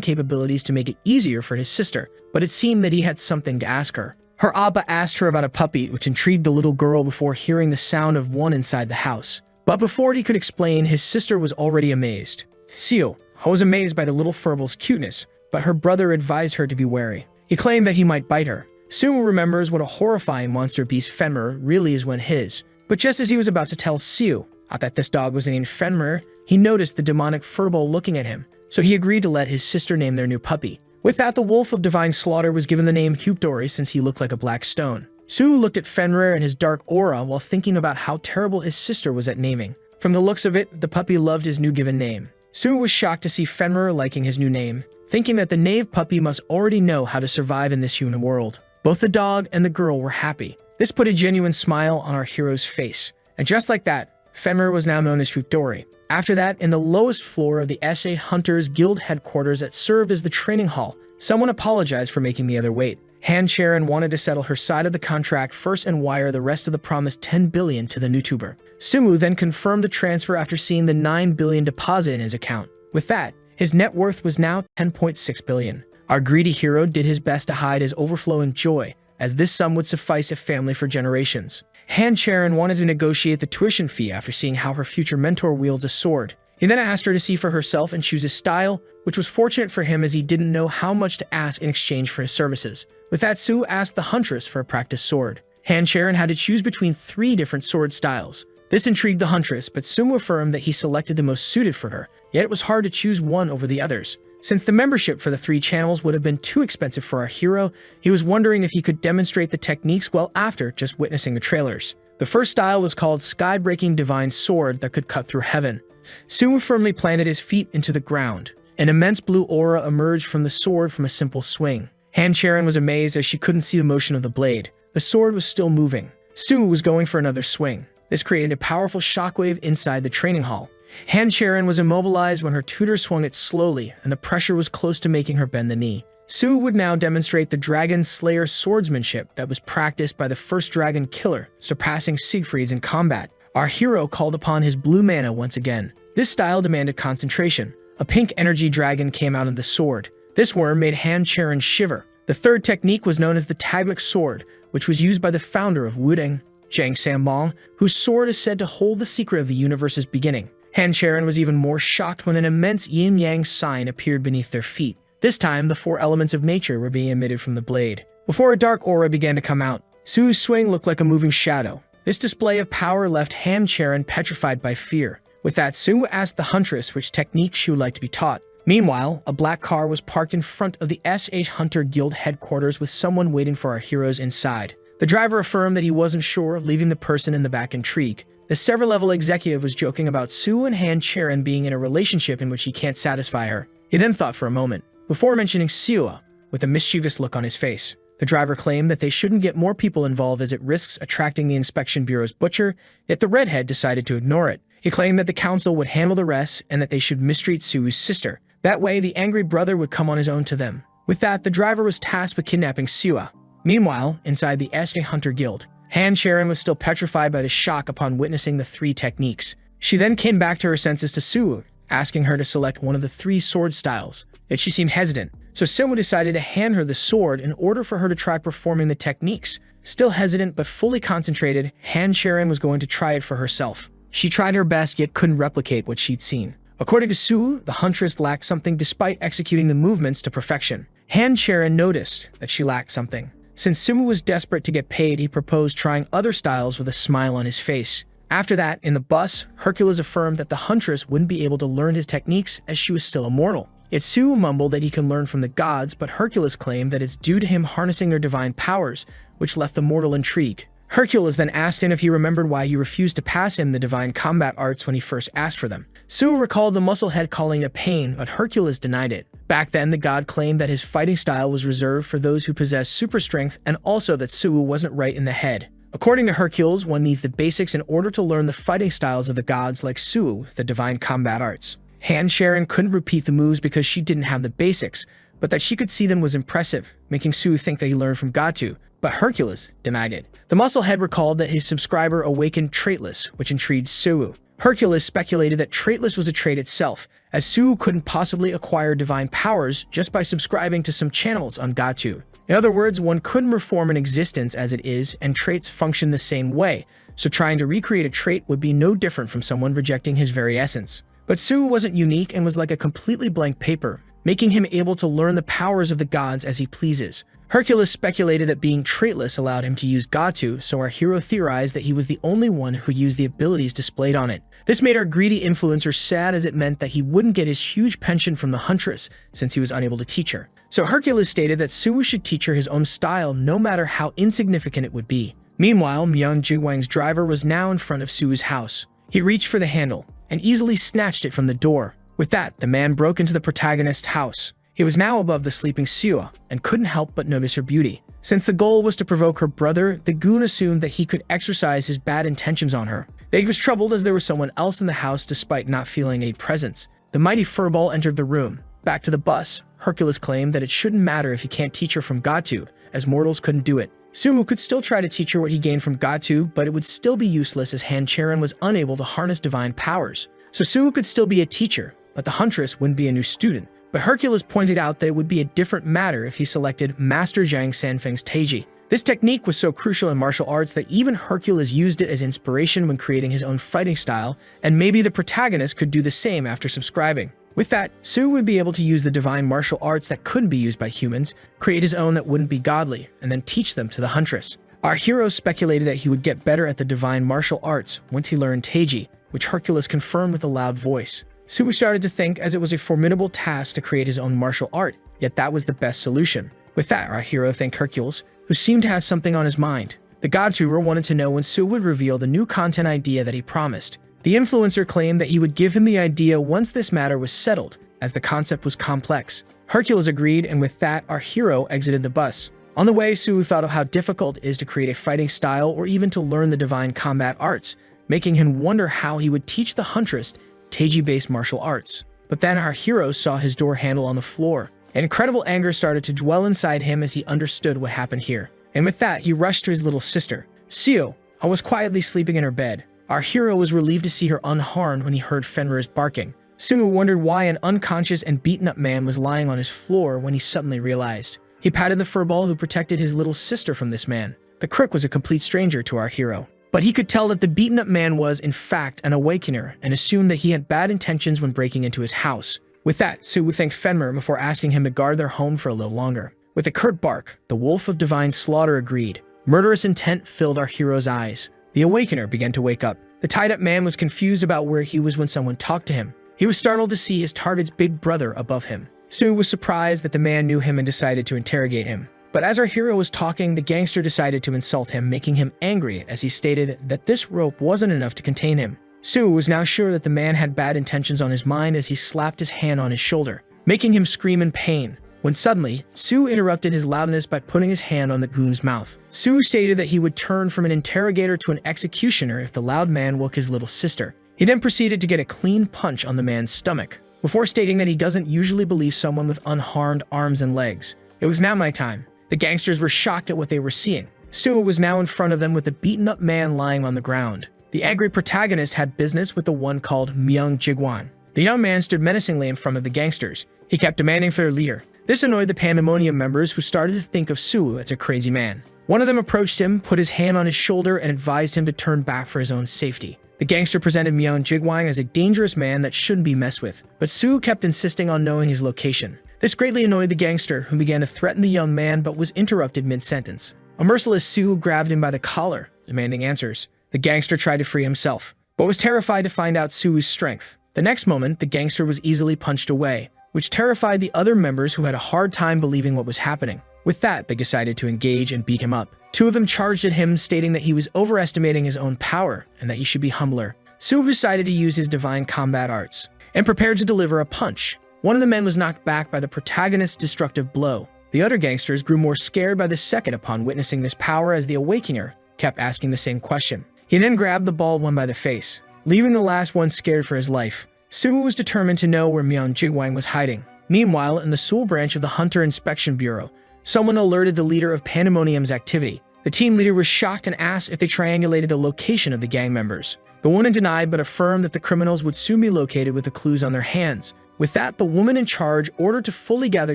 capabilities to make it easier for his sister, but it seemed that he had something to ask her. Her Abba asked her about a puppy, which intrigued the little girl before hearing the sound of one inside the house. But before he could explain, his sister was already amazed. Sue was amazed by the little furbal's cuteness, but her brother advised her to be wary. He claimed that he might bite her. Sue remembers what a horrifying monster beast Fenrir really is when his. But just as he was about to tell Sue that this dog was named Fenrir, he noticed the demonic furball looking at him, so he agreed to let his sister name their new puppy. With that, the wolf of divine slaughter was given the name Hupdori since he looked like a black stone. Sue looked at Fenrir and his dark aura while thinking about how terrible his sister was at naming. From the looks of it, the puppy loved his new given name. Sue was shocked to see Fenrir liking his new name, thinking that the knave puppy must already know how to survive in this human world. Both the dog and the girl were happy. This put a genuine smile on our hero's face. And just like that, Fenrir was now known as Hupdori. After that, in the lowest floor of the SA Hunters Guild headquarters that served as the training hall, someone apologized for making the other wait. Han Charon wanted to settle her side of the contract first and wire the rest of the promised 10 billion to the YouTuber. Sumu then confirmed the transfer after seeing the 9 billion deposit in his account. With that, his net worth was now 10.6 billion. Our greedy hero did his best to hide his overflowing joy, as this sum would suffice a family for generations. Han Charon wanted to negotiate the tuition fee after seeing how her future mentor wields a sword. He then asked her to see for herself and choose his style, which was fortunate for him as he didn't know how much to ask in exchange for his services. With that, Sue asked the huntress for a practice sword. Han Charon had to choose between 3 different sword styles. This intrigued the huntress, but Sue affirmed that he selected the most suited for her, yet it was hard to choose one over the others. Since the membership for the 3 channels would have been too expensive for our hero, he was wondering if he could demonstrate the techniques well after just witnessing the trailers. The first style was called Sky-Breaking Divine Sword that could cut through heaven. Sue firmly planted his feet into the ground. An immense blue aura emerged from the sword from a simple swing. Han Charon was amazed as she couldn't see the motion of the blade. The sword was still moving. Sue was going for another swing. This created a powerful shockwave inside the training hall. Han Charon was immobilized when her tutor swung it slowly, and the pressure was close to making her bend the knee. Sue would now demonstrate the Dragon Slayer swordsmanship that was practiced by the first dragon killer, surpassing Siegfried's in combat. Our hero called upon his blue mana once again. This style demanded concentration. A pink energy dragon came out of the sword. This worm made Han Charon shiver. The third technique was known as the Taglic Sword, which was used by the founder of Wudang, Zhang Sambong, whose sword is said to hold the secret of the universe's beginning. Han Charon was even more shocked when an immense yin-yang sign appeared beneath their feet. This time, the 4 elements of nature were being emitted from the blade. Before a dark aura began to come out, Sue's swing looked like a moving shadow. This display of power left Han Charon petrified by fear. With that, Sue asked the huntress which technique she would like to be taught. Meanwhile, a black car was parked in front of the SH Hunter Guild headquarters with someone waiting for our heroes inside. The driver affirmed that he wasn't sure, leaving the person in the back intrigued. The several-level executive was joking about Sue and Han Charon being in a relationship in which he can't satisfy her. He then thought for a moment, before mentioning Sue, with a mischievous look on his face. The driver claimed that they shouldn't get more people involved as it risks attracting the Inspection Bureau's butcher, yet the redhead decided to ignore it. He claimed that the council would handle the rest and that they should mistreat Sue's sister. That way, the angry brother would come on his own to them. With that, the driver was tasked with kidnapping Sue. Meanwhile, inside the SJ Hunter Guild, Han Charon was still petrified by the shock upon witnessing the 3 techniques. She then came back to her senses to Sue, asking her to select one of the 3 sword styles. Yet she seemed hesitant, so Sue decided to hand her the sword in order for her to try performing the techniques. Still hesitant but fully concentrated, Han Charon was going to try it for herself. She tried her best yet couldn't replicate what she'd seen. According to Sue, the huntress lacked something despite executing the movements to perfection. Han Charon noticed that she lacked something. Since Sumu was desperate to get paid, he proposed trying other styles with a smile on his face. After that, in the bus, Hercules affirmed that the huntress wouldn't be able to learn his techniques as she was still immortal. Yet Su'u mumbled that he can learn from the gods, but Hercules claimed that it's due to him harnessing their divine powers, which left the mortal intrigued. Hercules then asked him if he remembered why he refused to pass him the divine combat arts when he first asked for them. Su'u recalled the musclehead calling it a pain, but Hercules denied it. Back then, the god claimed that his fighting style was reserved for those who possess super strength, and also that Su'u wasn't right in the head. According to Hercules, one needs the basics in order to learn the fighting styles of the gods like Su'u, the divine combat arts. Han Sharon couldn't repeat the moves because she didn't have the basics, but that she could see them was impressive, making Su'u think that he learned from Gatu, but Hercules denied it. The musclehead recalled that his subscriber awakened traitless, which intrigued Su'u. Hercules speculated that traitless was a trait itself, as Su'u couldn't possibly acquire divine powers just by subscribing to some channels on Gatu. In other words, one couldn't reform an existence as it is, and traits function the same way, so trying to recreate a trait would be no different from someone rejecting his very essence. But Su'u wasn't unique and was like a completely blank paper, making him able to learn the powers of the gods as he pleases. Hercules speculated that being traitless allowed him to use Gatu, so our hero theorized that he was the only one who used the abilities displayed on it. This made our greedy influencer sad, as it meant that he wouldn't get his huge pension from the huntress, since he was unable to teach her. So Hercules stated that Su'u should teach her his own style, no matter how insignificant it would be. Meanwhile, Myung Jigwang's driver was now in front of Su'u's house. He reached for the handle, and easily snatched it from the door. With that, the man broke into the protagonist's house. He was now above the sleeping Su'u, and couldn't help but notice her beauty. Since the goal was to provoke her brother, the goon assumed that he could exercise his bad intentions on her. He was troubled as there was someone else in the house despite not feeling any presence. The mighty furball entered the room. Back to the bus, Hercules claimed that it shouldn't matter if he can't teach her from Gatu, as mortals couldn't do it. Su'u could still try to teach her what he gained from Gatu, but it would still be useless as Han Charon was unable to harness divine powers. So Su'u could still be a teacher, but the huntress wouldn't be a new student. But Hercules pointed out that it would be a different matter if he selected Master Zhang Sanfeng's Taiji. This technique was so crucial in martial arts that even Hercules used it as inspiration when creating his own fighting style, and maybe the protagonist could do the same after subscribing. With that, Su'u would be able to use the divine martial arts that couldn't be used by humans, create his own that wouldn't be godly, and then teach them to the huntress. Our hero speculated that he would get better at the divine martial arts once he learned Taiji, which Hercules confirmed with a loud voice. Su'u started to think as it was a formidable task to create his own martial art, yet that was the best solution. With that, our hero thanked Hercules, who seemed to have something on his mind. The God-tuber wanted to know when Su'u would reveal the new content idea that he promised. The influencer claimed that he would give him the idea once this matter was settled, as the concept was complex. Hercules agreed, and with that, our hero exited the bus. On the way, Su'u thought of how difficult it is to create a fighting style or even to learn the divine combat arts, making him wonder how he would teach the huntress Taiji-based martial arts. But then our hero saw his door handle on the floor. An incredible anger started to dwell inside him as he understood what happened here. And with that, he rushed to his little sister. Su'u was quietly sleeping in her bed. Our hero was relieved to see her unharmed when he heard Fenrir's barking. Su'u wondered why an unconscious and beaten-up man was lying on his floor when he suddenly realized. He patted the furball who protected his little sister from this man. The crook was a complete stranger to our hero. But he could tell that the beaten-up man was, in fact, an awakener, and assumed that he had bad intentions when breaking into his house. With that, Su'u thanked Fenrir before asking him to guard their home for a little longer. With a curt bark, the wolf of divine slaughter agreed. Murderous intent filled our hero's eyes. The awakener began to wake up. The tied-up man was confused about where he was when someone talked to him. He was startled to see his target's big brother above him. Su'u was surprised that the man knew him and decided to interrogate him. But as our hero was talking, the gangster decided to insult him, making him angry as he stated that this rope wasn't enough to contain him. Su'u was now sure that the man had bad intentions on his mind as he slapped his hand on his shoulder, making him scream in pain. When suddenly, Su'u interrupted his loudness by putting his hand on the goon's mouth. Su'u stated that he would turn from an interrogator to an executioner if the loud man woke his little sister. He then proceeded to get a clean punch on the man's stomach, before stating that he doesn't usually believe someone with unharmed arms and legs. It was now my time. The gangsters were shocked at what they were seeing. Su'u was now in front of them with a beaten-up man lying on the ground. The angry protagonist had business with the one called Myung Jigwan. The young man stood menacingly in front of the gangsters. He kept demanding for their leader. This annoyed the Pandemonium members, who started to think of Su'u as a crazy man. One of them approached him, put his hand on his shoulder, and advised him to turn back for his own safety. The gangster presented Myung Jigwang as a dangerous man that shouldn't be messed with, but Su'u kept insisting on knowing his location. This greatly annoyed the gangster, who began to threaten the young man but was interrupted mid-sentence. A merciless Su'u grabbed him by the collar, demanding answers. The gangster tried to free himself, but was terrified to find out Su'u's strength. The next moment, the gangster was easily punched away. which terrified the other members who had a hard time believing what was happening. With that, they decided to engage and beat him up. Two of them charged at him, stating that he was overestimating his own power and that he should be humbler. Suwu decided to use his divine combat arts and prepared to deliver a punch. One of the men was knocked back by the protagonist's destructive blow. The other gangsters grew more scared by the second upon witnessing this power, as the Awakener kept asking the same question. He then grabbed the bald one by the face, leaving the last one scared for his life. Suwu was determined to know where Jigwang was hiding. Meanwhile, in the Seoul branch of the Hunter Inspection Bureau, someone alerted the leader of Pandemonium's activity. The team leader was shocked and asked if they triangulated the location of the gang members. The woman denied but affirmed that the criminals would soon be located with the clues on their hands. With that, the woman in charge ordered to fully gather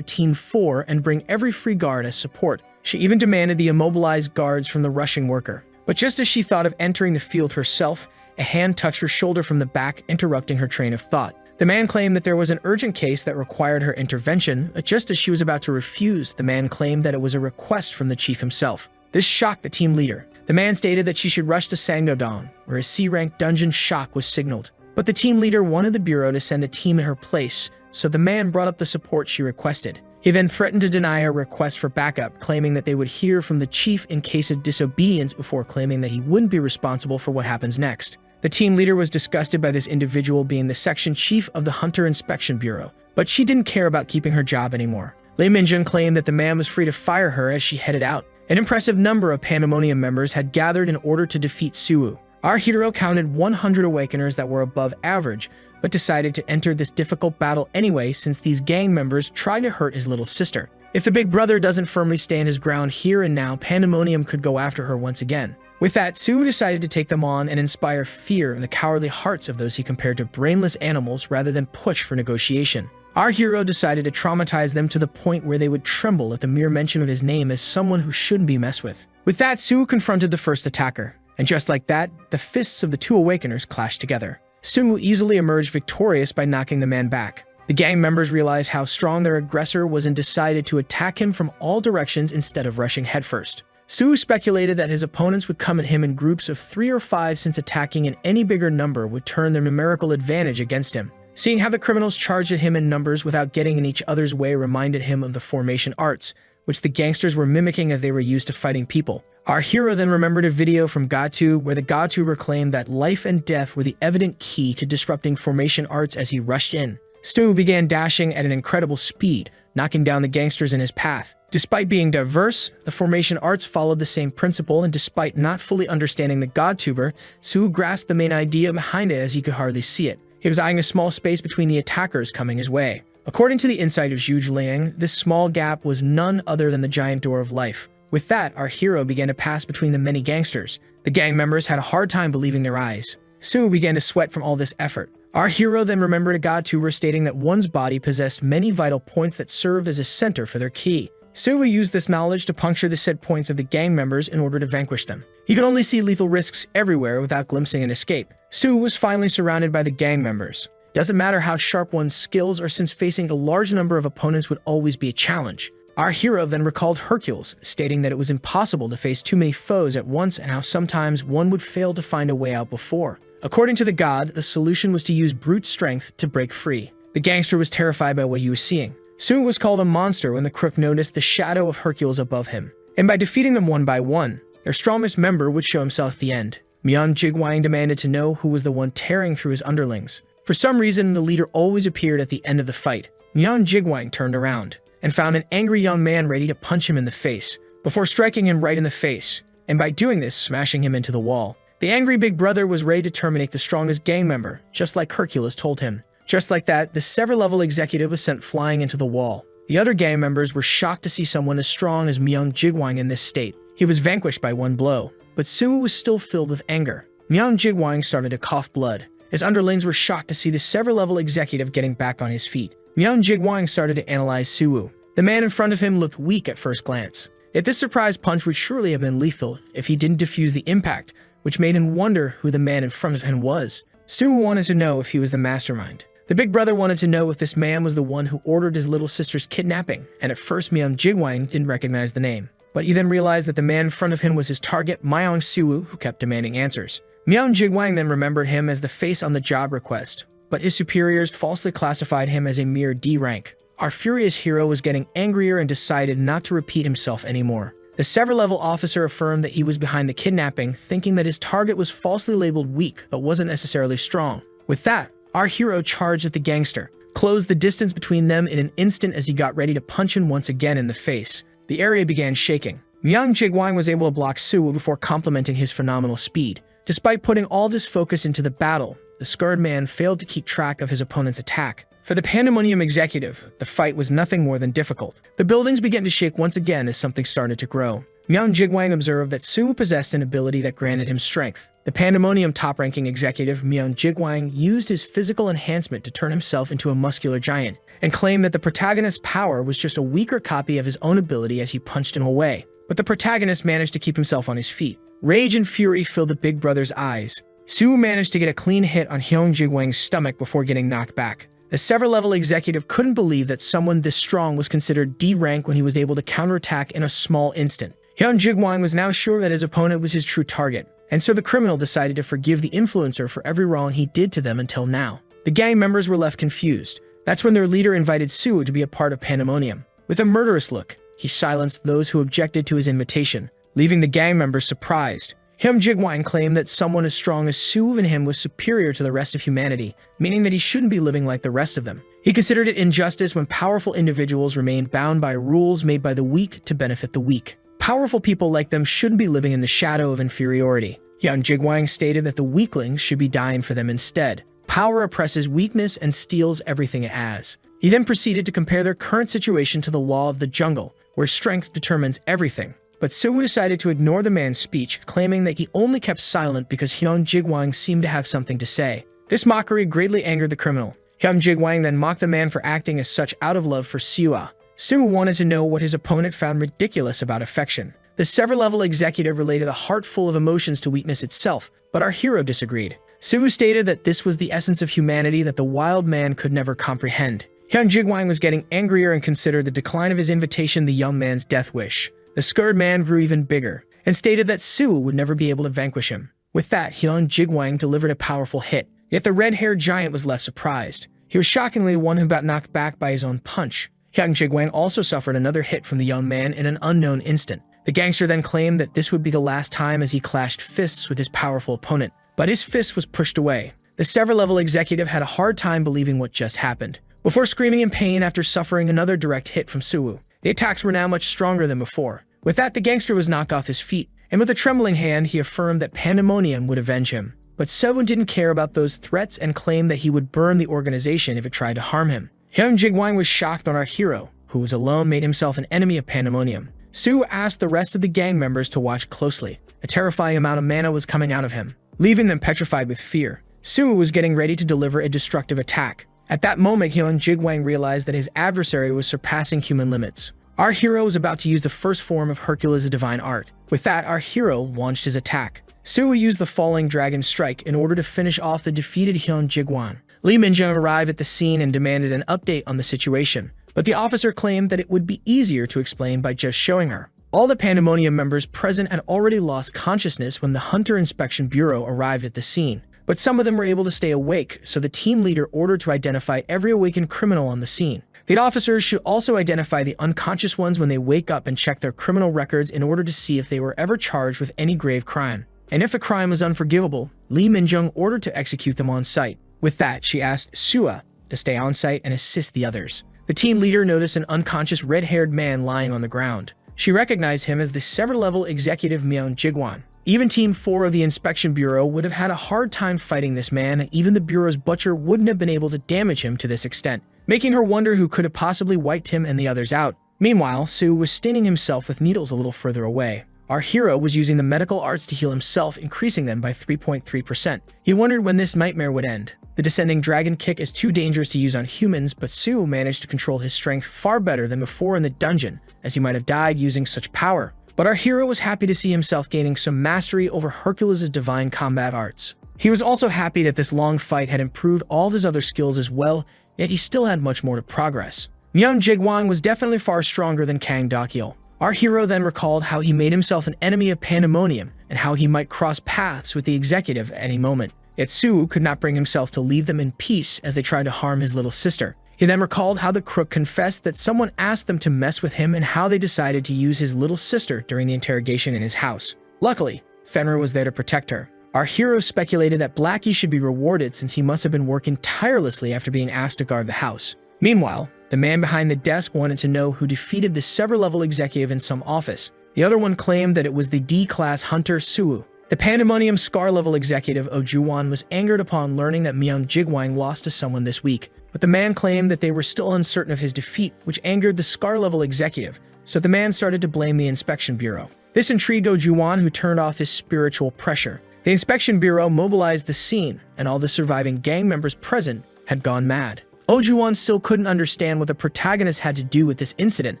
Team 4 and bring every free guard as support. She even demanded the immobilized guards from the rushing worker. But just as she thought of entering the field herself, a hand touched her shoulder from the back, interrupting her train of thought. The man claimed that there was an urgent case that required her intervention, but just as she was about to refuse, the man claimed that it was a request from the chief himself. This shocked the team leader. The man stated that she should rush to Sangdodong, where a C-rank dungeon shock was signaled. But the team leader wanted the bureau to send a team in her place, so the man brought up the support she requested. He then threatened to deny her request for backup, claiming that they would hear from the chief in case of disobedience, before claiming that he wouldn't be responsible for what happens next. The team leader was disgusted by this individual being the section chief of the Hunter Inspection Bureau, but she didn't care about keeping her job anymore. Lei Minjun claimed that the man was free to fire her as she headed out. An impressive number of Pandemonium members had gathered in order to defeat Suwu. Our hero counted 100 Awakeners that were above average, but decided to enter this difficult battle anyway, since these gang members tried to hurt his little sister. If the big brother doesn't firmly stand his ground here and now, Pandemonium could go after her once again. With that, Suwu decided to take them on and inspire fear in the cowardly hearts of those he compared to brainless animals rather than push for negotiation. Our hero decided to traumatize them to the point where they would tremble at the mere mention of his name as someone who shouldn't be messed with. With that, Suwu confronted the first attacker, and just like that, the fists of the two Awakeners clashed together. Suwu easily emerged victorious by knocking the man back. The gang members realized how strong their aggressor was and decided to attack him from all directions instead of rushing headfirst. Suwu speculated that his opponents would come at him in groups of 3 or 5, since attacking in any bigger number would turn their numerical advantage against him. Seeing how the criminals charged at him in numbers without getting in each other's way reminded him of the formation arts, which the gangsters were mimicking as they were used to fighting people. Our hero then remembered a video from Gatu where the Gatuber claimed that life and death were the evident key to disrupting formation arts as he rushed in. Suwu began dashing at an incredible speed, knocking down the gangsters in his path. Despite being diverse, the formation arts followed the same principle, and despite not fully understanding the Godtuber, Suwu grasped the main idea behind it as he could hardly see it. He was eyeing a small space between the attackers coming his way. According to the insight of Zhuge Liang, this small gap was none other than the giant door of life. With that, our hero began to pass between the many gangsters. The gang members had a hard time believing their eyes. Suwu began to sweat from all this effort. Our hero then remembered a Godtuber stating that one's body possessed many vital points that served as a center for their ki. Suwu used this knowledge to puncture the said points of the gang members in order to vanquish them. He could only see lethal risks everywhere without glimpsing an escape. Suwu was finally surrounded by the gang members. Doesn't matter how sharp one's skills are, since facing a large number of opponents would always be a challenge. Our hero then recalled Hercules, stating that it was impossible to face too many foes at once and how sometimes one would fail to find a way out before. According to the god, the solution was to use brute strength to break free. The gangster was terrified by what he was seeing. Suwu was called a monster when the crook noticed the shadow of Hercules above him, and by defeating them one by one, their strongest member would show himself at the end. Jigwang demanded to know who was the one tearing through his underlings. For some reason, the leader always appeared at the end of the fight. Jigwang turned around and found an angry young man ready to punch him in the face, before striking him right in the face, and by doing this, smashing him into the wall. The angry big brother was ready to terminate the strongest gang member, just like Hercules told him. Just like that, the sever-level executive was sent flying into the wall. The other gang members were shocked to see someone as strong as Jigwang in this state. He was vanquished by one blow, but Suwu was still filled with anger. Jigwang started to cough blood. His underlings were shocked to see the sever-level executive getting back on his feet. Jigwang started to analyze Suwu. The man in front of him looked weak at first glance. Yet this surprise punch would surely have been lethal if he didn't defuse the impact, which made him wonder who the man in front of him was. Suwu wanted to know if he was the mastermind. The big brother wanted to know if this man was the one who ordered his little sister's kidnapping, and at first Jigwang didn't recognize the name. But he then realized that the man in front of him was his target, Suwu, who kept demanding answers. Jigwang then remembered him as the face on the job request. but his superiors falsely classified him as a mere D rank. Our furious hero was getting angrier and decided not to repeat himself anymore. The sever-level officer affirmed that he was behind the kidnapping, thinking that his target was falsely labeled weak but wasn't necessarily strong. With that, our hero charged at the gangster, closed the distance between them in an instant as he got ready to punch him once again in the face. The area began shaking. Myung Jigwang was able to block Suwu before complimenting his phenomenal speed. Despite putting all this focus into the battle, the scarred man failed to keep track of his opponent's attack. For the Pandemonium executive, the fight was nothing more than difficult. The buildings began to shake once again as something started to grow. Myung Jigwang observed that Suwu possessed an ability that granted him strength. The Pandemonium top-ranking executive, Myung Jigwang, used his physical enhancement to turn himself into a muscular giant, and claimed that the protagonist's power was just a weaker copy of his own ability as he punched him away. But the protagonist managed to keep himself on his feet. Rage and fury filled the big brother's eyes. Suwu managed to get a clean hit on Hyung Jigwang's stomach before getting knocked back. The sever-level executive couldn't believe that someone this strong was considered D rank when he was able to counterattack in a small instant. Hyung Jigwang was now sure that his opponent was his true target, and so the criminal decided to forgive the influencer for every wrong he did to them until now. The gang members were left confused. That's when their leader invited Suwu to be a part of Pandemonium. With a murderous look, he silenced those who objected to his invitation, leaving the gang members surprised. Hyung Jigwang claimed that someone as strong as Suwu and him was superior to the rest of humanity, meaning that he shouldn't be living like the rest of them. He considered it injustice when powerful individuals remained bound by rules made by the weak to benefit the weak. Powerful people like them shouldn't be living in the shadow of inferiority. Hyung Jigwang stated that the weaklings should be dying for them instead. Power oppresses weakness and steals everything it has. He then proceeded to compare their current situation to the law of the jungle, where strength determines everything. But Suwu decided to ignore the man's speech, claiming that he only kept silent because Hyung Jigwang seemed to have something to say. This mockery greatly angered the criminal. Hyung Jigwang then mocked the man for acting as such out of love for Suwu. Suwu wanted to know what his opponent found ridiculous about affection. The sever-level executive related a heart full of emotions to weakness itself, but our hero disagreed. Suwu stated that this was the essence of humanity that the wild man could never comprehend. Hyung Jigwang was getting angrier and considered the decline of his invitation the young man's death wish. The scared man grew even bigger, and stated that Suwu would never be able to vanquish him. With that, Hyung Jigwang delivered a powerful hit, yet the red-haired giant was less surprised. He was shockingly the one who got knocked back by his own punch. Hyung Jigwang also suffered another hit from the young man in an unknown instant. The gangster then claimed that this would be the last time as he clashed fists with his powerful opponent, but his fist was pushed away. The sever-level executive had a hard time believing what just happened, before screaming in pain after suffering another direct hit from Suwu. The attacks were now much stronger than before. With that, the gangster was knocked off his feet, and with a trembling hand, he affirmed that Pandemonium would avenge him. But Suwu didn't care about those threats and claimed that he would burn the organization if it tried to harm him. Hyung Jigwang was shocked on our hero, who was alone made himself an enemy of Pandemonium. Suwu asked the rest of the gang members to watch closely. A terrifying amount of mana was coming out of him, leaving them petrified with fear. Suwu was getting ready to deliver a destructive attack. At that moment, Hyung Jigwang realized that his adversary was surpassing human limits. Our hero was about to use the first form of Hercules' divine art. With that, our hero launched his attack. Suwu used the falling dragon strike in order to finish off the defeated Hyung Jigwang. Lee Minjung arrived at the scene and demanded an update on the situation, but the officer claimed that it would be easier to explain by just showing her. All the Pandemonium members present had already lost consciousness when the Hunter Inspection Bureau arrived at the scene, but some of them were able to stay awake, so the team leader ordered to identify every awakened criminal on the scene. The officers should also identify the unconscious ones when they wake up and check their criminal records in order to see if they were ever charged with any grave crime. And if the crime was unforgivable, Lee Minjung ordered to execute them on site. With that, she asked Suwa to stay on site and assist the others. The team leader noticed an unconscious red-haired man lying on the ground. She recognized him as the sever-level executive Myung Jigwang. Even Team 4 of the Inspection Bureau would have had a hard time fighting this man, and even the Bureau's butcher wouldn't have been able to damage him to this extent, making her wonder who could have possibly wiped him and the others out. Meanwhile, Suwu was staining himself with needles a little further away. Our hero was using the medical arts to heal himself, increasing them by 3.3%. He wondered when this nightmare would end. The descending dragon kick is too dangerous to use on humans, but Suwu managed to control his strength far better than before in the dungeon, as he might have died using such power. But our hero was happy to see himself gaining some mastery over Hercules' divine combat arts. He was also happy that this long fight had improved all of his other skills as well, yet he still had much more to progress. Myung Jigwang was definitely far stronger than Kang Dakyeo. Our hero then recalled how he made himself an enemy of Pandemonium and how he might cross paths with the executive at any moment. Yet Suwu could not bring himself to leave them in peace as they tried to harm his little sister. He then recalled how the crook confessed that someone asked them to mess with him and how they decided to use his little sister during the interrogation in his house. Luckily, Fenrir was there to protect her. Our hero speculated that Blackie should be rewarded since he must have been working tirelessly after being asked to guard the house. Meanwhile, the man behind the desk wanted to know who defeated the several-level executive in some office. The other one claimed that it was the D-class hunter Suwu. The Pandemonium Scar-level executive Ojuwan was angered upon learning that Myeon Jigwang lost to someone this week, but the man claimed that they were still uncertain of his defeat, which angered the Scar-level executive, so the man started to blame the Inspection Bureau. This intrigued Ojuwan, who turned off his spiritual pressure. The Inspection Bureau mobilized the scene, and all the surviving gang members present had gone mad. Ojuwan still couldn't understand what the protagonist had to do with this incident,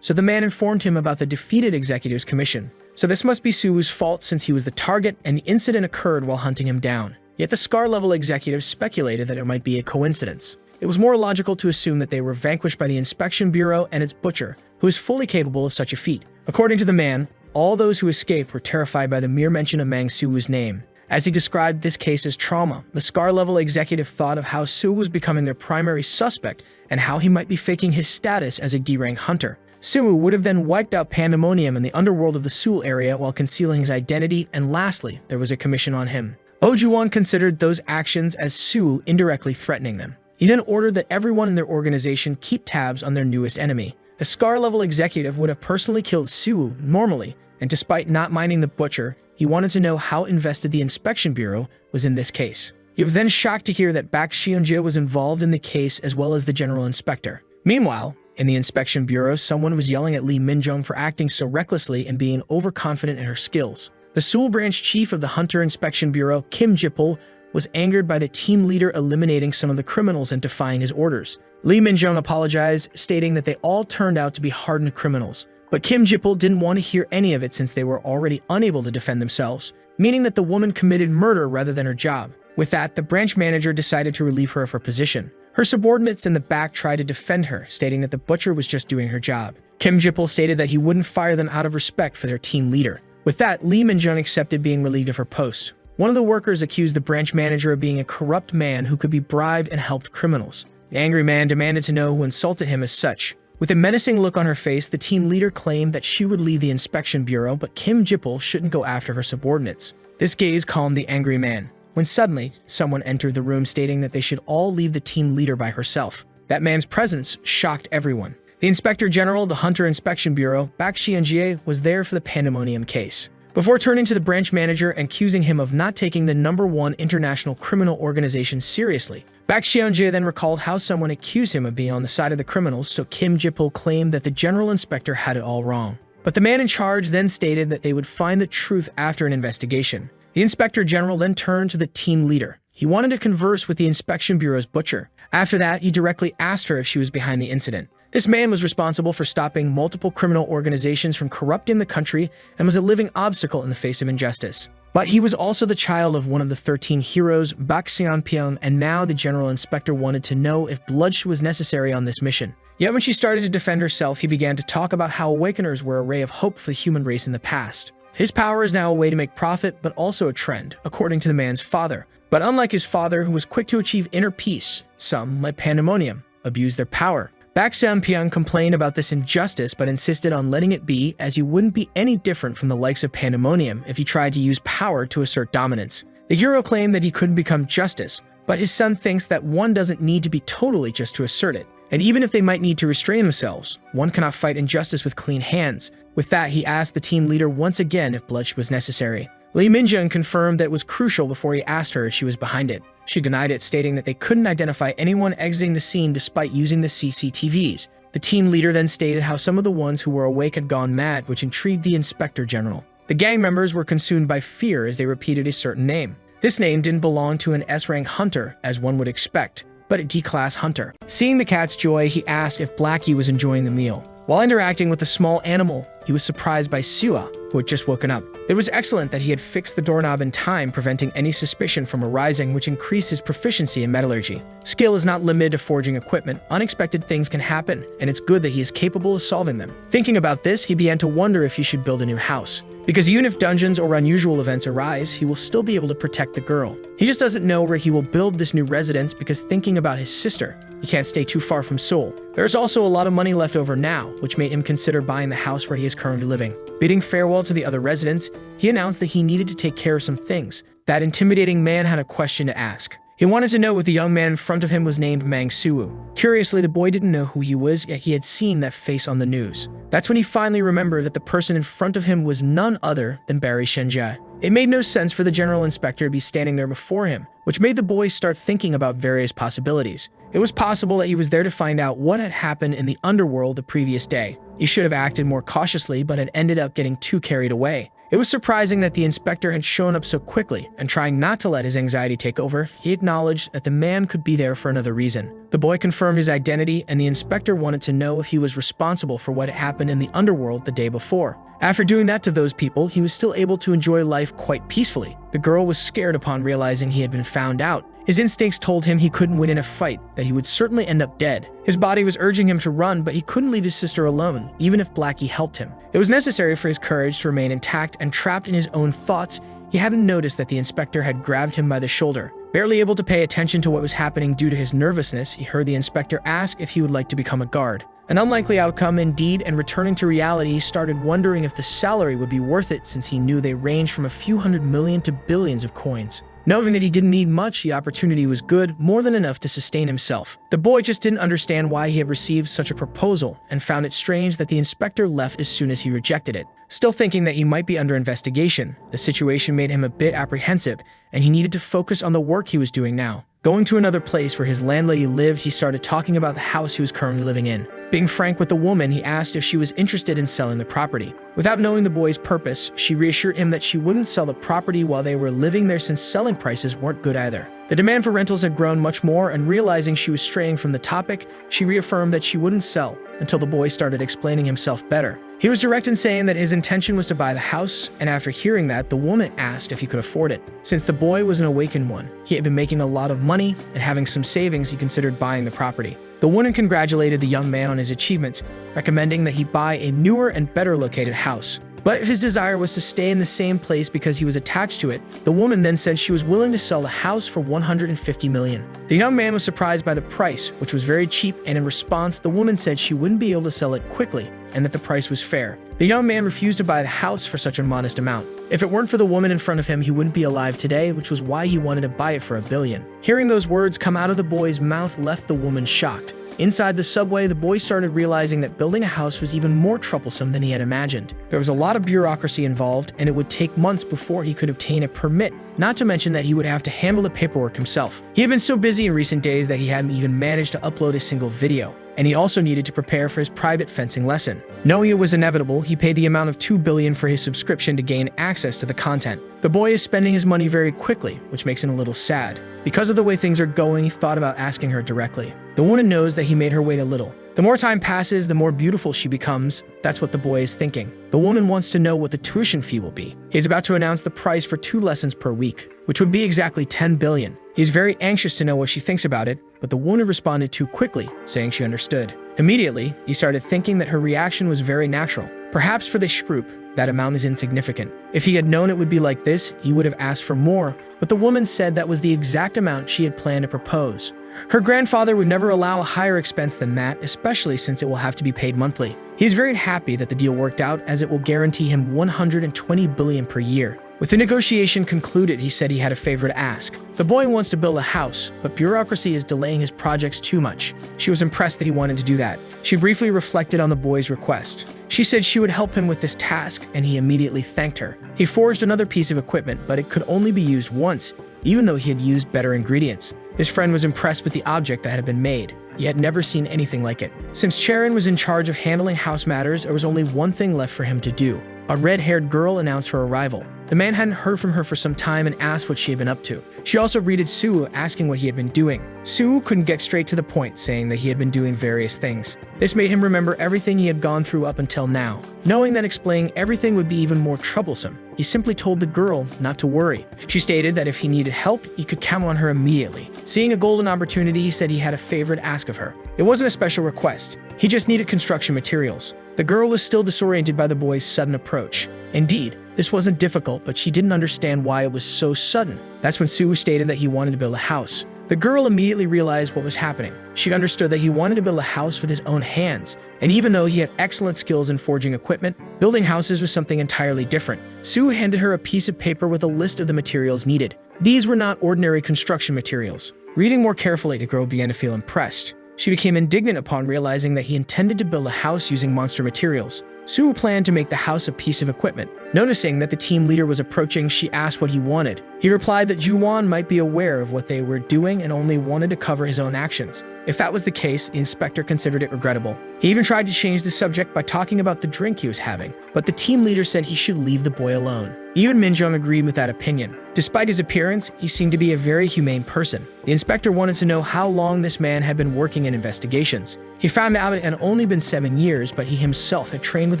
so the man informed him about the defeated executive's commission. So this must be Suwu's fault since he was the target and the incident occurred while hunting him down. Yet the Scar-level executive speculated that it might be a coincidence. It was more logical to assume that they were vanquished by the Inspection Bureau and its butcher, who is fully capable of such a feat. According to the man, all those who escaped were terrified by the mere mention of Mang Suwu's name. As he described this case as trauma, the Scar-level executive thought of how Suwu was becoming their primary suspect and how he might be faking his status as a D-rank hunter. Suwu would have then wiped out Pandemonium in the underworld of the Seoul area while concealing his identity, and lastly, there was a commission on him. Ojuwan considered those actions as Suwu indirectly threatening them. He then ordered that everyone in their organization keep tabs on their newest enemy. The Scar-level executive would have personally killed Suwu normally, and despite not minding the butcher, he wanted to know how invested the Inspection Bureau was in this case. He was then shocked to hear that Bak Seonja was involved in the case as well as the General Inspector. Meanwhile, in the Inspection Bureau, someone was yelling at Lee Minjung for acting so recklessly and being overconfident in her skills. The Seoul branch chief of the Hunter Inspection Bureau, Kim Jipol, was angered by the team leader eliminating some of the criminals and defying his orders. Lee Minjung apologized, stating that they all turned out to be hardened criminals. But Kim Jipol didn't want to hear any of it since they were already unable to defend themselves, meaning that the woman committed murder rather than her job. With that, the branch manager decided to relieve her of her position. Her subordinates in the back tried to defend her, stating that the butcher was just doing her job. Kim Jipol stated that he wouldn't fire them out of respect for their team leader. With that, Lee Minjung accepted being relieved of her post. One of the workers accused the branch manager of being a corrupt man who could be bribed and helped criminals. The angry man demanded to know who insulted him as such. With a menacing look on her face, the team leader claimed that she would leave the Inspection Bureau, but Kim Jipol shouldn't go after her subordinates. This gaze calmed the angry man, when suddenly, someone entered the room stating that they should all leave the team leader by herself. That man's presence shocked everyone. The Inspector General of the Hunter Inspection Bureau, Bak Seonja, was there for the Pandemonium case. Before turning to the branch manager and accusing him of not taking the #1 international criminal organization seriously, Bak Seonja then recalled how someone accused him of being on the side of the criminals, so Kim Jipol claimed that the general inspector had it all wrong. But the man in charge then stated that they would find the truth after an investigation. The Inspector General then turned to the team leader. He wanted to converse with the Inspection Bureau's butcher. After that, he directly asked her if she was behind the incident. This man was responsible for stopping multiple criminal organizations from corrupting the country and was a living obstacle in the face of injustice. But he was also the child of one of the 13 heroes, Bak Seonpyeong, and now the General Inspector wanted to know if bloodshed was necessary on this mission. Yet when she started to defend herself, he began to talk about how Awakeners were a ray of hope for the human race in the past. His power is now a way to make profit, but also a trend, according to the man's father. But unlike his father, who was quick to achieve inner peace, some, like Pandemonium, abused their power. Bak Seonpyeong complained about this injustice but insisted on letting it be, as he wouldn't be any different from the likes of Pandemonium if he tried to use power to assert dominance. The hero claimed that he couldn't become justice, but his son thinks that one doesn't need to be totally just to assert it. And even if they might need to restrain themselves, one cannot fight injustice with clean hands. With that, he asked the team leader once again if bloodshed was necessary. Lee Minjung confirmed that it was crucial before he asked her if she was behind it. She denied it, stating that they couldn't identify anyone exiting the scene despite using the CCTVs. The team leader then stated how some of the ones who were awake had gone mad, which intrigued the Inspector General. The gang members were consumed by fear as they repeated a certain name. This name didn't belong to an S-rank hunter, as one would expect, but a D-class hunter. Seeing the cat's joy, he asked if Blackie was enjoying the meal. While interacting with the small animal, he was surprised by Sua, who had just woken up. It was excellent that he had fixed the doorknob in time, preventing any suspicion from arising, which increased his proficiency in metallurgy. Skill is not limited to forging equipment. Unexpected things can happen, and it's good that he is capable of solving them. Thinking about this, he began to wonder if he should build a new house. because even if dungeons or unusual events arise, he will still be able to protect the girl. He just doesn't know where he will build this new residence because thinking about his sister, he can't stay too far from Seoul. There's also a lot of money left over now, which made him consider buying the house where he is currently living. Bidding farewell to the other residents, he announced that he needed to take care of some things. That intimidating man had a question to ask. He wanted to know if the young man in front of him was named Mang Soo. Curiously, the boy didn't know who he was, yet he had seen that face on the news. That's when he finally remembered that the person in front of him was none other than Barry Shenjia. It made no sense for the general inspector to be standing there before him, which made the boy start thinking about various possibilities. It was possible that he was there to find out what had happened in the underworld the previous day. He should have acted more cautiously, but had ended up getting too carried away. It was surprising that the inspector had shown up so quickly, and trying not to let his anxiety take over, he acknowledged that the man could be there for another reason. The boy confirmed his identity, and the inspector wanted to know if he was responsible for what had happened in the underworld the day before. After doing that to those people, he was still able to enjoy life quite peacefully. The girl was scared upon realizing he had been found out. His instincts told him he couldn't win in a fight, that he would certainly end up dead. His body was urging him to run, but he couldn't leave his sister alone, even if Blackie helped him. It was necessary for his courage to remain intact, and trapped in his own thoughts, he hadn't noticed that the inspector had grabbed him by the shoulder. Barely able to pay attention to what was happening due to his nervousness, he heard the inspector ask if he would like to become a guard. An unlikely outcome indeed, and returning to reality, he started wondering if the salary would be worth it since he knew they ranged from a few hundred million to billions of coins. Knowing that he didn't need much, the opportunity was good, more than enough to sustain himself. The boy just didn't understand why he had received such a proposal, and found it strange that the inspector left as soon as he rejected it. Still thinking that he might be under investigation, the situation made him a bit apprehensive, and he needed to focus on the work he was doing now. Going to another place where his landlady lived, he started talking about the house he was currently living in. Being frank with the woman, he asked if she was interested in selling the property. Without knowing the boy's purpose, she reassured him that she wouldn't sell the property while they were living there since selling prices weren't good either. The demand for rentals had grown much more, and realizing she was straying from the topic, she reaffirmed that she wouldn't sell until the boy started explaining himself better. He was direct in saying that his intention was to buy the house, and after hearing that, the woman asked if he could afford it. Since the boy was an awakened one, he had been making a lot of money, and having some savings, he considered buying the property. The woman congratulated the young man on his achievements, recommending that he buy a newer and better located house. But if his desire was to stay in the same place because he was attached to it, the woman then said she was willing to sell the house for $150 million. The young man was surprised by the price, which was very cheap, and in response, the woman said she wouldn't be able to sell it quickly and that the price was fair. The young man refused to buy the house for such a modest amount. If it weren't for the woman in front of him, he wouldn't be alive today, which was why he wanted to buy it for $1 billion. Hearing those words come out of the boy's mouth left the woman shocked. Inside the subway, the boy started realizing that building a house was even more troublesome than he had imagined. There was a lot of bureaucracy involved, and it would take months before he could obtain a permit, not to mention that he would have to handle the paperwork himself. He had been so busy in recent days that he hadn't even managed to upload a single video, and he also needed to prepare for his private fencing lesson. Knowing it was inevitable, he paid the amount of $2 billion for his subscription to gain access to the content. The boy is spending his money very quickly, which makes him a little sad. Because of the way things are going, he thought about asking her directly. The woman knows that he made her wait a little. The more time passes, the more beautiful she becomes. That's what the boy is thinking. The woman wants to know what the tuition fee will be. He is about to announce the price for 2 lessons per week, which would be exactly $10 billion. He is very anxious to know what she thinks about it, but the woman responded too quickly, saying she understood. Immediately, he started thinking that her reaction was very natural. Perhaps for this group, that amount is insignificant. If he had known it would be like this, he would have asked for more, but the woman said that was the exact amount she had planned to propose. Her grandfather would never allow a higher expense than that, especially since it will have to be paid monthly. He is very happy that the deal worked out, as it will guarantee him $120 billion per year. With the negotiation concluded, he said he had a favor to ask. The boy wants to build a house, but bureaucracy is delaying his projects too much. She was impressed that he wanted to do that. She briefly reflected on the boy's request. She said she would help him with this task, and he immediately thanked her. He forged another piece of equipment, but it could only be used once, even though he had used better ingredients. His friend was impressed with the object that had been made. He had never seen anything like it. Since Charon was in charge of handling house matters, there was only one thing left for him to do. A red-haired girl announced her arrival. The man hadn't heard from her for some time and asked what she had been up to. She also greeted Sue, asking what he had been doing. Sue couldn't get straight to the point, saying that he had been doing various things. This made him remember everything he had gone through up until now. Knowing that explaining everything would be even more troublesome, he simply told the girl not to worry. She stated that if he needed help, he could count on her immediately. Seeing a golden opportunity, he said he had a favor to ask of her. It wasn't a special request. He just needed construction materials. The girl was still disoriented by the boy's sudden approach. Indeed, This wasn't difficult, but she didn't understand why it was so sudden. That's when Sue stated that he wanted to build a house. The girl immediately realized what was happening. She understood that he wanted to build a house with his own hands, and even though he had excellent skills in forging equipment, building houses was something entirely different. Sue handed her a piece of paper with a list of the materials needed. These were not ordinary construction materials. Reading more carefully, the girl began to feel impressed. She became indignant upon realizing that he intended to build a house using monster materials. Sue planned to make the house a piece of equipment. Noticing that the team leader was approaching, she asked what he wanted. He replied that Juwon might be aware of what they were doing and only wanted to cover his own actions. If that was the case, the inspector considered it regrettable. He even tried to change the subject by talking about the drink he was having, but the team leader said he should leave the boy alone. Even Minjung agreed with that opinion. Despite his appearance, he seemed to be a very humane person. The inspector wanted to know how long this man had been working in investigations. He found out it had only been 7 years, but he himself had trained with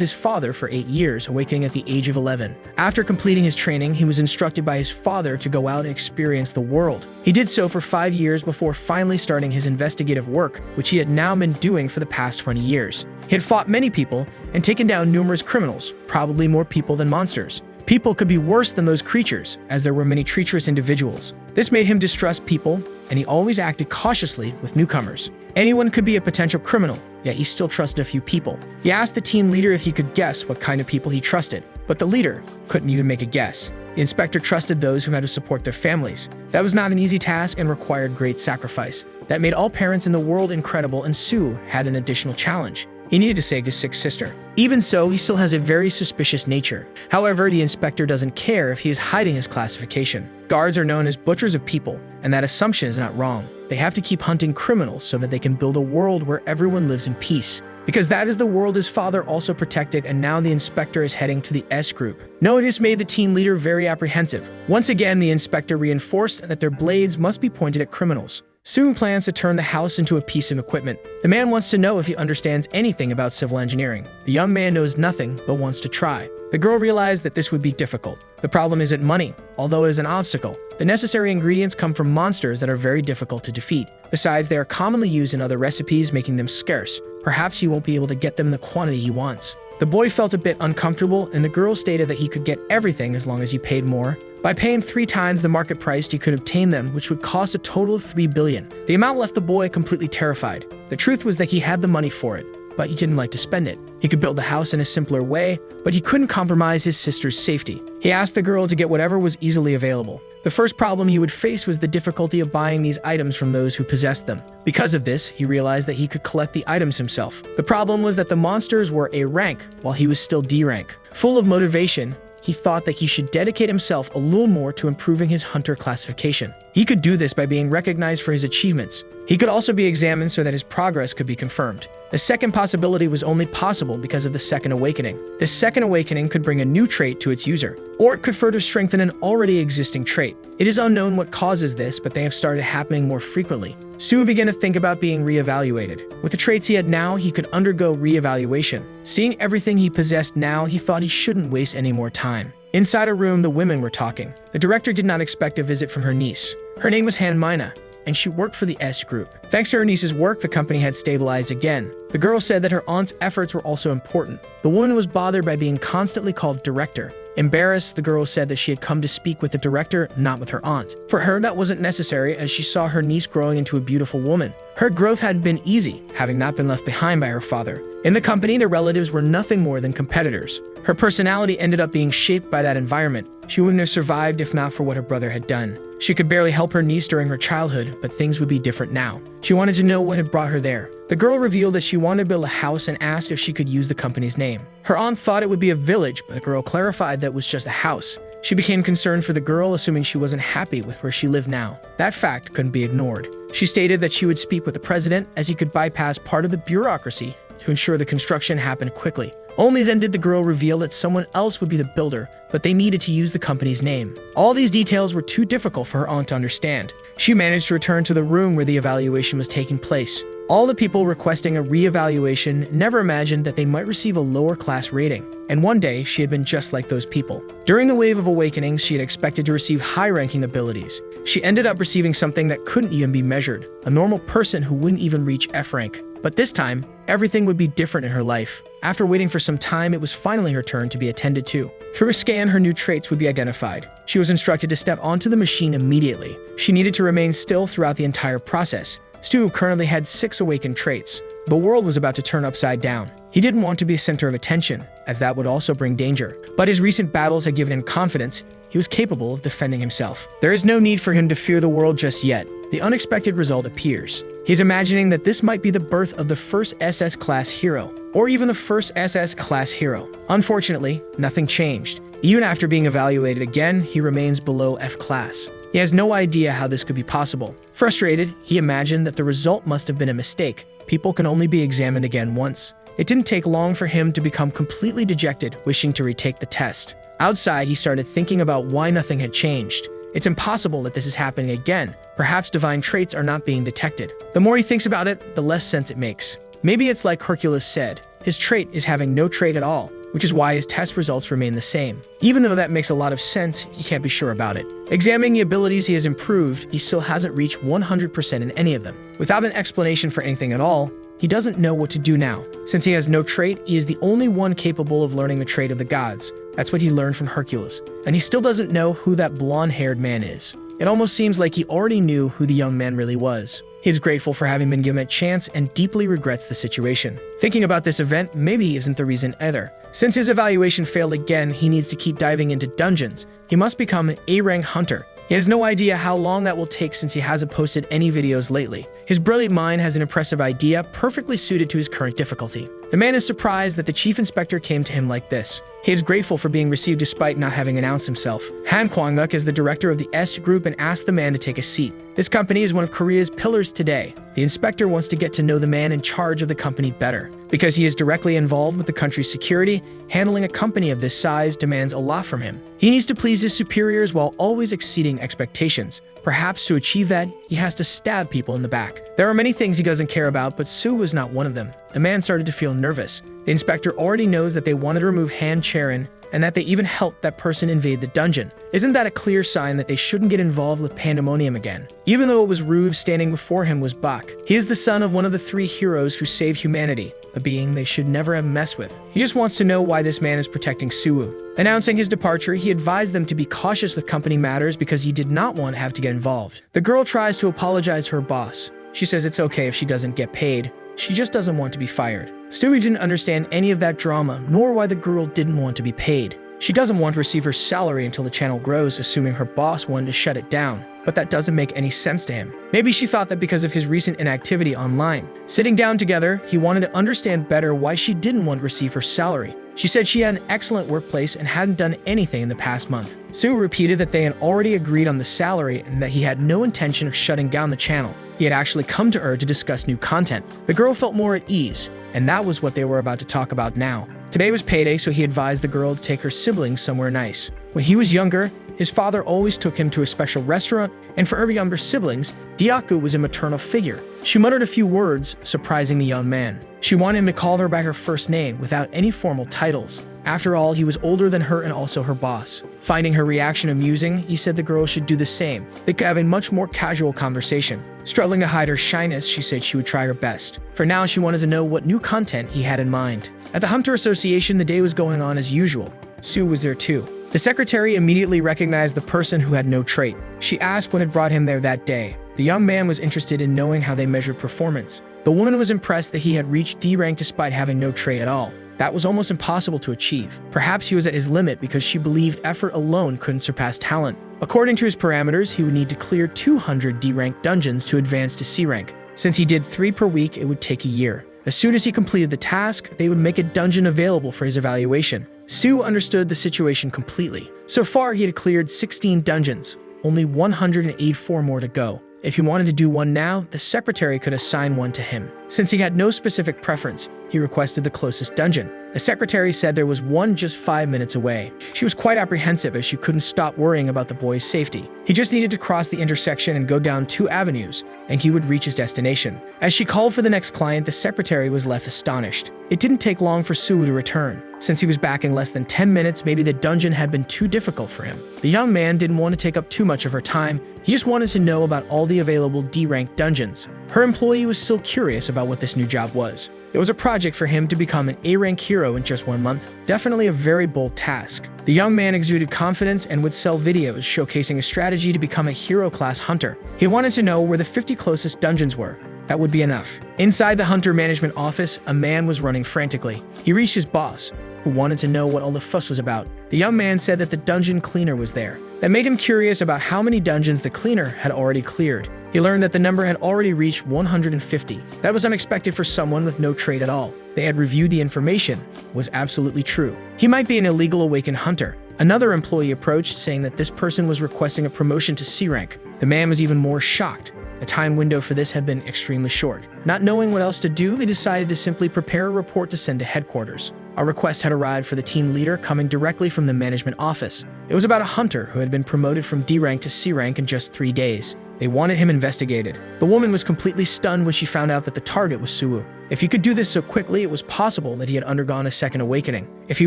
his father for 8 years, awakening at the age of 11. After completing his training, he was instructed by his father to go out and experience the world. He did so for 5 years before finally starting his investigative work, which he had now been doing for the past 20 years. He had fought many people and taken down numerous criminals, probably more people than monsters. People could be worse than those creatures, as there were many treacherous individuals. This made him distrust people, and he always acted cautiously with newcomers. Anyone could be a potential criminal, yet he still trusted a few people. He asked the team leader if he could guess what kind of people he trusted, but the leader couldn't even make a guess. The inspector trusted those who had to support their families. That was not an easy task and required great sacrifice. That made all parents in the world incredible, and Sue had an additional challenge. He needed to save his sick sister. Even so, he still has a very suspicious nature. However, the inspector doesn't care if he is hiding his classification. Guards are known as butchers of people, and that assumption is not wrong. They have to keep hunting criminals so that they can build a world where everyone lives in peace. Because that is the world his father also protected, and now the inspector is heading to the S group. Knowing this made the team leader very apprehensive. Once again, the inspector reinforced that their blades must be pointed at criminals. Sue plans to turn the house into a piece of equipment. The man wants to know if he understands anything about civil engineering. The young man knows nothing, but wants to try. The girl realized that this would be difficult. The problem isn't money, although it is an obstacle. The necessary ingredients come from monsters that are very difficult to defeat. Besides, they are commonly used in other recipes, making them scarce. Perhaps he won't be able to get them in the quantity he wants. The boy felt a bit uncomfortable, and the girl stated that he could get everything as long as he paid more. By paying 3 times the market price, he could obtain them, which would cost a total of 3 billion. The amount left the boy completely terrified. The truth was that he had the money for it, but he didn't like to spend it. He could build the house in a simpler way, but he couldn't compromise his sister's safety. He asked the girl to get whatever was easily available. The first problem he would face was the difficulty of buying these items from those who possessed them. Because of this, he realized that he could collect the items himself. The problem was that the monsters were A rank, while he was still D rank. Full of motivation, he thought that he should dedicate himself a little more to improving his hunter classification. He could do this by being recognized for his achievements. He could also be examined so that his progress could be confirmed. The second possibility was only possible because of the second awakening. This second awakening could bring a new trait to its user, or it could further strengthen an already existing trait. It is unknown what causes this, but they have started happening more frequently. Sue began to think about being re-evaluated. With the traits he had now, he could undergo re-evaluation. Seeing everything he possessed now, he thought he shouldn't waste any more time. Inside a room, the women were talking. The director did not expect a visit from her niece. Her name was Hanmina, and she worked for the S group. Thanks to her niece's work, the company had stabilized again. The girl said that her aunt's efforts were also important. The woman was bothered by being constantly called director. Embarrassed, the girl said that she had come to speak with the director, not with her aunt. For her, that wasn't necessary, as she saw her niece growing into a beautiful woman. Her growth hadn't been easy, having not been left behind by her father. In the company, the relatives were nothing more than competitors. Her personality ended up being shaped by that environment. She wouldn't have survived if not for what her brother had done. She could barely help her niece during her childhood, but things would be different now. She wanted to know what had brought her there. The girl revealed that she wanted to build a house and asked if she could use the company's name. Her aunt thought it would be a village, but the girl clarified that it was just a house. She became concerned for the girl, assuming she wasn't happy with where she lived now. That fact couldn't be ignored. She stated that she would speak with the president, as he could bypass part of the bureaucracy to ensure the construction happened quickly. Only then did the girl reveal that someone else would be the builder, but they needed to use the company's name. All these details were too difficult for her aunt to understand. She managed to return to the room where the evaluation was taking place. All the people requesting a re-evaluation never imagined that they might receive a lower class rating, and one day she had been just like those people. During the wave of awakenings, she had expected to receive high-ranking abilities. She ended up receiving something that couldn't even be measured, a normal person who wouldn't even reach F rank. But this time, everything would be different in her life. After waiting for some time, it was finally her turn to be attended to. Through a scan, her new traits would be identified. She was instructed to step onto the machine immediately. She needed to remain still throughout the entire process. Stu currently had 6 awakened traits. The world was about to turn upside down. He didn't want to be the center of attention, as that would also bring danger. But his recent battles had given him confidence. He was capable of defending himself. There is no need for him to fear the world just yet. The unexpected result appears. He's imagining that this might be the birth of the first SS-class hero, or even the first SS-class hero. Unfortunately, nothing changed. Even after being evaluated again, he remains below F-class. He has no idea how this could be possible. Frustrated, he imagined that the result must have been a mistake. People can only be examined again once. It didn't take long for him to become completely dejected, wishing to retake the test. Outside, he started thinking about why nothing had changed. It's impossible that this is happening again. Perhaps divine traits are not being detected. The more he thinks about it, the less sense it makes. Maybe it's like Hercules said, his trait is having no trait at all, which is why his test results remain the same. Even though that makes a lot of sense, he can't be sure about it. Examining the abilities he has improved, he still hasn't reached 100% in any of them. Without an explanation for anything at all, he doesn't know what to do now. Since he has no trait, he is the only one capable of learning the trait of the gods. That's what he learned from Hercules. And he still doesn't know who that blonde-haired man is. It almost seems like he already knew who the young man really was. He is grateful for having been given a chance and deeply regrets the situation. Thinking about this event maybe isn't the reason either. Since his evaluation failed again, he needs to keep diving into dungeons. He must become an A-rank hunter. He has no idea how long that will take since he hasn't posted any videos lately. His brilliant mind has an impressive idea perfectly suited to his current difficulty. The man is surprised that the chief inspector came to him like this. He is grateful for being received despite not having announced himself. Han Kwang-nuk is the director of the S Group and asked the man to take a seat. This company is one of Korea's pillars today. The inspector wants to get to know the man in charge of the company better. Because he is directly involved with the country's security, handling a company of this size demands a lot from him. He needs to please his superiors while always exceeding expectations. Perhaps to achieve that, he has to stab people in the back. There are many things he doesn't care about, but Sue was not one of them. The man started to feel nervous. The inspector already knows that they wanted to remove Han Charon, and that they even helped that person invade the dungeon. Isn't that a clear sign that they shouldn't get involved with pandemonium again? Even though it was rude, standing before him was Bak. He is the son of one of the 3 heroes who saved humanity, a being they should never have messed with. He just wants to know why this man is protecting Suwoo. Announcing his departure, he advised them to be cautious with company matters because he did not want to have to get involved. The girl tries to apologize to her boss. She says it's okay if she doesn't get paid. She just doesn't want to be fired. Stewie didn't understand any of that drama, nor why the girl didn't want to be paid. She doesn't want to receive her salary until the channel grows, assuming her boss wanted to shut it down. But that doesn't make any sense to him. Maybe she thought that because of his recent inactivity online. Sitting down together, he wanted to understand better why she didn't want to receive her salary. She said she had an excellent workplace and hadn't done anything in the past month. Sue repeated that they had already agreed on the salary and that he had no intention of shutting down the channel. He had actually come to her to discuss new content. The girl felt more at ease, and that was what they were about to talk about now. Today was payday, so he advised the girl to take her siblings somewhere nice. When he was younger, his father always took him to a special restaurant, and for every younger siblings, Diaku was a maternal figure. She muttered a few words, surprising the young man. She wanted him to call her by her first name without any formal titles. After all, he was older than her and also her boss. Finding her reaction amusing, he said the girl should do the same. They could have a much more casual conversation. Struggling to hide her shyness, she said she would try her best. For now, she wanted to know what new content he had in mind. At the Hunter Association, the day was going on as usual. Sue was there too. The secretary immediately recognized the person who had no trait. She asked what had brought him there that day. The young man was interested in knowing how they measured performance. The woman was impressed that he had reached D rank despite having no trait at all. That was almost impossible to achieve. Perhaps he was at his limit because she believed effort alone couldn't surpass talent. According to his parameters, he would need to clear 200 D-rank dungeons to advance to C rank. Since he did 3 per week, it would take a year. As soon as he completed the task, they would make a dungeon available for his evaluation. Stu understood the situation completely. So far, he had cleared 16 dungeons, only 184 more to go. If he wanted to do one now, the secretary could assign one to him. Since he had no specific preference, he requested the closest dungeon. The secretary said there was one just 5 minutes away. She was quite apprehensive as she couldn't stop worrying about the boy's safety. He just needed to cross the intersection and go down 2 avenues, and he would reach his destination. As she called for the next client, the secretary was left astonished. It didn't take long for Suwoo to return. Since he was back in less than 10 minutes, maybe the dungeon had been too difficult for him. The young man didn't want to take up too much of her time. He just wanted to know about all the available D-rank dungeons. Her employee was still curious about what this new job was. It was a project for him to become an A-rank hero in just 1 month. Definitely a very bold task. The young man exuded confidence and would sell videos showcasing a strategy to become a hero-class hunter. He wanted to know where the 50 closest dungeons were. That would be enough. Inside the hunter management office, a man was running frantically. He reached his boss, who wanted to know what all the fuss was about. The young man said that the dungeon cleaner was there. That made him curious about how many dungeons the cleaner had already cleared. He learned that the number had already reached 150. That was unexpected for someone with no trade at all. They had reviewed the information. It was absolutely true. He might be an illegal awakened hunter. Another employee approached, saying that this person was requesting a promotion to C rank. The man was even more shocked. The time window for this had been extremely short. Not knowing what else to do, they decided to simply prepare a report to send to headquarters. A request had arrived for the team leader coming directly from the management office. It was about a hunter who had been promoted from D rank to C rank in just 3 days. They wanted him investigated. The woman was completely stunned when she found out that the target was Suwoo. If he could do this so quickly, it was possible that he had undergone a second awakening. If he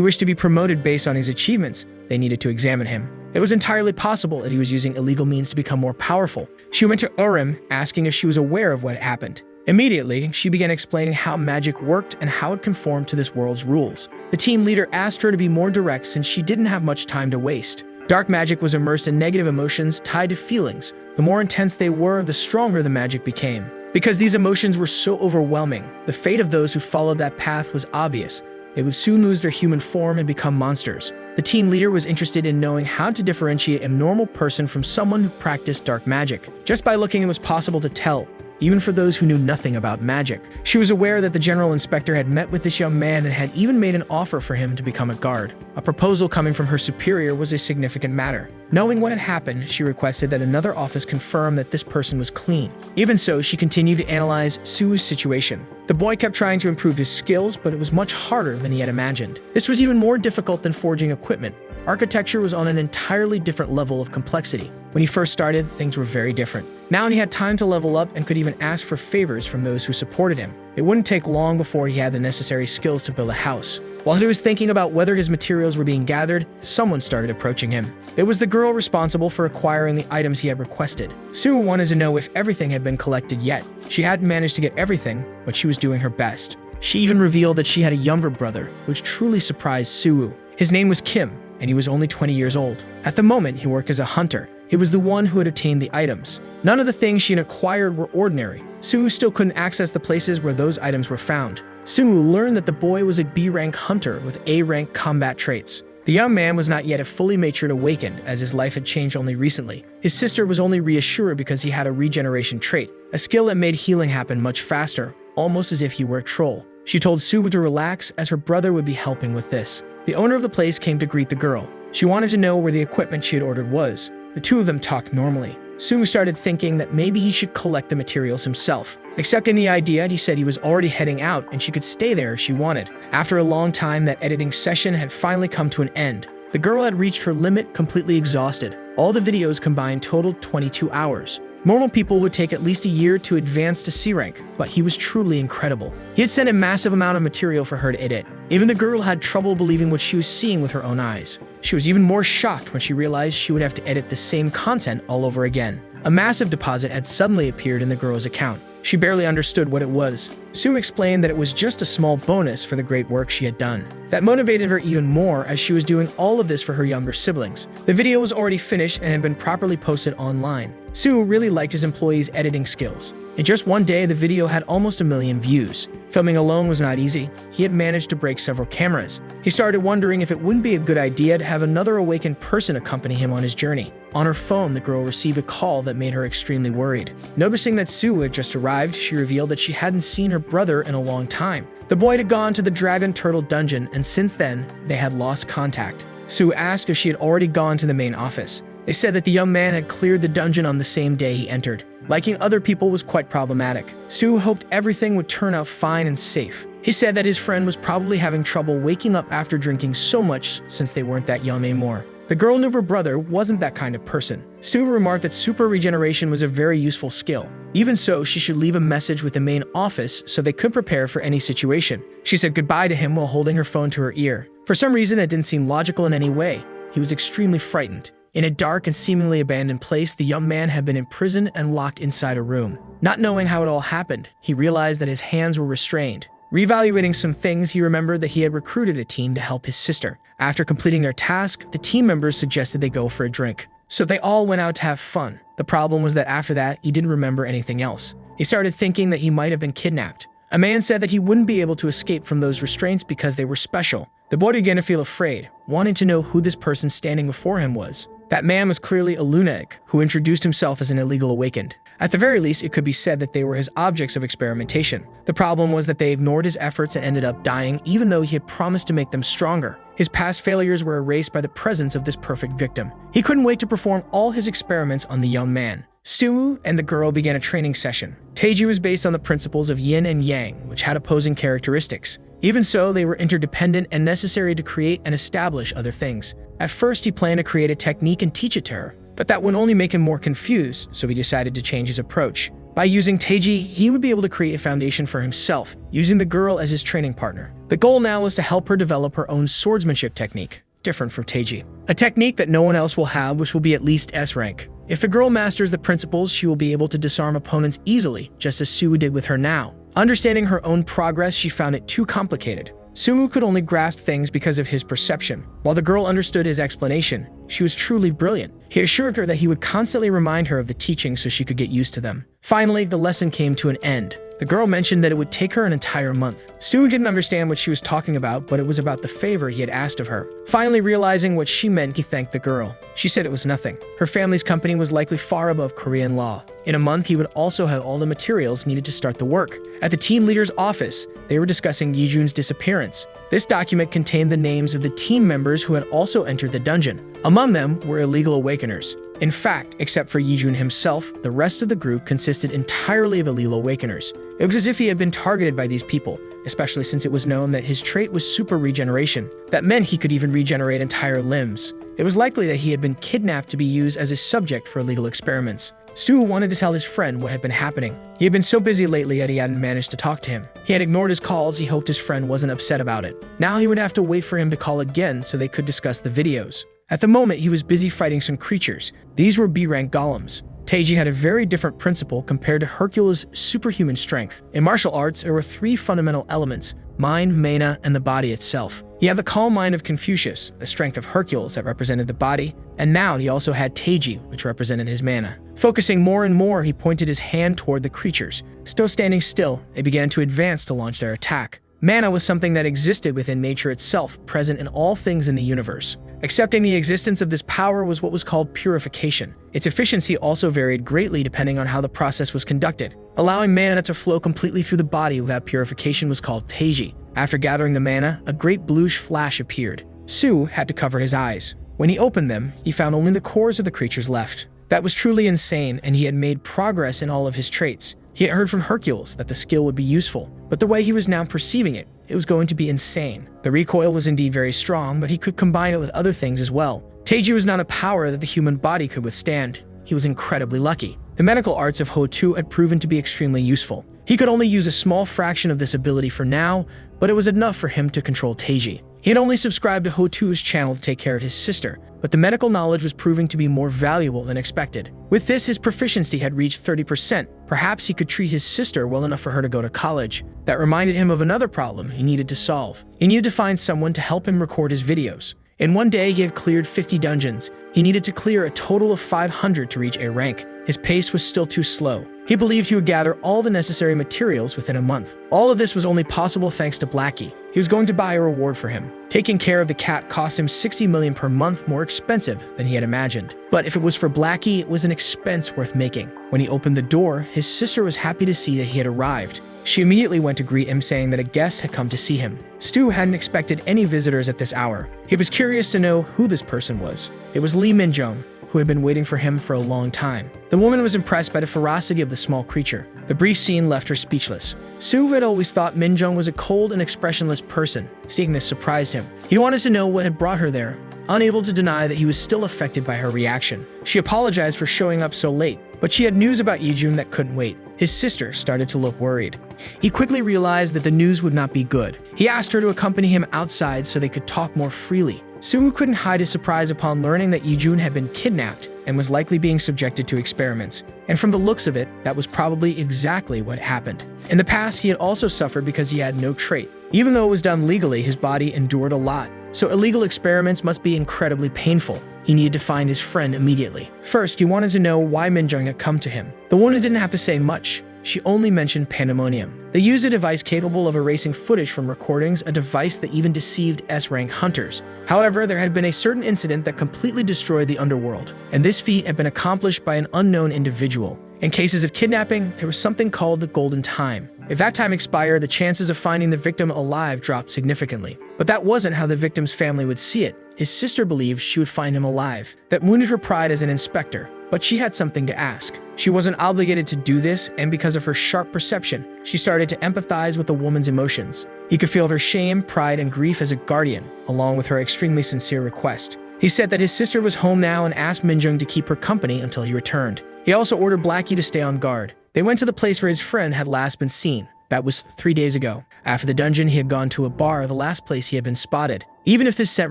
wished to be promoted based on his achievements, they needed to examine him. It was entirely possible that he was using illegal means to become more powerful. She went to Urim, asking if she was aware of what had happened. Immediately, she began explaining how magic worked and how it conformed to this world's rules. The team leader asked her to be more direct since she didn't have much time to waste. Dark magic was immersed in negative emotions tied to feelings. The more intense they were, the stronger the magic became. Because these emotions were so overwhelming, the fate of those who followed that path was obvious. They would soon lose their human form and become monsters. The team leader was interested in knowing how to differentiate a normal person from someone who practiced dark magic. Just by looking, it was possible to tell, even for those who knew nothing about magic. She was aware that the general inspector had met with this young man and had even made an offer for him to become a guard. A proposal coming from her superior was a significant matter. Knowing what had happened, she requested that another office confirm that this person was clean. Even so, she continued to analyze Suwoo's situation. The boy kept trying to improve his skills, but it was much harder than he had imagined. This was even more difficult than forging equipment. Architecture was on an entirely different level of complexity. When he first started, things were very different. Now he had time to level up and could even ask for favors from those who supported him. It wouldn't take long before he had the necessary skills to build a house. While he was thinking about whether his materials were being gathered, someone started approaching him. It was the girl responsible for acquiring the items he had requested. Suwoo wanted to know if everything had been collected yet. She hadn't managed to get everything, but she was doing her best. She even revealed that she had a younger brother, which truly surprised Suwoo. His name was Kim, and he was only 20 years old. At the moment, he worked as a hunter. He was the one who had obtained the items. None of the things she had acquired were ordinary. Suwoo still couldn't access the places where those items were found. Suwoo learned that the boy was a B-rank hunter with A-rank combat traits. The young man was not yet a fully matured awakened, as his life had changed only recently. His sister was only reassured because he had a regeneration trait, a skill that made healing happen much faster, almost as if he were a troll. She told Suwoo to relax, as her brother would be helping with this. The owner of the place came to greet the girl. She wanted to know where the equipment she had ordered was. The two of them talked normally. Suwoo started thinking that maybe he should collect the materials himself. Accepting the idea, he said he was already heading out and she could stay there if she wanted. After a long time, that editing session had finally come to an end. The girl had reached her limit, completely exhausted. All the videos combined totaled 22 hours. Normal people would take at least a year to advance to C rank, but he was truly incredible. He had sent a massive amount of material for her to edit. Even the girl had trouble believing what she was seeing with her own eyes. She was even more shocked when she realized she would have to edit the same content all over again. A massive deposit had suddenly appeared in the girl's account. She barely understood what it was. Suwoo explained that it was just a small bonus for the great work she had done. That motivated her even more, as she was doing all of this for her younger siblings. The video was already finished and had been properly posted online. Suwoo really liked his employees' editing skills. In just one day, the video had almost 1 million views. Filming alone was not easy. He had managed to break several cameras. He started wondering if it wouldn't be a good idea to have another awakened person accompany him on his journey. On her phone, the girl received a call that made her extremely worried. Noticing that Suwoo had just arrived, she revealed that she hadn't seen her brother in a long time. The boy had gone to the Dragon Turtle dungeon, and since then, they had lost contact. Suwoo asked if she had already gone to the main office. They said that the young man had cleared the dungeon on the same day he entered. Liking other people was quite problematic. Suwoo hoped everything would turn out fine and safe. He said that his friend was probably having trouble waking up after drinking so much since they weren't that young anymore. The girl knew her brother wasn't that kind of person. Stu remarked that super regeneration was a very useful skill. Even so, she should leave a message with the main office so they could prepare for any situation. She said goodbye to him while holding her phone to her ear. For some reason, that didn't seem logical in any way. He was extremely frightened. In a dark and seemingly abandoned place, the young man had been imprisoned and locked inside a room. Not knowing how it all happened, he realized that his hands were restrained. Reevaluating some things, he remembered that he had recruited a team to help his sister. After completing their task, the team members suggested they go for a drink. So they all went out to have fun. The problem was that after that, he didn't remember anything else. He started thinking that he might have been kidnapped. A man said that he wouldn't be able to escape from those restraints because they were special. The boy began to feel afraid, wanting to know who this person standing before him was. That man was clearly a lunatic who introduced himself as an illegal awakened. At the very least, it could be said that they were his objects of experimentation. The problem was that they ignored his efforts and ended up dying even though he had promised to make them stronger. His past failures were erased by the presence of this perfect victim. He couldn't wait to perform all his experiments on the young man. Stu and the girl began a training session. Taiji was based on the principles of yin and yang, which had opposing characteristics. Even so, they were interdependent and necessary to create and establish other things. At first, he planned to create a technique and teach it to her, but that would only make him more confused, so he decided to change his approach. By using Taiji, he would be able to create a foundation for himself, using the girl as his training partner. The goal now was to help her develop her own swordsmanship technique, different from Taiji. A technique that no one else will have, which will be at least S rank. If the girl masters the principles, she will be able to disarm opponents easily, just as Suwu did with her now. Understanding her own progress, she found it too complicated. Suwu could only grasp things because of his perception. While the girl understood his explanation, she was truly brilliant. He assured her that he would constantly remind her of the teachings so she could get used to them. Finally, the lesson came to an end. The girl mentioned that it would take her an entire month. Stu didn't understand what she was talking about, but it was about the favor he had asked of her. Finally realizing what she meant, he thanked the girl. She said it was nothing. Her family's company was likely far above Korean law. In a month, he would also have all the materials needed to start the work. At the team leader's office, they were discussing Yijun's disappearance. This document contained the names of the team members who had also entered the dungeon. Among them were illegal awakeners. In fact, except for Yijun himself, the rest of the group consisted entirely of illegal awakeners. It was as if he had been targeted by these people, especially since it was known that his trait was super regeneration. That meant he could even regenerate entire limbs. It was likely that he had been kidnapped to be used as a subject for illegal experiments. Stu wanted to tell his friend what had been happening. He had been so busy lately that he hadn't managed to talk to him. He had ignored his calls. He hoped his friend wasn't upset about it. Now he would have to wait for him to call again so they could discuss the videos. At the moment, he was busy fighting some creatures. These were B-rank golems. Taiji had a very different principle compared to Hercules' superhuman strength. In martial arts, there were three fundamental elements: mind, mana, and the body itself. He had the calm mind of Confucius, the strength of Hercules that represented the body, and now he also had Taiji, which represented his mana. Focusing more and more, he pointed his hand toward the creatures. Still standing still, they began to advance to launch their attack. Mana was something that existed within nature itself, present in all things in the universe. Accepting the existence of this power was what was called purification. Its efficiency also varied greatly depending on how the process was conducted. Allowing mana to flow completely through the body without purification was called Taiji. After gathering the mana, a great bluish flash appeared. Su had to cover his eyes. When he opened them, he found only the cores of the creatures left. That was truly insane, and he had made progress in all of his traits. He had heard from Hercules that the skill would be useful, but the way he was now perceiving it, it was going to be insane. The recoil was indeed very strong, but he could combine it with other things as well. Taiji was not a power that the human body could withstand. He was incredibly lucky. The medical arts of Ho-Tu had proven to be extremely useful. He could only use a small fraction of this ability for now, but it was enough for him to control Taiji. He had only subscribed to Ho-Tu's channel to take care of his sister, but the medical knowledge was proving to be more valuable than expected. With this, his proficiency had reached 30%. Perhaps he could treat his sister well enough for her to go to college. That reminded him of another problem he needed to solve. He needed to find someone to help him record his videos. In one day, he had cleared 50 dungeons. He needed to clear a total of 500 to reach A rank. His pace was still too slow. He believed he would gather all the necessary materials within a month. All of this was only possible thanks to Blackie. He was going to buy a reward for him. Taking care of the cat cost him 60 million per month, more expensive than he had imagined. But if it was for Blackie, it was an expense worth making. When he opened the door, his sister was happy to see that he had arrived. She immediately went to greet him, saying that a guest had come to see him. Stu hadn't expected any visitors at this hour. He was curious to know who this person was. It was Lee Minjong. who had been waiting for him for a long time. The woman was impressed by the ferocity of the small creature. The brief scene left her speechless. Sue had always thought Minjung was a cold and expressionless person. Seeing this surprised him. He wanted to know what had brought her there, unable to deny that he was still affected by her reaction. She apologized for showing up so late, but she had news about Yijun that couldn't wait. His sister started to look worried. He quickly realized that the news would not be good. He asked her to accompany him outside so they could talk more freely. Sue couldn't hide his surprise upon learning that Yijun had been kidnapped and was likely being subjected to experiments. And from the looks of it, that was probably exactly what happened. In the past, he had also suffered because he had no trait. Even though it was done legally, his body endured a lot. So illegal experiments must be incredibly painful. He needed to find his friend immediately. First, he wanted to know why Minjung had come to him. The woman didn't have to say much. She only mentioned pandemonium. They used a device capable of erasing footage from recordings, a device that even deceived S-rank hunters. However, there had been a certain incident that completely destroyed the underworld, and this feat had been accomplished by an unknown individual. In cases of kidnapping, there was something called the golden time. If that time expired, the chances of finding the victim alive dropped significantly. But that wasn't how the victim's family would see it. His sister believed she would find him alive. That wounded her pride as an inspector. But she had something to ask. She wasn't obligated to do this, and because of her sharp perception, she started to empathize with the woman's emotions. He could feel her shame, pride, and grief as a guardian, along with her extremely sincere request. He said that his sister was home now and asked Minjung to keep her company until he returned. He also ordered Blackie to stay on guard. They went to the place where his friend had last been seen. That was 3 days ago. After the dungeon, he had gone to a bar, the last place he had been spotted. Even if this scent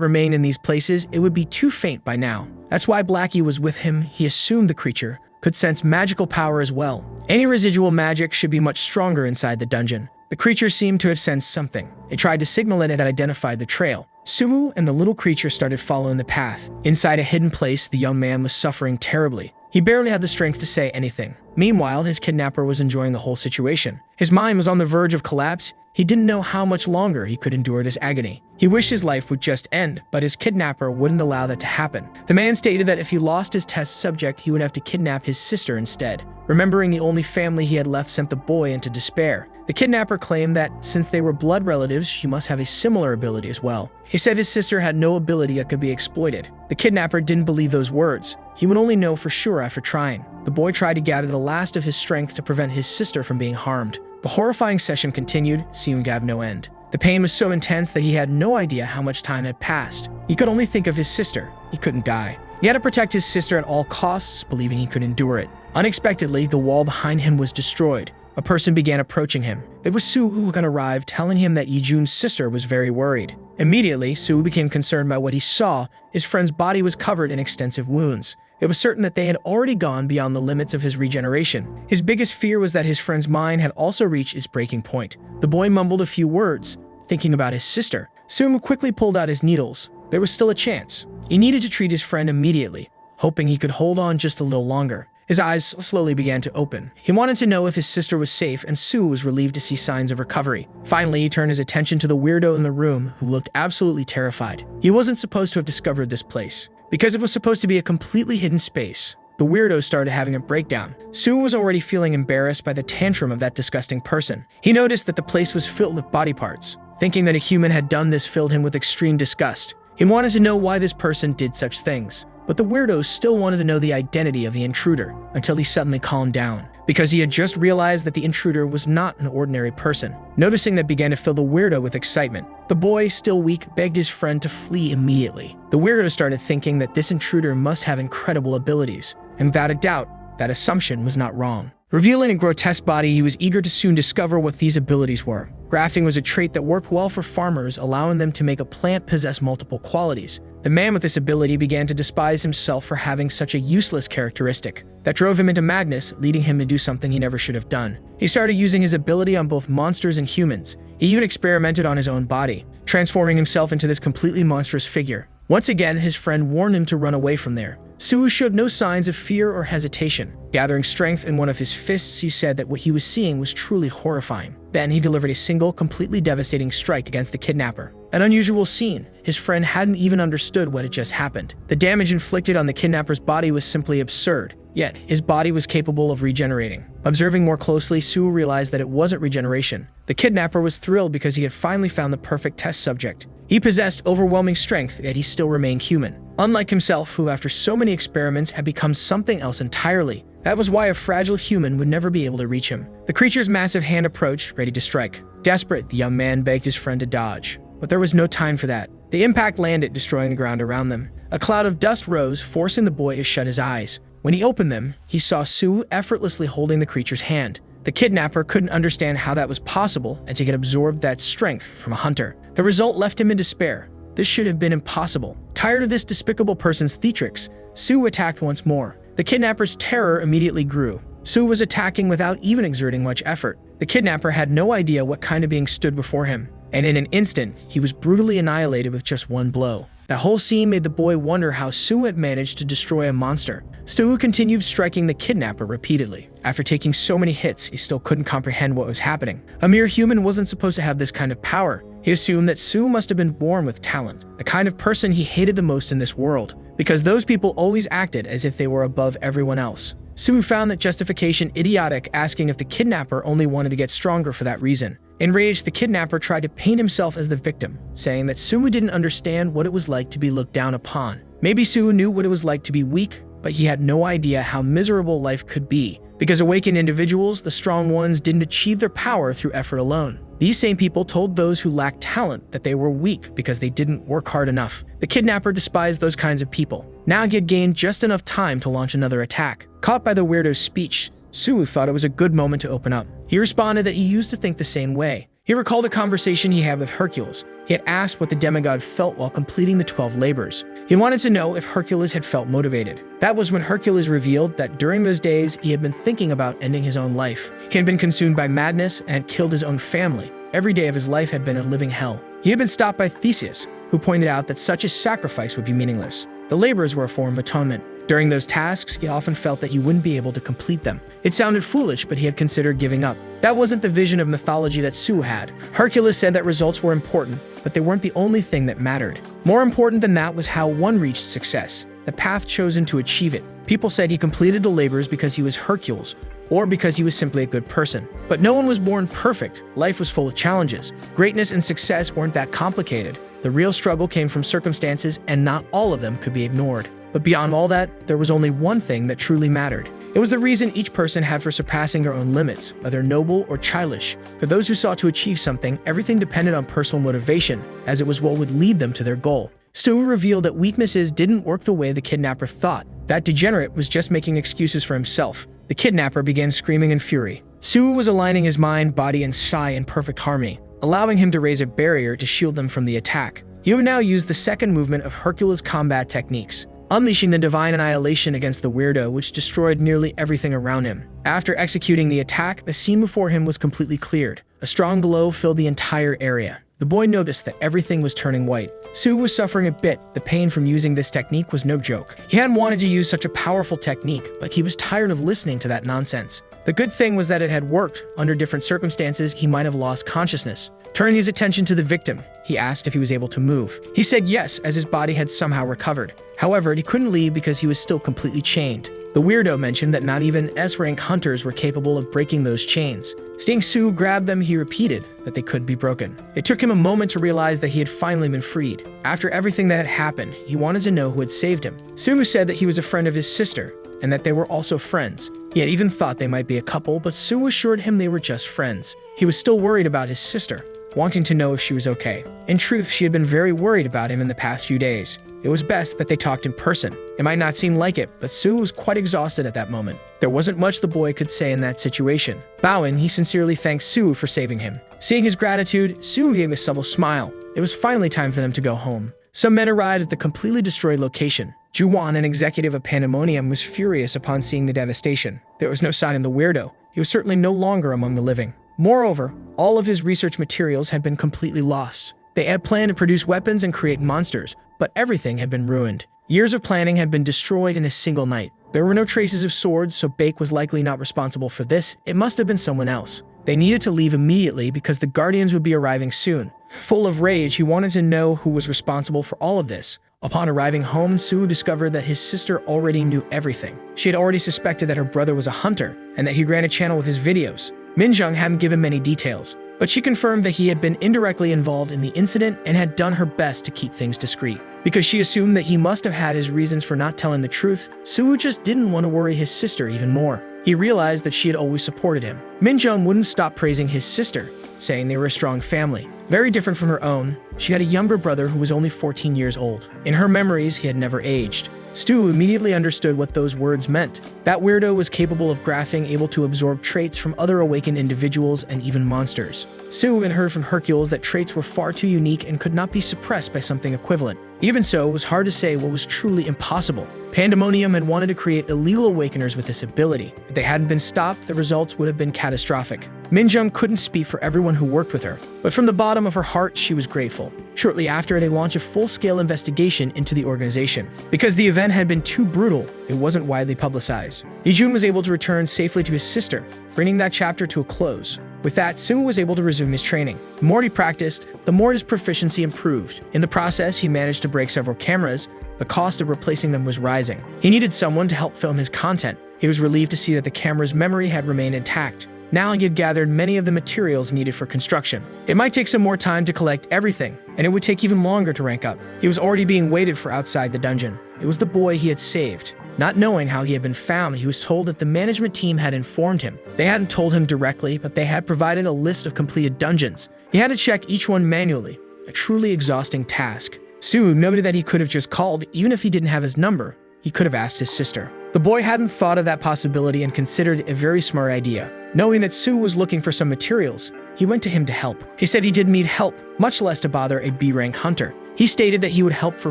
remained in these places, it would be too faint by now. That's why Blackie was with him. He assumed the creature could sense magical power as well. Any residual magic should be much stronger inside the dungeon. The creature seemed to have sensed something. It tried to signal and it had identified the trail. Suwu and the little creature started following the path. Inside a hidden place, the young man was suffering terribly. He barely had the strength to say anything. Meanwhile, his kidnapper was enjoying the whole situation. His mind was on the verge of collapse. He didn't know how much longer he could endure this agony. He wished his life would just end, but his kidnapper wouldn't allow that to happen. The man stated that if he lost his test subject, he would have to kidnap his sister instead. Remembering the only family he had left sent the boy into despair. The kidnapper claimed that since they were blood relatives, she must have a similar ability as well. He said his sister had no ability that could be exploited. The kidnapper didn't believe those words. He would only know for sure after trying. The boy tried to gather the last of his strength to prevent his sister from being harmed. The horrifying session continued, seeming to have no end. The pain was so intense that he had no idea how much time had passed. He could only think of his sister. He couldn't die. He had to protect his sister at all costs, believing he could endure it. Unexpectedly, the wall behind him was destroyed. A person began approaching him. It was Sue who had arrived, telling him that Yijun's sister was very worried. Immediately, Sue became concerned by what he saw. His friend's body was covered in extensive wounds. It was certain that they had already gone beyond the limits of his regeneration. His biggest fear was that his friend's mind had also reached its breaking point. The boy mumbled a few words, thinking about his sister. Sue quickly pulled out his needles. There was still a chance. He needed to treat his friend immediately, hoping he could hold on just a little longer. His eyes slowly began to open. He wanted to know if his sister was safe, and Sue was relieved to see signs of recovery. Finally, he turned his attention to the weirdo in the room, who looked absolutely terrified. He wasn't supposed to have discovered this place, because it was supposed to be a completely hidden space. The weirdo started having a breakdown. Sue was already feeling embarrassed by the tantrum of that disgusting person. He noticed that the place was filled with body parts. Thinking that a human had done this filled him with extreme disgust. He wanted to know why this person did such things. But the weirdo still wanted to know the identity of the intruder, until he suddenly calmed down, because he had just realized that the intruder was not an ordinary person. Noticing that began to fill the weirdo with excitement. The boy, still weak, begged his friend to flee immediately. The weirdo started thinking that this intruder must have incredible abilities, and without a doubt, that assumption was not wrong. Revealing a grotesque body, he was eager to soon discover what these abilities were. Grafting was a trait that worked well for farmers, allowing them to make a plant possess multiple qualities. The man with this ability began to despise himself for having such a useless characteristic. That drove him into madness, leading him to do something he never should have done. He started using his ability on both monsters and humans. He even experimented on his own body, transforming himself into this completely monstrous figure. Once again, his friend warned him to run away from there. Sue showed no signs of fear or hesitation. Gathering strength in one of his fists, he said that what he was seeing was truly horrifying. Then he delivered a single, completely devastating strike against the kidnapper. An unusual scene. His friend hadn't even understood what had just happened. The damage inflicted on the kidnapper's body was simply absurd. Yet, his body was capable of regenerating. Observing more closely, Sue realized that it wasn't regeneration. The kidnapper was thrilled because he had finally found the perfect test subject. He possessed overwhelming strength, yet he still remained human. Unlike himself, who after so many experiments had become something else entirely. That was why a fragile human would never be able to reach him. The creature's massive hand approached, ready to strike. Desperate, the young man begged his friend to dodge. But there was no time for that. The impact landed, destroying the ground around them. A cloud of dust rose, forcing the boy to shut his eyes. When he opened them, he saw Sue effortlessly holding the creature's hand. The kidnapper couldn't understand how that was possible and to get absorbed that strength from a hunter. The result left him in despair. This should have been impossible. Tired of this despicable person's theatrics, Sue attacked once more. The kidnapper's terror immediately grew. Sue was attacking without even exerting much effort. The kidnapper had no idea what kind of being stood before him, and in an instant, he was brutally annihilated with just one blow. That whole scene made the boy wonder how Sue had managed to destroy a monster. Sue continued striking the kidnapper repeatedly. After taking so many hits, he still couldn't comprehend what was happening. A mere human wasn't supposed to have this kind of power. He assumed that Sue must have been born with talent, the kind of person he hated the most in this world, because those people always acted as if they were above everyone else. Sue found that justification idiotic, asking if the kidnapper only wanted to get stronger for that reason. Enraged, the kidnapper tried to paint himself as the victim, saying that Sue didn't understand what it was like to be looked down upon. Maybe Sue knew what it was like to be weak, but he had no idea how miserable life could be. Because awakened individuals, the strong ones, didn't achieve their power through effort alone. These same people told those who lacked talent that they were weak because they didn't work hard enough. The kidnapper despised those kinds of people. Now he had gained just enough time to launch another attack. Caught by the weirdo's speech, Sue thought it was a good moment to open up. He responded that he used to think the same way. He recalled a conversation he had with Hercules. He had asked what the demigod felt while completing the 12 labors. He wanted to know if Hercules had felt motivated. That was when Hercules revealed that during those days he had been thinking about ending his own life. He had been consumed by madness and had killed his own family. Every day of his life had been a living hell. He had been stopped by Theseus, who pointed out that such a sacrifice would be meaningless. The labors were a form of atonement. During those tasks, he often felt that he wouldn't be able to complete them. It sounded foolish, but he had considered giving up. That wasn't the vision of mythology that Sue had. Hercules said that results were important, but they weren't the only thing that mattered. More important than that was how one reached success, the path chosen to achieve it. People said he completed the labors because he was Hercules, or because he was simply a good person. But no one was born perfect. Life was full of challenges. Greatness and success weren't that complicated. The real struggle came from circumstances, and not all of them could be ignored. But beyond all that, there was only one thing that truly mattered. It was the reason each person had for surpassing their own limits, whether noble or childish. For those who sought to achieve something, everything depended on personal motivation, as it was what would lead them to their goal. Sue revealed that weaknesses didn't work the way the kidnapper thought. That degenerate was just making excuses for himself. The kidnapper began screaming in fury. Sue was aligning his mind, body, and shy in perfect harmony, allowing him to raise a barrier to shield them from the attack. He would now use the second movement of Hercules' combat techniques, unleashing the divine annihilation against the weirdo, which destroyed nearly everything around him. After executing the attack, the scene before him was completely cleared. A strong glow filled the entire area. The boy noticed that everything was turning white. Sue was suffering a bit. The pain from using this technique was no joke. He hadn't wanted to use such a powerful technique, but he was tired of listening to that nonsense. The good thing was that it had worked. Under different circumstances, he might have lost consciousness. Turning his attention to the victim, he asked if he was able to move. He said yes, as his body had somehow recovered. However, he couldn't leave because he was still completely chained. The weirdo mentioned that not even S-rank hunters were capable of breaking those chains. Seeing Sue grab them, he repeated that they couldn't be broken. It took him a moment to realize that he had finally been freed. After everything that had happened, he wanted to know who had saved him. Sue said that he was a friend of his sister, and that they were also friends. He had even thought they might be a couple, but Sue assured him they were just friends. He was still worried about his sister, wanting to know if she was okay. In truth, she had been very worried about him in the past few days. It was best that they talked in person. It might not seem like it, but Sue was quite exhausted at that moment. There wasn't much the boy could say in that situation. Bowing, he sincerely thanked Sue for saving him. Seeing his gratitude, Sue gave a subtle smile. It was finally time for them to go home. Some men arrived at the completely destroyed location. Juwan, an executive of Pandemonium, was furious upon seeing the devastation. There was no sign of the weirdo. He was certainly no longer among the living. Moreover, all of his research materials had been completely lost. They had planned to produce weapons and create monsters, but everything had been ruined. Years of planning had been destroyed in a single night. There were no traces of swords, so Bake was likely not responsible for this. It must have been someone else. They needed to leave immediately because the Guardians would be arriving soon. Full of rage, he wanted to know who was responsible for all of this. Upon arriving home, Sue discovered that his sister already knew everything. She had already suspected that her brother was a hunter, and that he ran a channel with his videos. Minjung hadn't given many details. but she confirmed that he had been indirectly involved in the incident and had done her best to keep things discreet. Because she assumed that he must have had his reasons for not telling the truth, Soo just didn't want to worry his sister even more. He realized that she had always supported him. Minjung wouldn't stop praising his sister, saying they were a strong family. Very different from her own, she had a younger brother who was only 14 years old. In her memories, he had never aged. Stu immediately understood what those words meant. That weirdo was capable of graphing, able to absorb traits from other awakened individuals and even monsters. Stu had heard from Hercules that traits were far too unique and could not be suppressed by something equivalent. Even so, it was hard to say what was truly impossible. Pandemonium had wanted to create illegal awakeners with this ability. If they hadn't been stopped, the results would have been catastrophic. Minjung couldn't speak for everyone who worked with her, but from the bottom of her heart, she was grateful. Shortly after, they launched a full-scale investigation into the organization. Because the event had been too brutal, it wasn't widely publicized. Yejun was able to return safely to his sister, bringing that chapter to a close. With that, Soo was able to resume his training. The more he practiced, the more his proficiency improved. In the process, he managed to break several cameras. The cost of replacing them was rising. He needed someone to help film his content. He was relieved to see that the camera's memory had remained intact. Now he had gathered many of the materials needed for construction. It might take some more time to collect everything, and it would take even longer to rank up. He was already being waited for outside the dungeon. It was the boy he had saved. Not knowing how he had been found, he was told that the management team had informed him. They hadn't told him directly, but they had provided a list of completed dungeons. He had to check each one manually, a truly exhausting task. Soo noted that he could have just called. Even if he didn't have his number, he could have asked his sister. The boy hadn't thought of that possibility and considered it a very smart idea. Knowing that Soo was looking for some materials, he went to him to help. He said he didn't need help, much less to bother a B-rank hunter. He stated that he would help for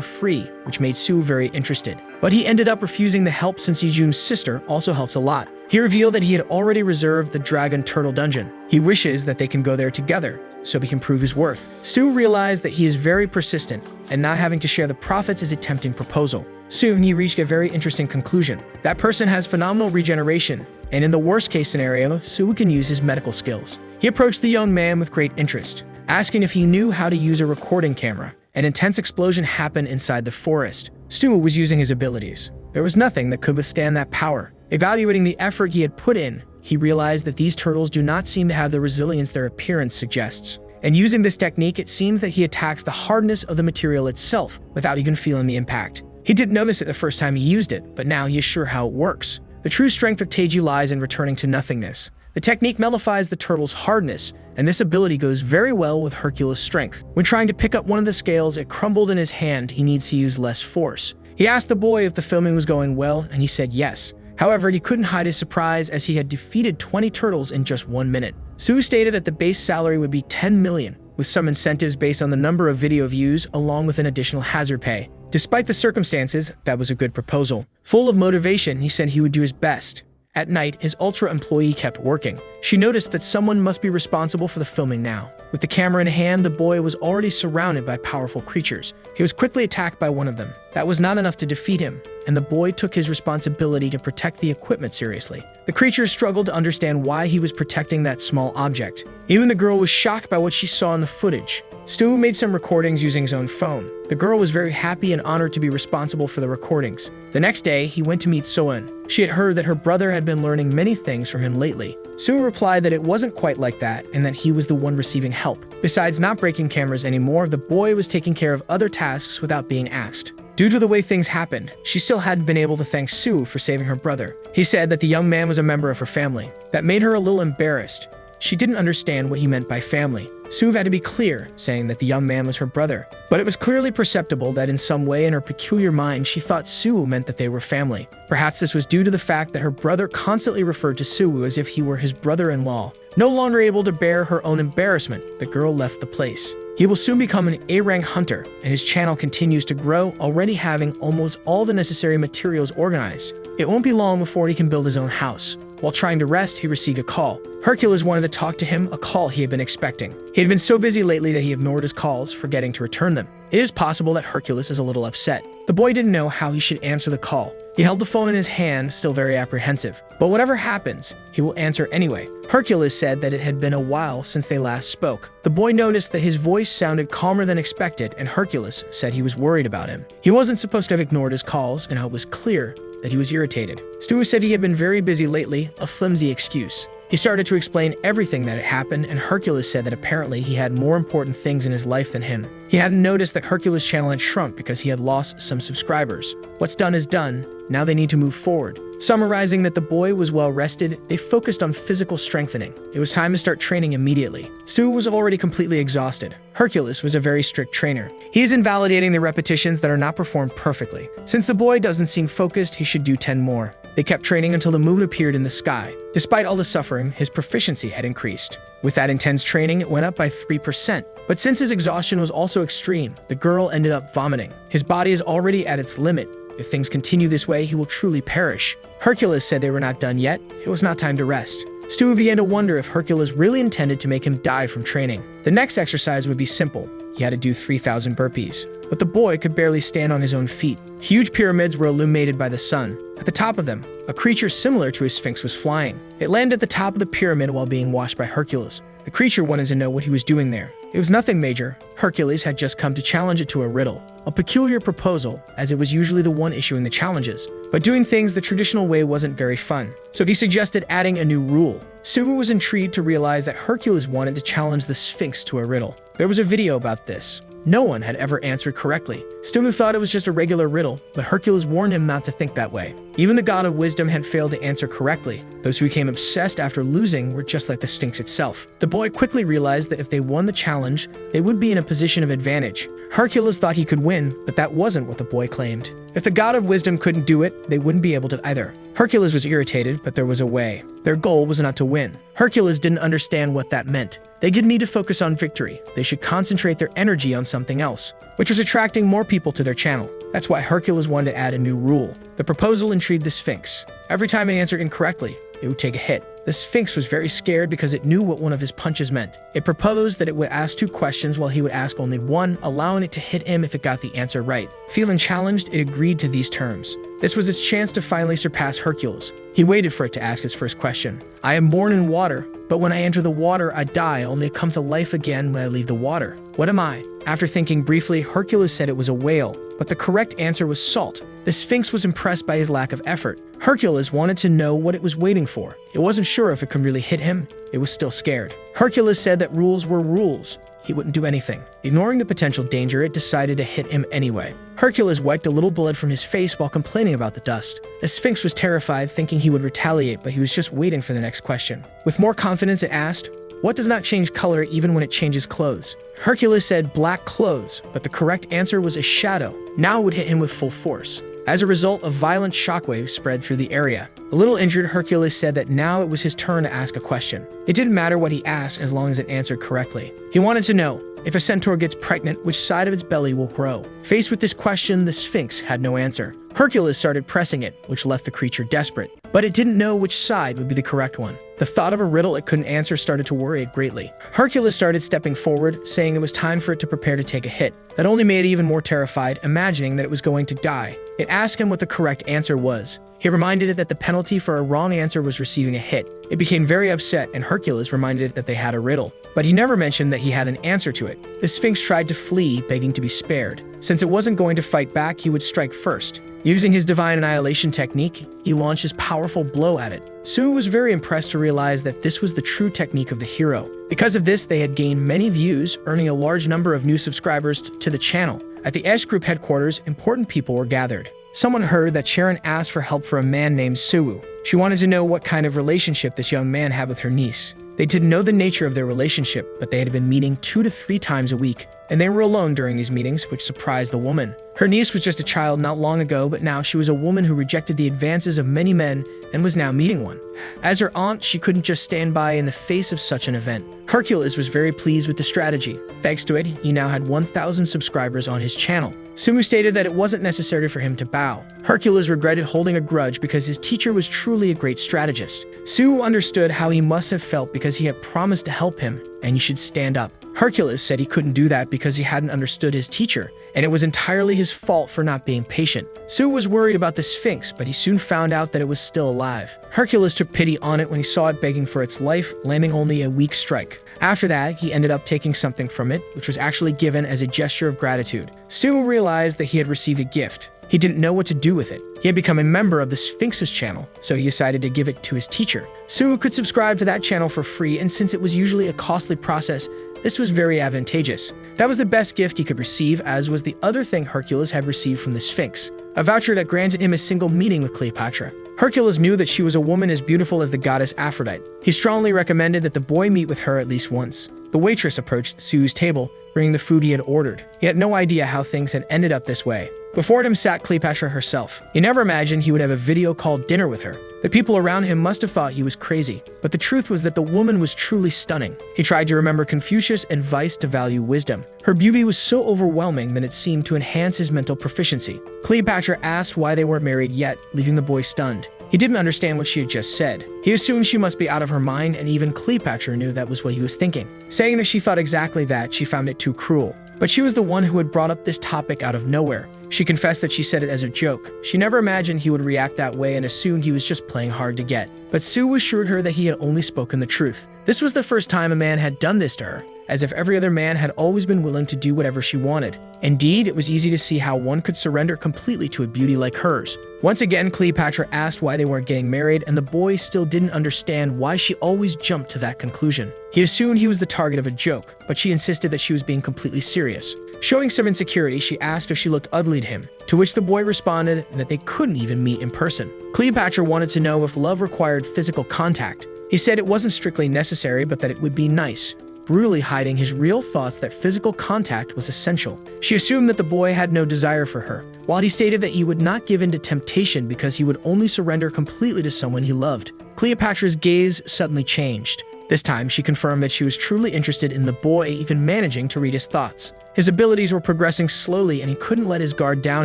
free, which made Soo very interested. But he ended up refusing the help since Yejun's sister also helps a lot. He revealed that he had already reserved the Dragon Turtle Dungeon. He wishes that they can go there together, so he can prove his worth. Stu realized that he is very persistent, and not having to share the profits is a tempting proposal. Soon, he reached a very interesting conclusion. That person has phenomenal regeneration, and in the worst-case scenario, Soo can use his medical skills. He approached the young man with great interest, asking if he knew how to use a recording camera. An intense explosion happened inside the forest. Stu was using his abilities. There was nothing that could withstand that power. Evaluating the effort he had put in, he realized that these turtles do not seem to have the resilience their appearance suggests. And using this technique, it seems that he attacks the hardness of the material itself without even feeling the impact. He didn't notice it the first time he used it, but now he is sure how it works. The true strength of Teiji lies in returning to nothingness. The technique nullifies the turtle's hardness, and this ability goes very well with Hercules' strength. When trying to pick up one of the scales, it crumbled in his hand. He needs to use less force. He asked the boy if the filming was going well, and he said yes. However, he couldn't hide his surprise as he had defeated 20 turtles in just 1 minute. Soo stated that the base salary would be 10 million, with some incentives based on the number of video views along with an additional hazard pay. Despite the circumstances, that was a good proposal. Full of motivation, he said he would do his best. At night, his Ultra employee kept working. She noticed that someone must be responsible for the filming now. With the camera in hand, the boy was already surrounded by powerful creatures. He was quickly attacked by one of them. That was not enough to defeat him, and the boy took his responsibility to protect the equipment seriously. The creatures struggled to understand why he was protecting that small object. Even the girl was shocked by what she saw in the footage. Stu made some recordings using his own phone. The girl was very happy and honored to be responsible for the recordings. The next day, he went to meet Soen. She had heard that her brother had been learning many things from him lately. Soo replied that it wasn't quite like that and that he was the one receiving help. Besides not breaking cameras anymore, the boy was taking care of other tasks without being asked. Due to the way things happened, she still hadn't been able to thank Soo for saving her brother. He said that the young man was a member of her family. That made her a little embarrassed. She didn't understand what he meant by family. Soo had to be clear, saying that the young man was her brother. But it was clearly perceptible that in some way in her peculiar mind she thought Soo meant that they were family. Perhaps this was due to the fact that her brother constantly referred to Soo as if he were his brother-in-law. No longer able to bear her own embarrassment, the girl left the place. He will soon become an A-rank hunter, and his channel continues to grow, already having almost all the necessary materials organized. It won't be long before he can build his own house. While trying to rest, he received a call. Hercules wanted to talk to him, a call he had been expecting. He had been so busy lately that he ignored his calls, forgetting to return them. It is possible that Hercules is a little upset. The boy didn't know how he should answer the call. He held the phone in his hand, still very apprehensive. But whatever happens, he will answer anyway. Hercules said that it had been a while since they last spoke. The boy noticed that his voice sounded calmer than expected, and Hercules said he was worried about him. He wasn't supposed to have ignored his calls, and it was clear that he was irritated. Stu said he had been very busy lately, a flimsy excuse. He started to explain everything that had happened, and Hercules said that apparently he had more important things in his life than him. He hadn't noticed that Hercules' channel had shrunk because he had lost some subscribers. What's done is done. Now they need to move forward. Summarizing that the boy was well rested, they focused on physical strengthening. It was time to start training immediately. Stu was already completely exhausted. Hercules was a very strict trainer. He is invalidating the repetitions that are not performed perfectly. Since the boy doesn't seem focused, he should do 10 more. They kept training until the moon appeared in the sky. Despite all the suffering, his proficiency had increased. With that intense training, it went up by 3%. But since his exhaustion was also extreme, the girl ended up vomiting. His body is already at its limit. If things continue this way, he will truly perish. Hercules said they were not done yet. It was not time to rest. Stu began to wonder if Hercules really intended to make him die from training. The next exercise would be simple. He had to do 3,000 burpees. But the boy could barely stand on his own feet. Huge pyramids were illuminated by the sun. At the top of them, a creature similar to a sphinx was flying. It landed at the top of the pyramid while being washed by Hercules. The creature wanted to know what he was doing there. It was nothing major. Hercules had just come to challenge it to a riddle. A peculiar proposal, as it was usually the one issuing the challenges. But doing things the traditional way wasn't very fun. So he suggested adding a new rule. Suvu was intrigued to realize that Hercules wanted to challenge the Sphinx to a riddle. There was a video about this. No one had ever answered correctly. Stu thought it was just a regular riddle, but Hercules warned him not to think that way. Even the god of wisdom had failed to answer correctly. Those who became obsessed after losing were just like the Sphinx itself. The boy quickly realized that if they won the challenge, they would be in a position of advantage. Hercules thought he could win, but that wasn't what the boy claimed. If the god of wisdom couldn't do it, they wouldn't be able to either. Hercules was irritated, but there was a way. Their goal was not to win. Hercules didn't understand what that meant. They didn't need to focus on victory. They should concentrate their energy on something else, which was attracting more people to their channel. That's why Hercules wanted to add a new rule. The proposal intrigued the Sphinx. Every time it answered incorrectly, it would take a hit. The Sphinx was very scared because it knew what one of his punches meant. It proposed that it would ask 2 questions while he would ask only one, allowing it to hit him if it got the answer right. Feeling challenged, it agreed to these terms. This was its chance to finally surpass Hercules. He waited for it to ask his first question. I am born in water, but when I enter the water, I die, only to come to life again when I leave the water. What am I? After thinking briefly, Hercules said it was a whale, but the correct answer was salt. The Sphinx was impressed by his lack of effort. Hercules wanted to know what it was waiting for. It wasn't sure if it could really hit him. It was still scared. Hercules said that rules were rules. He wouldn't do anything. Ignoring the potential danger, it decided to hit him anyway. Hercules wiped a little blood from his face while complaining about the dust. The Sphinx was terrified, thinking he would retaliate, but he was just waiting for the next question. With more confidence, it asked, what does not change color even when it changes clothes? Hercules said black clothes, but the correct answer was a shadow. Now it would hit him with full force. As a result, a violent shockwave spread through the area. A little injured, Hercules said that now it was his turn to ask a question. It didn't matter what he asked as long as it answered correctly. He wanted to know, if a centaur gets pregnant, which side of its belly will grow? Faced with this question, the Sphinx had no answer. Hercules started pressing it, which left the creature desperate. But it didn't know which side would be the correct one. The thought of a riddle it couldn't answer started to worry it greatly. Hercules started stepping forward, saying it was time for it to prepare to take a hit. That only made it even more terrified, imagining that it was going to die. It asked him what the correct answer was. He reminded it that the penalty for a wrong answer was receiving a hit. It became very upset, and Hercules reminded it that they had a riddle. But he never mentioned that he had an answer to it. The Sphinx tried to flee, begging to be spared. Since it wasn't going to fight back, he would strike first. Using his divine annihilation technique, he launched his powerful blow at it. Su was very impressed to realize that this was the true technique of the hero. Because of this, they had gained many views, earning a large number of new subscribers to the channel. At the Esh Group headquarters, important people were gathered. Someone heard that Sharon asked for help for a man named Suwu. She wanted to know what kind of relationship this young man had with her niece. They didn't know the nature of their relationship, but they had been meeting 2 to 3 times a week, and they were alone during these meetings, which surprised the woman. Her niece was just a child not long ago, but now she was a woman who rejected the advances of many men and was now meeting one. As her aunt, she couldn't just stand by in the face of such an event. Hercules was very pleased with the strategy. Thanks to it, he now had 1,000 subscribers on his channel. Sumu stated that it wasn't necessary for him to bow. Hercules regretted holding a grudge because his teacher was truly a great strategist. Sumu understood how he must have felt because he had promised to help him, and he should stand up. Hercules said he couldn't do that because he hadn't understood his teacher, and it was entirely his fault for not being patient. Su was worried about the Sphinx, but he soon found out that it was still alive. Hercules took pity on it when he saw it begging for its life, landing only a weak strike. After that, he ended up taking something from it, which was actually given as a gesture of gratitude. Su realized that he had received a gift. He didn't know what to do with it. He had become a member of the Sphinx's channel, so he decided to give it to his teacher. Sue could subscribe to that channel for free, and since it was usually a costly process, this was very advantageous. That was the best gift he could receive, as was the other thing Hercules had received from the Sphinx, a voucher that granted him a single meeting with Cleopatra. Hercules knew that she was a woman as beautiful as the goddess Aphrodite. He strongly recommended that the boy meet with her at least once. The waitress approached Sue's table, bringing the food he had ordered. He had no idea how things had ended up this way. Before him sat Cleopatra herself. He never imagined he would have a video call dinner with her. The people around him must have thought he was crazy, but the truth was that the woman was truly stunning. He tried to remember Confucius' advice to value wisdom. Her beauty was so overwhelming that it seemed to enhance his mental proficiency. Cleopatra asked why they weren't married yet, leaving the boy stunned. He didn't understand what she had just said. He assumed she must be out of her mind, and even Cleopatra knew that was what he was thinking. Saying that she thought exactly that, she found it too cruel. But she was the one who had brought up this topic out of nowhere. She confessed that she said it as a joke. She never imagined he would react that way and assumed he was just playing hard to get. But Sue assured her that he had only spoken the truth. This was the first time a man had done this to her, as if every other man had always been willing to do whatever she wanted. Indeed, it was easy to see how one could surrender completely to a beauty like hers. Once again, Cleopatra asked why they weren't getting married, and the boy still didn't understand why she always jumped to that conclusion. He assumed he was the target of a joke, but she insisted that she was being completely serious. Showing some insecurity, she asked if she looked ugly to him, to which the boy responded that they couldn't even meet in person. Cleopatra wanted to know if love required physical contact. He said it wasn't strictly necessary, but that it would be nice, brutally hiding his real thoughts that physical contact was essential. She assumed that the boy had no desire for her, while he stated that he would not give in to temptation because he would only surrender completely to someone he loved. Cleopatra's gaze suddenly changed. This time, she confirmed that she was truly interested in the boy, even managing to read his thoughts. His abilities were progressing slowly, and he couldn't let his guard down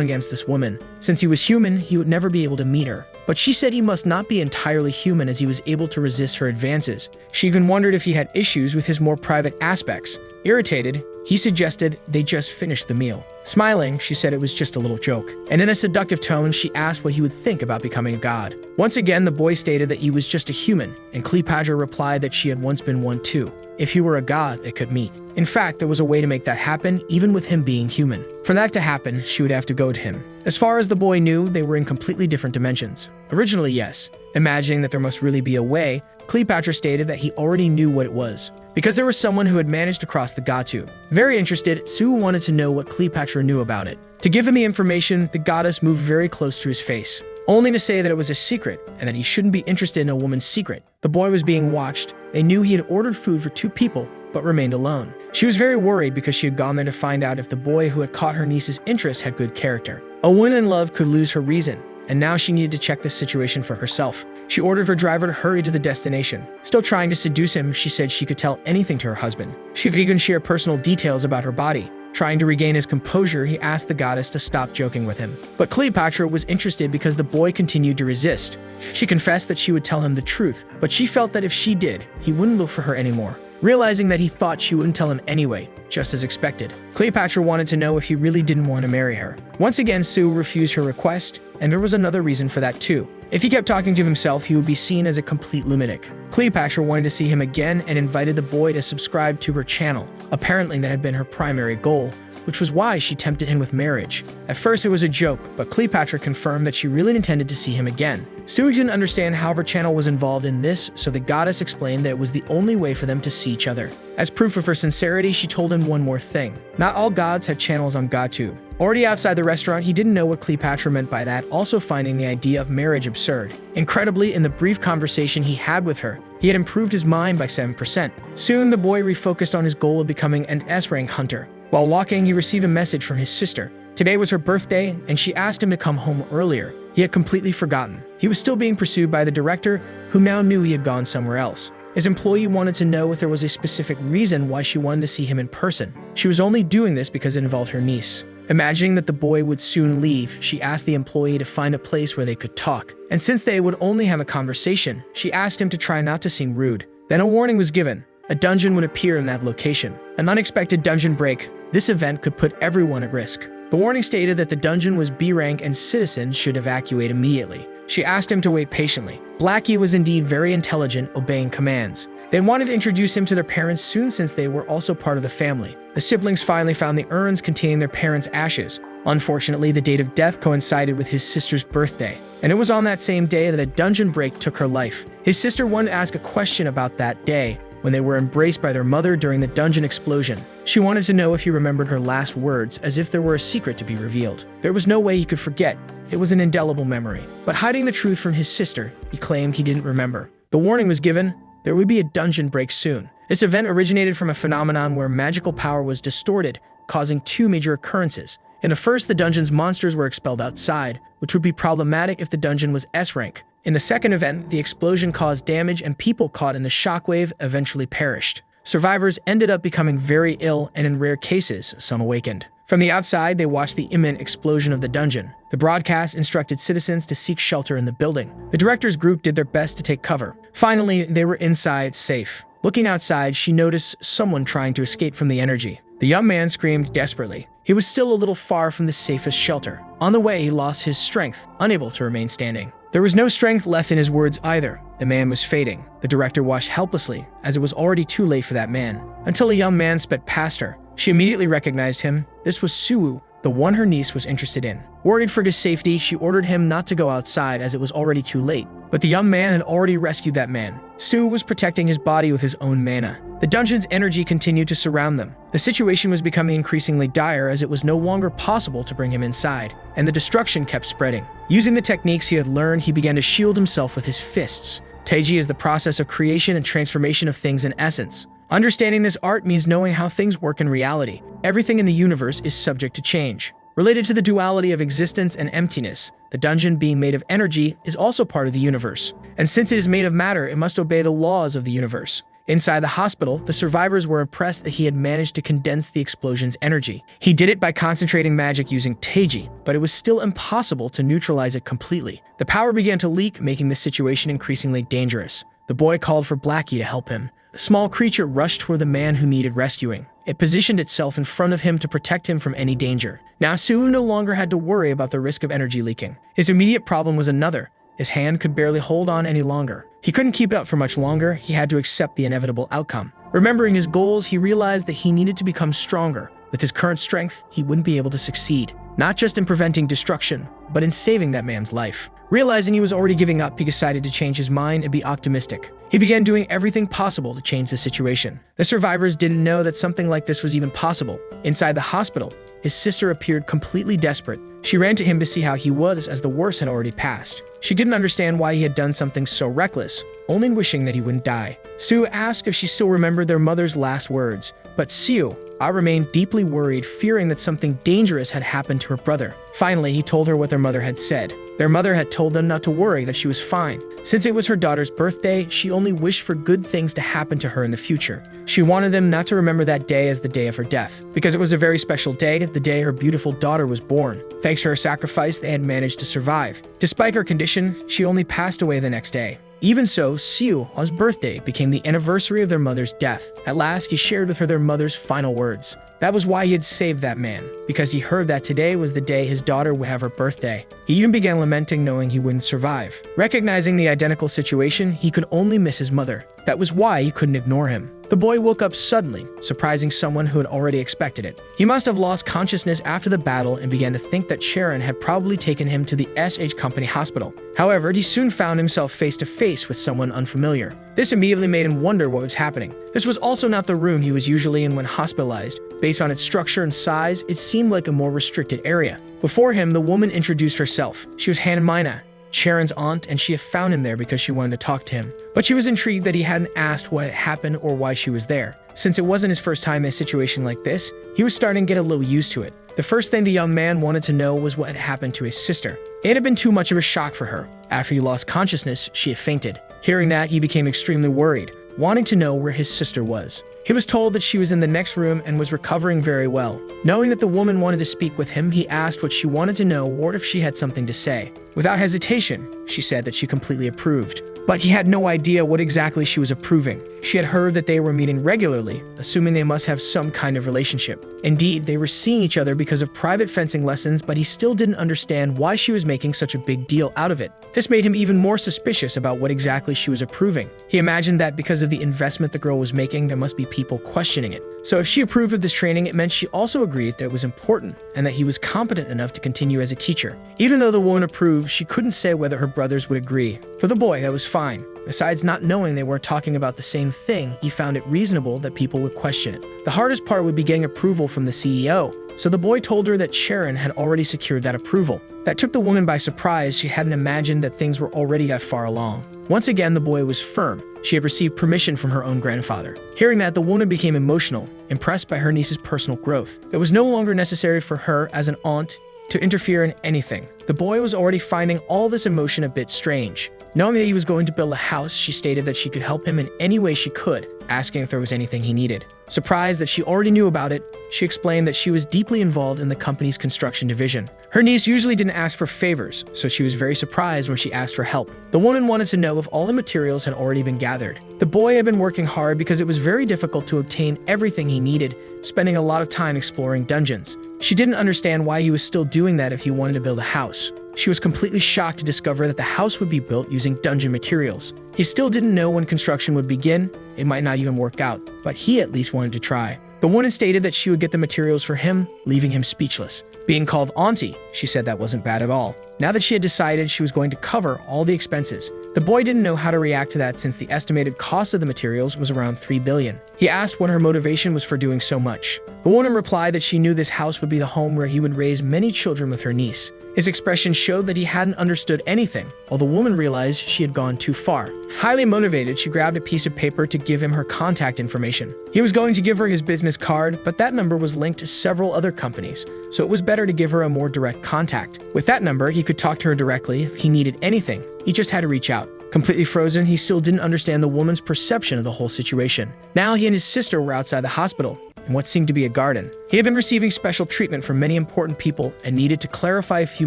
against this woman. Since he was human, he would never be able to meet her. But she said he must not be entirely human, as he was able to resist her advances. She even wondered if he had issues with his more private aspects. Irritated, he suggested they just finish the meal. Smiling, she said it was just a little joke. And in a seductive tone, she asked what he would think about becoming a god. Once again, the boy stated that he was just a human, and Cleopatra replied that she had once been one too. If he were a god, they could meet. In fact, there was a way to make that happen, even with him being human. For that to happen, she would have to go to him. As far as the boy knew, they were in completely different dimensions. Originally, yes. Imagining that there must really be a way, Cleopatra stated that he already knew what it was, because there was someone who had managed to cross the god tube. Very interested, Sue wanted to know what Cleopatra knew about it. To give him the information, the goddess moved very close to his face, only to say that it was a secret and that he shouldn't be interested in a woman's secret. The boy was being watched. They knew he had ordered food for 2 people, but remained alone. She was very worried because she had gone there to find out if the boy who had caught her niece's interest had good character. A woman in love could lose her reason, and now she needed to check this situation for herself. She ordered her driver to hurry to the destination. Still trying to seduce him, she said she could tell anything to her husband. She could even share personal details about her body. Trying to regain his composure, he asked the goddess to stop joking with him. But Cleopatra was interested because the boy continued to resist. She confessed that she would tell him the truth, but she felt that if she did, he wouldn't look for her anymore. Realizing that he thought she wouldn't tell him anyway, just as expected, Cleopatra wanted to know if he really didn't want to marry her. Once again, Sue refused her request, and there was another reason for that too. If he kept talking to himself, he would be seen as a complete lunatic. Cleopatra wanted to see him again and invited the boy to subscribe to her channel. Apparently, that had been her primary goal, which was why she tempted him with marriage. At first, it was a joke, but Cleopatra confirmed that she really intended to see him again. Sue didn't understand how her channel was involved in this, so the goddess explained that it was the only way for them to see each other. As proof of her sincerity, she told him one more thing. Not all gods had channels on GodTube. Already outside the restaurant, he didn't know what Cleopatra meant by that, also finding the idea of marriage absurd. Incredibly, in the brief conversation he had with her, he had improved his mind by 7%. Soon, the boy refocused on his goal of becoming an S-rank hunter. While walking, he received a message from his sister. Today was her birthday, and she asked him to come home earlier. He had completely forgotten. He was still being pursued by the director, who now knew he had gone somewhere else. His employee wanted to know if there was a specific reason why she wanted to see him in person. She was only doing this because it involved her niece. Imagining that the boy would soon leave, she asked the employee to find a place where they could talk. And since they would only have a conversation, she asked him to try not to seem rude. Then a warning was given. A dungeon would appear in that location. An unexpected dungeon break. This event could put everyone at risk. The warning stated that the dungeon was B rank and citizens should evacuate immediately. She asked him to wait patiently. Blackie was indeed very intelligent, obeying commands. They wanted to introduce him to their parents soon since they were also part of the family. The siblings finally found the urns containing their parents' ashes. Unfortunately, the date of death coincided with his sister's birthday, and it was on that same day that a dungeon break took her life. His sister wanted to ask a question about that day when they were embraced by their mother during the dungeon explosion. She wanted to know if he remembered her last words, as if there were a secret to be revealed. There was no way he could forget. It was an indelible memory. But hiding the truth from his sister, he claimed he didn't remember. The warning was given: there would be a dungeon break soon. This event originated from a phenomenon where magical power was distorted, causing two major occurrences. In the first, the dungeon's monsters were expelled outside, which would be problematic if the dungeon was S rank. In the second event, the explosion caused damage and people caught in the shockwave eventually perished. Survivors ended up becoming very ill, and in rare cases, some awakened. From the outside, they watched the imminent explosion of the dungeon. The broadcast instructed citizens to seek shelter in the building. The director's group did their best to take cover. Finally, they were inside, safe. Looking outside, she noticed someone trying to escape from the energy. The young man screamed desperately. He was still a little far from the safest shelter. On the way, he lost his strength, unable to remain standing. There was no strength left in his words either. The man was fading. The director watched helplessly, as it was already too late for that man, until a young man sped past her. She immediately recognized him. This was Suwoo, the one her niece was interested in. Worried for his safety, she ordered him not to go outside as it was already too late. But the young man had already rescued that man. Suwoo was protecting his body with his own mana. The dungeon's energy continued to surround them. The situation was becoming increasingly dire as it was no longer possible to bring him inside, and the destruction kept spreading. Using the techniques he had learned, he began to shield himself with his fists. Taiji is the process of creation and transformation of things in essence. Understanding this art means knowing how things work in reality. Everything in the universe is subject to change. Related to the duality of existence and emptiness, the dungeon, being made of energy, is also part of the universe. And since it is made of matter, it must obey the laws of the universe. Inside the hospital, the survivors were impressed that he had managed to condense the explosion's energy. He did it by concentrating magic using Taiji, but it was still impossible to neutralize it completely. The power began to leak, making the situation increasingly dangerous. The boy called for Blackie to help him. The small creature rushed toward the man who needed rescuing. It positioned itself in front of him to protect him from any danger. Now Suwoo no longer had to worry about the risk of energy leaking. His immediate problem was another. His hand could barely hold on any longer. He couldn't keep it up for much longer. He had to accept the inevitable outcome. Remembering his goals, he realized that he needed to become stronger. With his current strength, he wouldn't be able to succeed. Not just in preventing destruction, but in saving that man's life. Realizing he was already giving up, he decided to change his mind and be optimistic. He began doing everything possible to change the situation. The survivors didn't know that something like this was even possible. Inside the hospital, his sister appeared completely desperate. She ran to him to see how he was, as the worst had already passed. She didn't understand why he had done something so reckless, only wishing that he wouldn't die. Suwoo asked if she still remembered their mother's last words, but Suwoo remained deeply worried, fearing that something dangerous had happened to her brother. Finally, he told her what their mother had said. Their mother had told them not to worry, that she was fine. Since it was her daughter's birthday, she only wished for good things to happen to her in the future. She wanted them not to remember that day as the day of her death, because it was a very special day, the day her beautiful daughter was born. Thanks to her sacrifice, they had managed to survive. Despite her condition, she only passed away the next day. Even so, Suwoo's birthday became the anniversary of their mother's death. At last, he shared with her their mother's final words. That was why he had saved that man, because he heard that today was the day his daughter would have her birthday. He even began lamenting, knowing he wouldn't survive. Recognizing the identical situation, he could only miss his mother. That was why he couldn't ignore him. The boy woke up suddenly, surprising someone who had already expected it. He must have lost consciousness after the battle and began to think that Sharon had probably taken him to the SH Company hospital. However, he soon found himself face to face with someone unfamiliar. This immediately made him wonder what was happening. This was also not the room he was usually in when hospitalized. Based on its structure and size, it seemed like a more restricted area. Before him, the woman introduced herself. She was Mina, Sharon's aunt, and she had found him there because she wanted to talk to him. But she was intrigued that he hadn't asked what had happened or why she was there. Since it wasn't his first time in a situation like this, he was starting to get a little used to it. The first thing the young man wanted to know was what had happened to his sister. It had been too much of a shock for her. After he lost consciousness, she had fainted. Hearing that, he became extremely worried, wanting to know where his sister was. He was told that she was in the next room and was recovering very well. Knowing that the woman wanted to speak with him, he asked what she wanted to know or if she had something to say. Without hesitation, she said that she completely approved. But he had no idea what exactly she was approving. She had heard that they were meeting regularly, assuming they must have some kind of relationship. Indeed, they were seeing each other because of private fencing lessons, but he still didn't understand why she was making such a big deal out of it. This made him even more suspicious about what exactly she was approving. He imagined that because of the investment the girl was making, there must be people questioning it. So if she approved of this training, it meant she also agreed that it was important and that he was competent enough to continue as a teacher. Even though the woman approved, she couldn't say whether her brothers would agree. For the boy, that was fine. Besides not knowing they weren't talking about the same thing, he found it reasonable that people would question it. The hardest part would be getting approval from the CEO, so the boy told her that Sharon had already secured that approval. That took the woman by surprise. She hadn't imagined that things were already that far along. Once again, the boy was firm. She had received permission from her own grandfather. Hearing that, the woman became emotional, impressed by her niece's personal growth. It was no longer necessary for her, as an aunt, to interfere in anything. The boy was already finding all this emotion a bit strange. Knowing that he was going to build a house, she stated that she could help him in any way she could, asking if there was anything he needed. Surprised that she already knew about it, she explained that she was deeply involved in the company's construction division. Her niece usually didn't ask for favors, so she was very surprised when she asked for help. The woman wanted to know if all the materials had already been gathered. The boy had been working hard because it was very difficult to obtain everything he needed, spending a lot of time exploring dungeons. She didn't understand why he was still doing that if he wanted to build a house. She was completely shocked to discover that the house would be built using dungeon materials. He still didn't know when construction would begin. It might not even work out, but he at least wanted to try. The woman stated that she would get the materials for him, leaving him speechless. Being called auntie, she said that wasn't bad at all. Now that she had decided she was going to cover all the expenses, the boy didn't know how to react to that since the estimated cost of the materials was around $3 billion. He asked what her motivation was for doing so much. The woman replied that she knew this house would be the home where he would raise many children with her niece. His expression showed that he hadn't understood anything, while the woman realized she had gone too far. Highly motivated, she grabbed a piece of paper to give him her contact information. He was going to give her his business card, but that number was linked to several other companies, so it was better to give her a more direct contact. With that number, he could talk to her directly if he needed anything. He just had to reach out. Completely frozen, he still didn't understand the woman's perception of the whole situation. Now he and his sister were outside the hospital, in what seemed to be a garden. He had been receiving special treatment from many important people and needed to clarify a few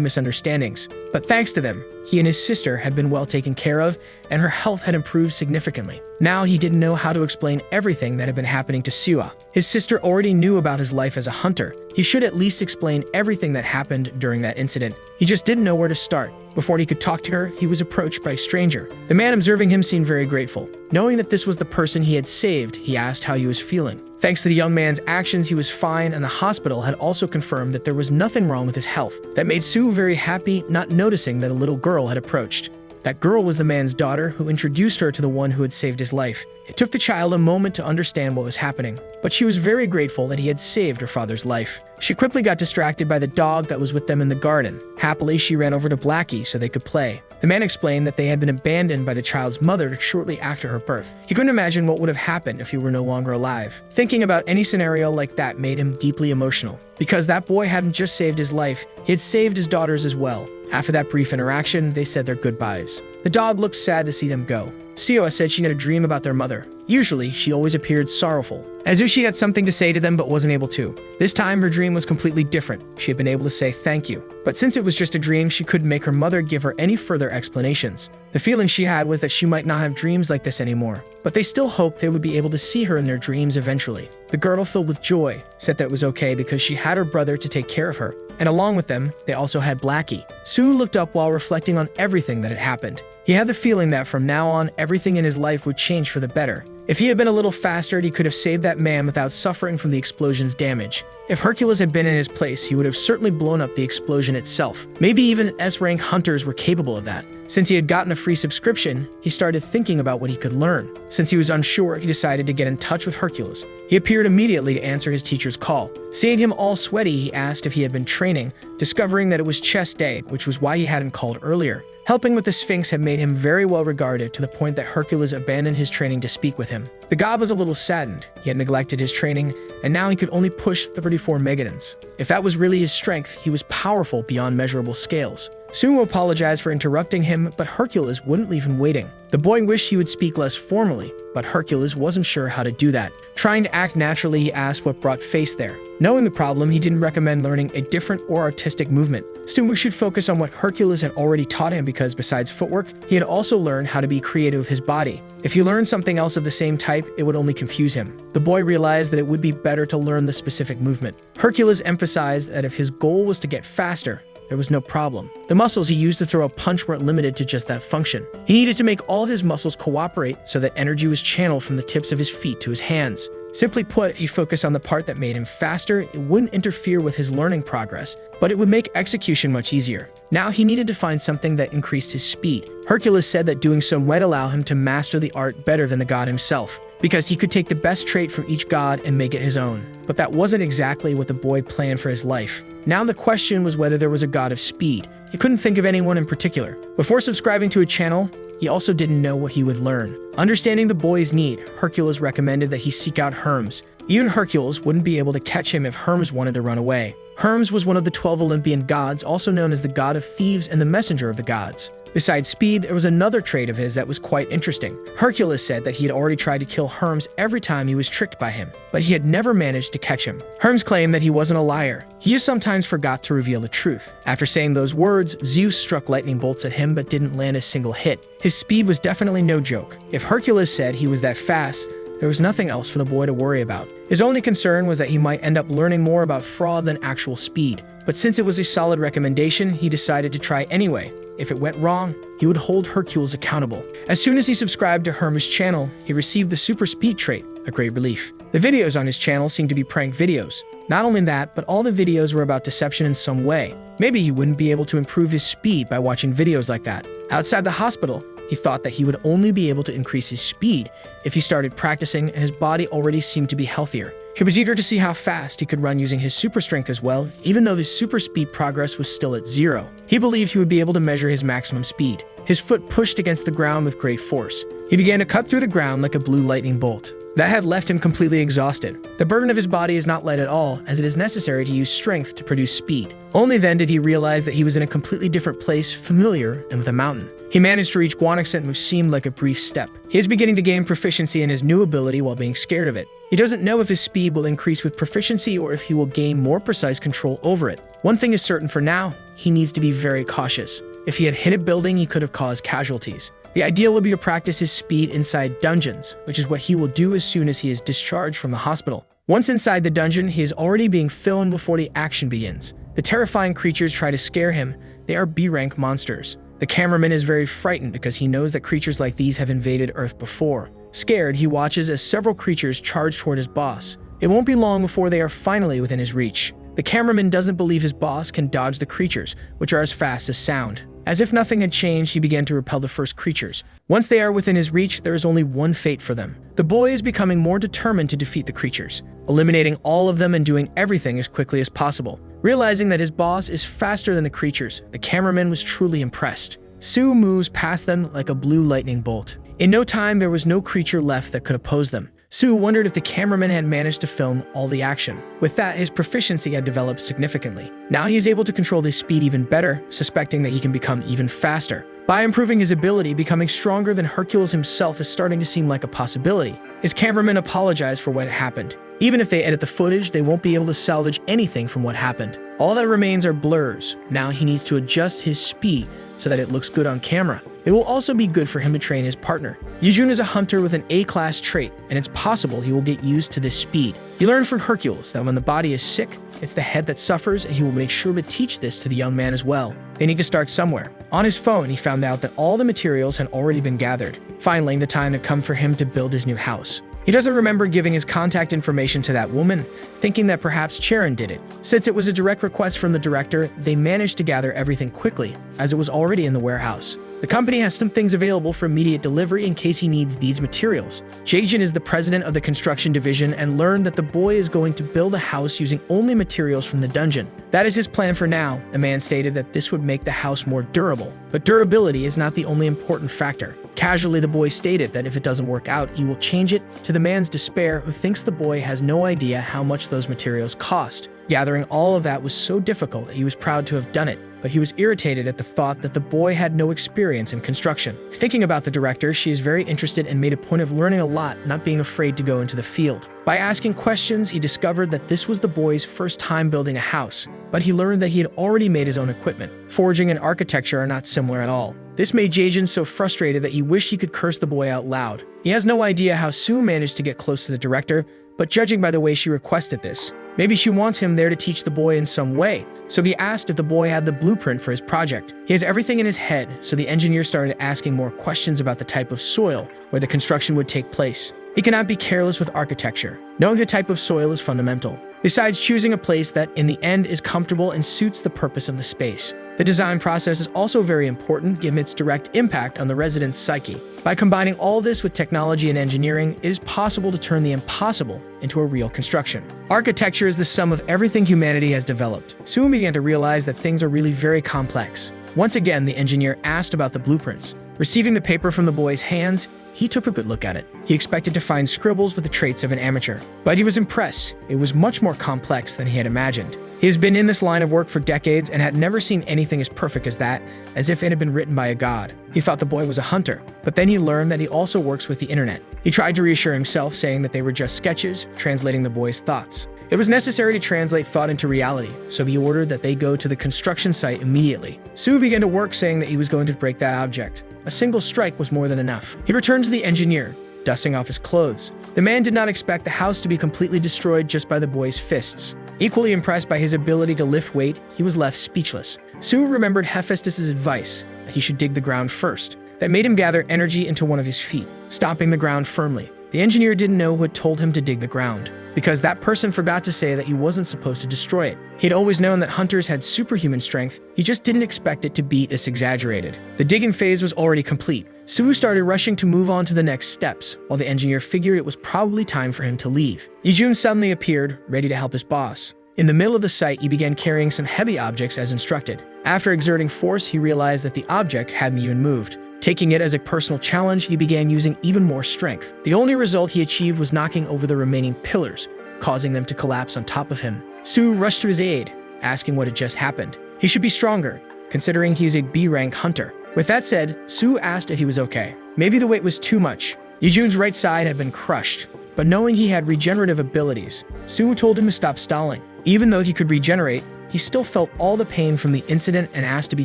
misunderstandings. But thanks to them, he and his sister had been well taken care of, and her health had improved significantly. Now he didn't know how to explain everything that had been happening to Sua. His sister already knew about his life as a hunter. He should at least explain everything that happened during that incident. He just didn't know where to start. Before he could talk to her, he was approached by a stranger. The man observing him seemed very grateful. Knowing that this was the person he had saved, he asked how he was feeling. Thanks to the young man's actions, he was fine, and the hospital had also confirmed that there was nothing wrong with his health. That made Sue very happy, not noticing that a little girl had approached. That girl was the man's daughter, who introduced her to the one who had saved his life. It took the child a moment to understand what was happening, but she was very grateful that he had saved her father's life. She quickly got distracted by the dog that was with them in the garden. Happily, she ran over to Blackie so they could play. The man explained that they had been abandoned by the child's mother shortly after her birth. He couldn't imagine what would have happened if he were no longer alive. Thinking about any scenario like that made him deeply emotional. Because that boy hadn't just saved his life, he had saved his daughter's as well. After that brief interaction, they said their goodbyes. The dog looked sad to see them go. Sio said she had a dream about their mother. Usually, she always appeared sorrowful, as if she had something to say to them but wasn't able to. This time, her dream was completely different. She had been able to say thank you. But since it was just a dream, she couldn't make her mother give her any further explanations. The feeling she had was that she might not have dreams like this anymore, but they still hoped they would be able to see her in their dreams eventually. The girl, filled with joy, said that it was okay because she had her brother to take care of her, and along with them, they also had Blackie. Sue looked up while reflecting on everything that had happened. He had the feeling that from now on, everything in his life would change for the better. If he had been a little faster, he could have saved that man without suffering from the explosion's damage. If Hercules had been in his place, he would have certainly blown up the explosion itself. Maybe even S-rank hunters were capable of that. Since he had gotten a free subscription, he started thinking about what he could learn. Since he was unsure, he decided to get in touch with Hercules. He appeared immediately to answer his teacher's call. Seeing him all sweaty, he asked if he had been training, discovering that it was chess day, which was why he hadn't called earlier. Helping with the Sphinx had made him very well regarded, to the point that Hercules abandoned his training to speak with him. The god was a little saddened. He had neglected his training, and now he could only push 34 megatons. If that was really his strength, he was powerful beyond measurable scales. Sumo apologized for interrupting him, but Hercules wouldn't leave him waiting. The boy wished he would speak less formally, but Hercules wasn't sure how to do that. Trying to act naturally, he asked what brought Face there. Knowing the problem, he didn't recommend learning a different or artistic movement. Sumo should focus on what Hercules had already taught him because besides footwork, he had also learned how to be creative with his body. If he learned something else of the same type, it would only confuse him. The boy realized that it would be better to learn the specific movement. Hercules emphasized that if his goal was to get faster, there was no problem. The muscles he used to throw a punch weren't limited to just that function. He needed to make all of his muscles cooperate so that energy was channeled from the tips of his feet to his hands. Simply put, he focused on the part that made him faster. It wouldn't interfere with his learning progress, but it would make execution much easier. Now he needed to find something that increased his speed. Hercules said that doing so might allow him to master the art better than the god himself, because he could take the best trait from each god and make it his own. But that wasn't exactly what the boy planned for his life. Now the question was whether there was a god of speed. He couldn't think of anyone in particular. Before subscribing to a channel, he also didn't know what he would learn. Understanding the boy's need, Hercules recommended that he seek out Hermes. Even Hercules wouldn't be able to catch him if Hermes wanted to run away. Hermes was one of the 12 Olympian gods, also known as the god of thieves and the messenger of the gods. Besides speed, there was another trait of his that was quite interesting. Hercules said that he had already tried to kill Hermes every time he was tricked by him, but he had never managed to catch him. Hermes claimed that he wasn't a liar. He just sometimes forgot to reveal the truth. After saying those words, Zeus struck lightning bolts at him but didn't land a single hit. His speed was definitely no joke. If Hercules said he was that fast, there was nothing else for the boy to worry about. His only concern was that he might end up learning more about fraud than actual speed. But since it was a solid recommendation, he decided to try anyway. If it went wrong, he would hold Hercules accountable. As soon as he subscribed to Hermes' channel, he received the super speed trait, a great relief. The videos on his channel seemed to be prank videos. Not only that, but all the videos were about deception in some way. Maybe he wouldn't be able to improve his speed by watching videos like that. Outside the hospital, he thought that he would only be able to increase his speed if he started practicing, and his body already seemed to be healthier. He was eager to see how fast he could run using his super strength as well, even though his super speed progress was still at 0. He believed he would be able to measure his maximum speed. His foot pushed against the ground with great force. He began to cut through the ground like a blue lightning bolt. That had left him completely exhausted. The burden of his body is not light at all, as it is necessary to use strength to produce speed. Only then did he realize that he was in a completely different place, familiar and with a mountain. He managed to reach Guanaxent, which seemed like a brief step. He is beginning to gain proficiency in his new ability while being scared of it. He doesn't know if his speed will increase with proficiency or if he will gain more precise control over it. One thing is certain for now, he needs to be very cautious. If he had hit a building, he could have caused casualties. The ideal would be to practice his speed inside dungeons, which is what he will do as soon as he is discharged from the hospital. Once inside the dungeon, he is already being filmed before the action begins. The terrifying creatures try to scare him. They are B-rank monsters. The cameraman is very frightened because he knows that creatures like these have invaded Earth before. Scared, he watches as several creatures charge toward his boss. It won't be long before they are finally within his reach. The cameraman doesn't believe his boss can dodge the creatures, which are as fast as sound. As if nothing had changed, he began to repel the first creatures. Once they are within his reach, there is only one fate for them. The boy is becoming more determined to defeat the creatures, eliminating all of them and doing everything as quickly as possible. Realizing that his boss is faster than the creatures, the cameraman was truly impressed. Su moves past them like a blue lightning bolt. In no time, there was no creature left that could oppose them. Su wondered if the cameraman had managed to film all the action. With that, his proficiency had developed significantly. Now he is able to control his speed even better, suspecting that he can become even faster. By improving his ability, becoming stronger than Hercules himself is starting to seem like a possibility. His cameraman apologized for what happened. Even if they edit the footage, they won't be able to salvage anything from what happened. All that remains are blurs. Now he needs to adjust his speed so that it looks good on camera. It will also be good for him to train his partner. Yujun is a hunter with an A-class trait, and it's possible he will get used to this speed. He learned from Hercules that when the body is sick, it's the head that suffers, and he will make sure to teach this to the young man as well. They need to start somewhere. On his phone, he found out that all the materials had already been gathered. Finally, the time had come for him to build his new house. He doesn't remember giving his contact information to that woman, thinking that perhaps Charon did it. Since it was a direct request from the director, they managed to gather everything quickly, as it was already in the warehouse. The company has some things available for immediate delivery in case he needs these materials. Jaejin is the president of the construction division and learned that the boy is going to build a house using only materials from the dungeon. That is his plan for now. The man stated that this would make the house more durable. But durability is not the only important factor. Casually, the boy stated that if it doesn't work out, he will change it, to the man's despair, who thinks the boy has no idea how much those materials cost. Gathering all of that was so difficult that he was proud to have done it. but he was irritated at the thought that the boy had no experience in construction. Thinking about the director, she is very interested and made a point of learning a lot, not being afraid to go into the field. By asking questions, he discovered that this was the boy's first time building a house, but he learned that he had already made his own equipment. Forging and architecture are not similar at all. This made Jaejin so frustrated that he wished he could curse the boy out loud. He has no idea how Sue managed to get close to the director, but judging by the way she requested this, maybe she wants him there to teach the boy in some way. So he asked if the boy had the blueprint for his project. He has everything in his head, so the engineer started asking more questions about the type of soil where the construction would take place. He cannot be careless with architecture. Knowing the type of soil is fundamental. Besides choosing a place that, in the end, is comfortable and suits the purpose of the space. The design process is also very important given its direct impact on the resident's psyche. By combining all this with technology and engineering, it is possible to turn the impossible into a real construction. Architecture is the sum of everything humanity has developed. Soon began to realize that things are really very complex. Once again, the engineer asked about the blueprints. Receiving the paper from the boy's hands, he took a good look at it. He expected to find scribbles with the traits of an amateur, but he was impressed. It was much more complex than he had imagined. He has been in this line of work for decades and had never seen anything as perfect as that, as if it had been written by a god. He thought the boy was a hunter, but then he learned that he also works with the internet. He tried to reassure himself, saying that they were just sketches, translating the boy's thoughts. It was necessary to translate thought into reality, so he ordered that they go to the construction site immediately. Sue began to work, saying that he was going to break that object. A single strike was more than enough. He returned to the engineer, dusting off his clothes. The man did not expect the house to be completely destroyed just by the boy's fists. Equally impressed by his ability to lift weight, he was left speechless. Sue remembered Hephaestus' advice that he should dig the ground first. That made him gather energy into one of his feet, stomping the ground firmly. The engineer didn't know who had told him to dig the ground, because that person forgot to say that he wasn't supposed to destroy it. He'd always known that hunters had superhuman strength, he just didn't expect it to be this exaggerated. The digging phase was already complete. Sue started rushing to move on to the next steps, while the engineer figured it was probably time for him to leave. Yijun suddenly appeared, ready to help his boss. In the middle of the site, he began carrying some heavy objects as instructed. After exerting force, he realized that the object hadn't even moved. Taking it as a personal challenge, he began using even more strength. The only result he achieved was knocking over the remaining pillars, causing them to collapse on top of him. Sue rushed to his aid, asking what had just happened. He should be stronger, considering he is a B-rank hunter. With that said, Sue asked if he was okay. Maybe the weight was too much. Yijun's right side had been crushed, but knowing he had regenerative abilities, Sue told him to stop stalling. Even though he could regenerate, he still felt all the pain from the incident and asked to be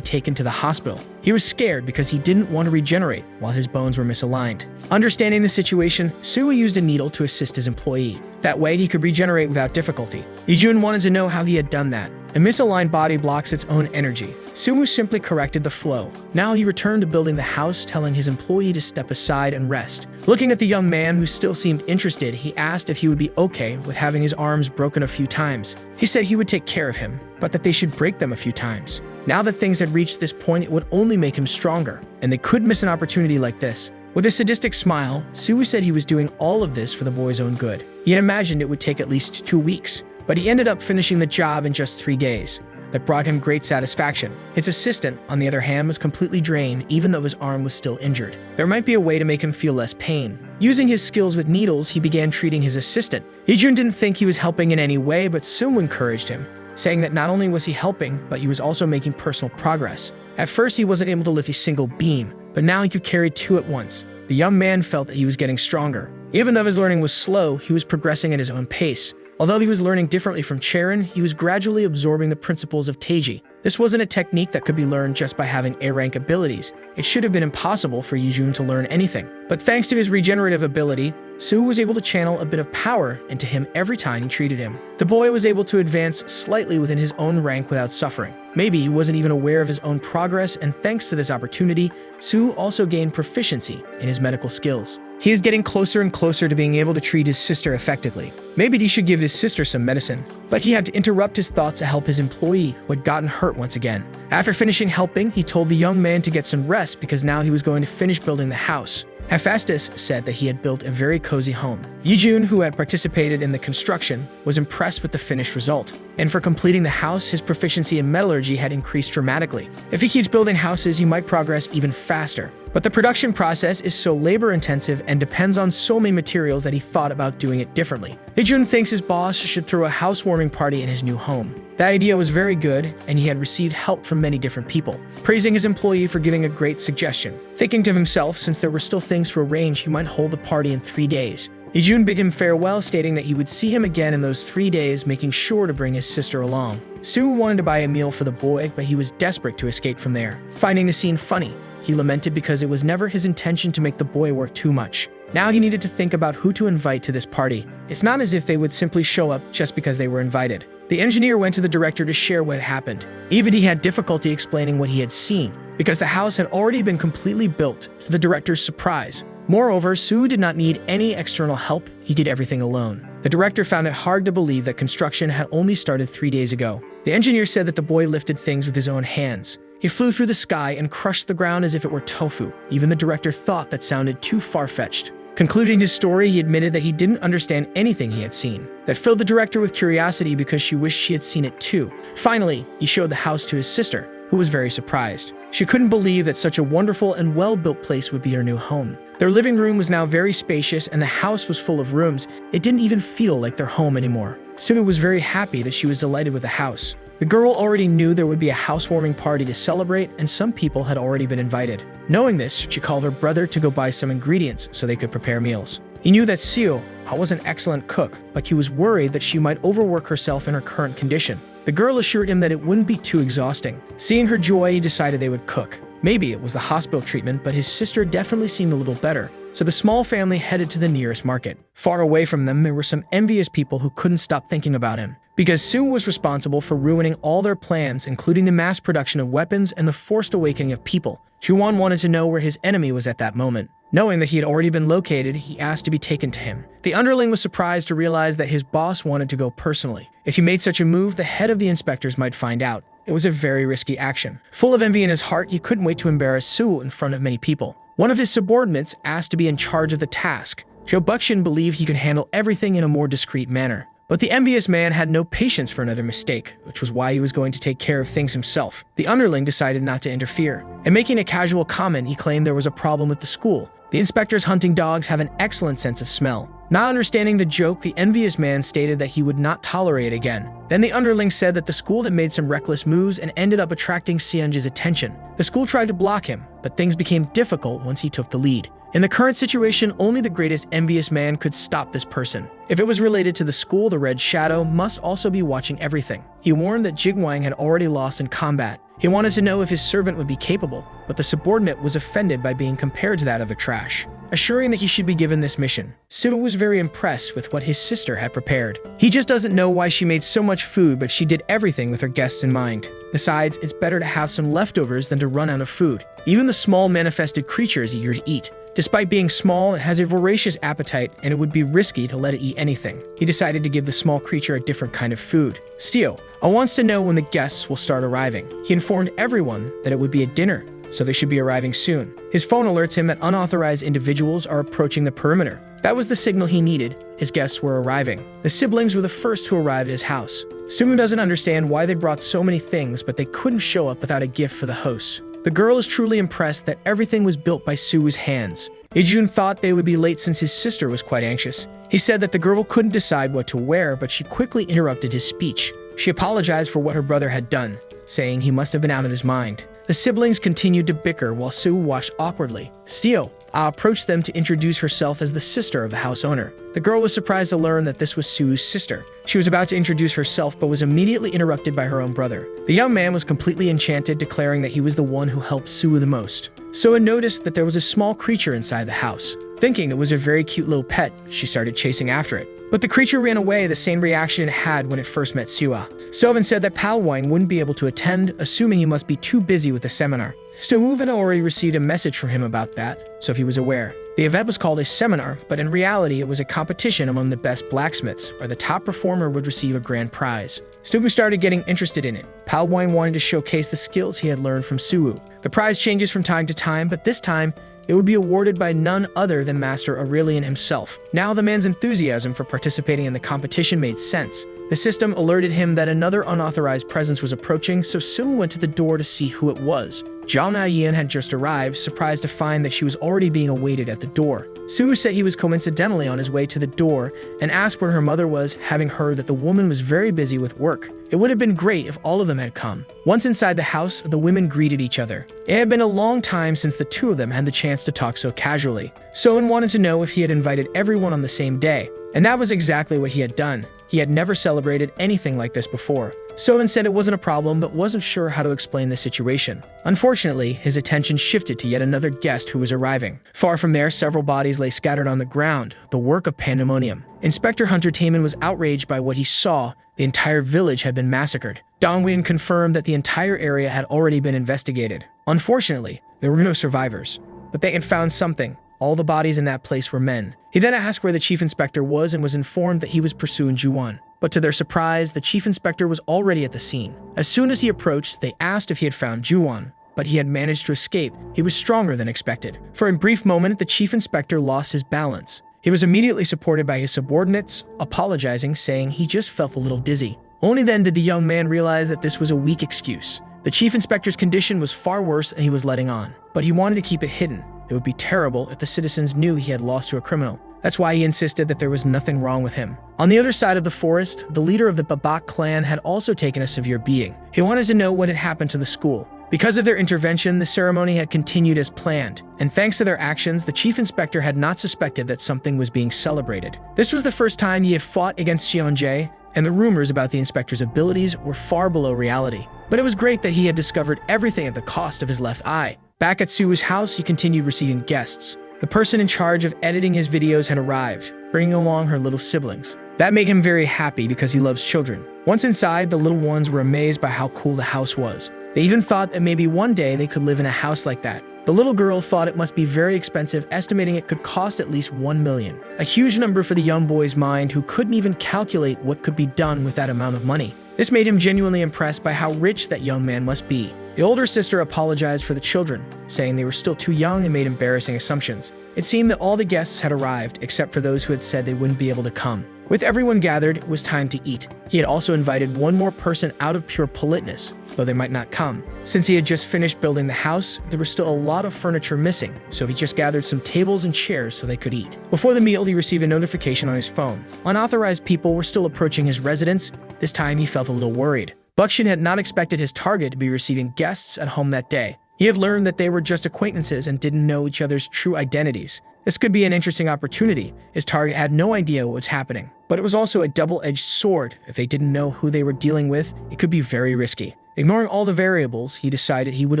taken to the hospital. He was scared because he didn't want to regenerate while his bones were misaligned. Understanding the situation, Sue used a needle to assist his employee. That way, he could regenerate without difficulty. Yijun wanted to know how he had done that. A misaligned body blocks its own energy. Sumu simply corrected the flow. Now he returned to building the house, telling his employee to step aside and rest. Looking at the young man, who still seemed interested, he asked if he would be okay with having his arms broken a few times. He said he would take care of him, but that they should break them a few times. Now that things had reached this point, it would only make him stronger, and they could miss an opportunity like this. With a sadistic smile, Sue said he was doing all of this for the boy's own good. He had imagined it would take at least 2 weeks, but he ended up finishing the job in just 3 days. That brought him great satisfaction. His assistant, on the other hand, was completely drained, even though his arm was still injured. There might be a way to make him feel less pain. Using his skills with needles, he began treating his assistant. Hijun didn't think he was helping in any way, but Sue encouraged him, saying that not only was he helping, but he was also making personal progress. At first, he wasn't able to lift a single beam, but now he could carry 2 at once. The young man felt that he was getting stronger. Even though his learning was slow, he was progressing at his own pace. Although he was learning differently from Charon, he was gradually absorbing the principles of Teiji. This wasn't a technique that could be learned just by having A-rank abilities. It should have been impossible for Yijun to learn anything. But thanks to his regenerative ability, Sue was able to channel a bit of power into him every time he treated him. The boy was able to advance slightly within his own rank without suffering. Maybe he wasn't even aware of his own progress, and thanks to this opportunity, Sue also gained proficiency in his medical skills. He is getting closer and closer to being able to treat his sister effectively. Maybe he should give his sister some medicine. But he had to interrupt his thoughts to help his employee, who had gotten hurt once again. After finishing helping, he told the young man to get some rest because now he was going to finish building the house. Hephaestus said that he had built a very cozy home. Yijun, who had participated in the construction, was impressed with the finished result. And for completing the house, his proficiency in metallurgy had increased dramatically. If he keeps building houses, he might progress even faster. But the production process is so labor-intensive and depends on so many materials that he thought about doing it differently. Yijun thinks his boss should throw a housewarming party in his new home. The idea was very good, and he had received help from many different people, praising his employee for giving a great suggestion. Thinking to himself, since there were still things to arrange, he might hold the party in 3 days. Ijun bid him farewell, stating that he would see him again in those 3 days, making sure to bring his sister along. Sue wanted to buy a meal for the boy, but he was desperate to escape from there. Finding the scene funny, he lamented because it was never his intention to make the boy work too much. Now he needed to think about who to invite to this party. It's not as if they would simply show up just because they were invited. The engineer went to the director to share what happened. Even he had difficulty explaining what he had seen, because the house had already been completely built, to the director's surprise. Moreover, Sue did not need any external help, he did everything alone. The director found it hard to believe that construction had only started 3 days ago. The engineer said that the boy lifted things with his own hands. He flew through the sky and crushed the ground as if it were tofu. Even the director thought that sounded too far-fetched. Concluding his story, he admitted that he didn't understand anything he had seen. That filled the director with curiosity because she wished she had seen it too. Finally, he showed the house to his sister, who was very surprised. She couldn't believe that such a wonderful and well-built place would be her new home. Their living room was now very spacious, and the house was full of rooms. It didn't even feel like their home anymore. Sue was very happy that she was delighted with the house. The girl already knew there would be a housewarming party to celebrate, and some people had already been invited. Knowing this, she called her brother to go buy some ingredients so they could prepare meals. He knew that Seo was an excellent cook, but he was worried that she might overwork herself in her current condition. The girl assured him that it wouldn't be too exhausting. Seeing her joy, he decided they would cook. Maybe it was the hospital treatment, but his sister definitely seemed a little better. So the small family headed to the nearest market. Far away from them, there were some envious people who couldn't stop thinking about him. Because Sue was responsible for ruining all their plans, including the mass production of weapons and the forced awakening of people. Chuan wanted to know where his enemy was at that moment. Knowing that he had already been located, he asked to be taken to him. The underling was surprised to realize that his boss wanted to go personally. If he made such a move, the head of the inspectors might find out. It was a very risky action. Full of envy in his heart, he couldn't wait to embarrass Sue in front of many people. One of his subordinates asked to be in charge of the task. Joe Buckshin believed he could handle everything in a more discreet manner. But the envious man had no patience for another mistake, which was why he was going to take care of things himself. The underling decided not to interfere. And making a casual comment, he claimed there was a problem with the school. The inspector's hunting dogs have an excellent sense of smell. Not understanding the joke, the envious man stated that he would not tolerate it again. Then the underling said that the school had made some reckless moves and ended up attracting Seonja's attention. The school tried to block him, but things became difficult once he took the lead. In the current situation, only the greatest envious man could stop this person. If it was related to the school, the Red Shadow must also be watching everything. He warned that Jigwang had already lost in combat. He wanted to know if his servant would be capable, but the subordinate was offended by being compared to that other trash, assuring that he should be given this mission. Sue was very impressed with what his sister had prepared. He just doesn't know why she made so much food, but she did everything with her guests in mind. Besides, it's better to have some leftovers than to run out of food. Even the small manifested creature is eager to eat. Despite being small, it has a voracious appetite, and it would be risky to let it eat anything. He decided to give the small creature a different kind of food. Steo wants to know when the guests will start arriving. He informed everyone that it would be a dinner, so they should be arriving soon. His phone alerts him that unauthorized individuals are approaching the perimeter. That was the signal he needed. His guests were arriving. The siblings were the first to arrive at his house. Sumu doesn't understand why they brought so many things, but they couldn't show up without a gift for the hosts. The girl is truly impressed that everything was built by Suu's hands. Ijun thought they would be late since his sister was quite anxious. He said that the girl couldn't decide what to wear, but she quickly interrupted his speech. She apologized for what her brother had done, saying he must have been out of his mind. The siblings continued to bicker while Sue watched awkwardly. Steo approached them to introduce herself as the sister of the house owner. The girl was surprised to learn that this was Sue's sister. She was about to introduce herself, but was immediately interrupted by her own brother. The young man was completely enchanted, declaring that he was the one who helped Sue the most. Soa noticed that there was a small creature inside the house. Thinking it was a very cute little pet, she started chasing after it. But the creature ran away, the same reaction it had when it first met Sua. Sovan said that Palwine wouldn't be able to attend, assuming he must be too busy with the seminar. Stohuv had already received a message from him about that, so he was aware. The event was called a seminar, but in reality it was a competition among the best blacksmiths, where the top performer would receive a grand prize. Stubu started getting interested in it. Palwine wanted to showcase the skills he had learned from Suu. The prize changes from time to time, but this time, it would be awarded by none other than Master Aurelian himself. Now the man's enthusiasm for participating in the competition made sense. The system alerted him that another unauthorized presence was approaching, so Sue went to the door to see who it was. Zhao Naoyan had just arrived, surprised to find that she was already being awaited at the door. Su said he was coincidentally on his way to the door and asked where her mother was, having heard that the woman was very busy with work. It would have been great if all of them had come. Once inside the house, the women greeted each other. It had been a long time since the two of them had the chance to talk so casually. Soin wanted to know if he had invited everyone on the same day, and that was exactly what he had done. He had never celebrated anything like this before. Soin said it wasn't a problem, but wasn't sure how to explain the situation. Unfortunately, his attention shifted to yet another guest who was arriving. Far from there, several bodies lay scattered on the ground, the work of pandemonium. Inspector Hunter Taman was outraged by what he saw. The entire village had been massacred. Dongwin confirmed that the entire area had already been investigated. Unfortunately, there were no survivors, but they had found something. All the bodies in that place were men. He then asked where the chief inspector was and was informed that he was pursuing Juan. But to their surprise, the chief inspector was already at the scene. As soon as he approached, they asked if he had found Juan, but he had managed to escape. He was stronger than expected. For a brief moment, the chief inspector lost his balance. He was immediately supported by his subordinates, apologizing, saying he just felt a little dizzy. Only then did the young man realize that this was a weak excuse. The chief inspector's condition was far worse and he was letting on, but he wanted to keep it hidden. It would be terrible if the citizens knew he had lost to a criminal. That's why he insisted that there was nothing wrong with him. On the other side of the forest, the leader of the Babak clan had also taken a severe beating. He wanted to know what had happened to the school. Because of their intervention, the ceremony had continued as planned, and thanks to their actions, the chief inspector had not suspected that something was being celebrated. This was the first time he had fought against Xiongjae, and the rumors about the inspector's abilities were far below reality. But it was great that he had discovered everything at the cost of his left eye. Back at Su's house, he continued receiving guests. The person in charge of editing his videos had arrived, bringing along her little siblings. That made him very happy because he loves children. Once inside, the little ones were amazed by how cool the house was. They even thought that maybe one day they could live in a house like that. The little girl thought it must be very expensive, estimating it could cost at least 1 million. A huge number for the young boy's mind, who couldn't even calculate what could be done with that amount of money. This made him genuinely impressed by how rich that young man must be. The older sister apologized for the children, saying they were still too young and made embarrassing assumptions. It seemed that all the guests had arrived except for those who had said they wouldn't be able to come. With everyone gathered, it was time to eat. He had also invited one more person out of pure politeness, though they might not come. Since he had just finished building the house, there was still a lot of furniture missing, so he just gathered some tables and chairs so they could eat. Before the meal, he received a notification on his phone. Unauthorized people were still approaching his residence. This time, he felt a little worried. Buckshin had not expected his target to be receiving guests at home that day. He had learned that they were just acquaintances and didn't know each other's true identities. This could be an interesting opportunity. His target had no idea what was happening. But it was also a double-edged sword. If they didn't know who they were dealing with, it could be very risky. Ignoring all the variables, he decided he would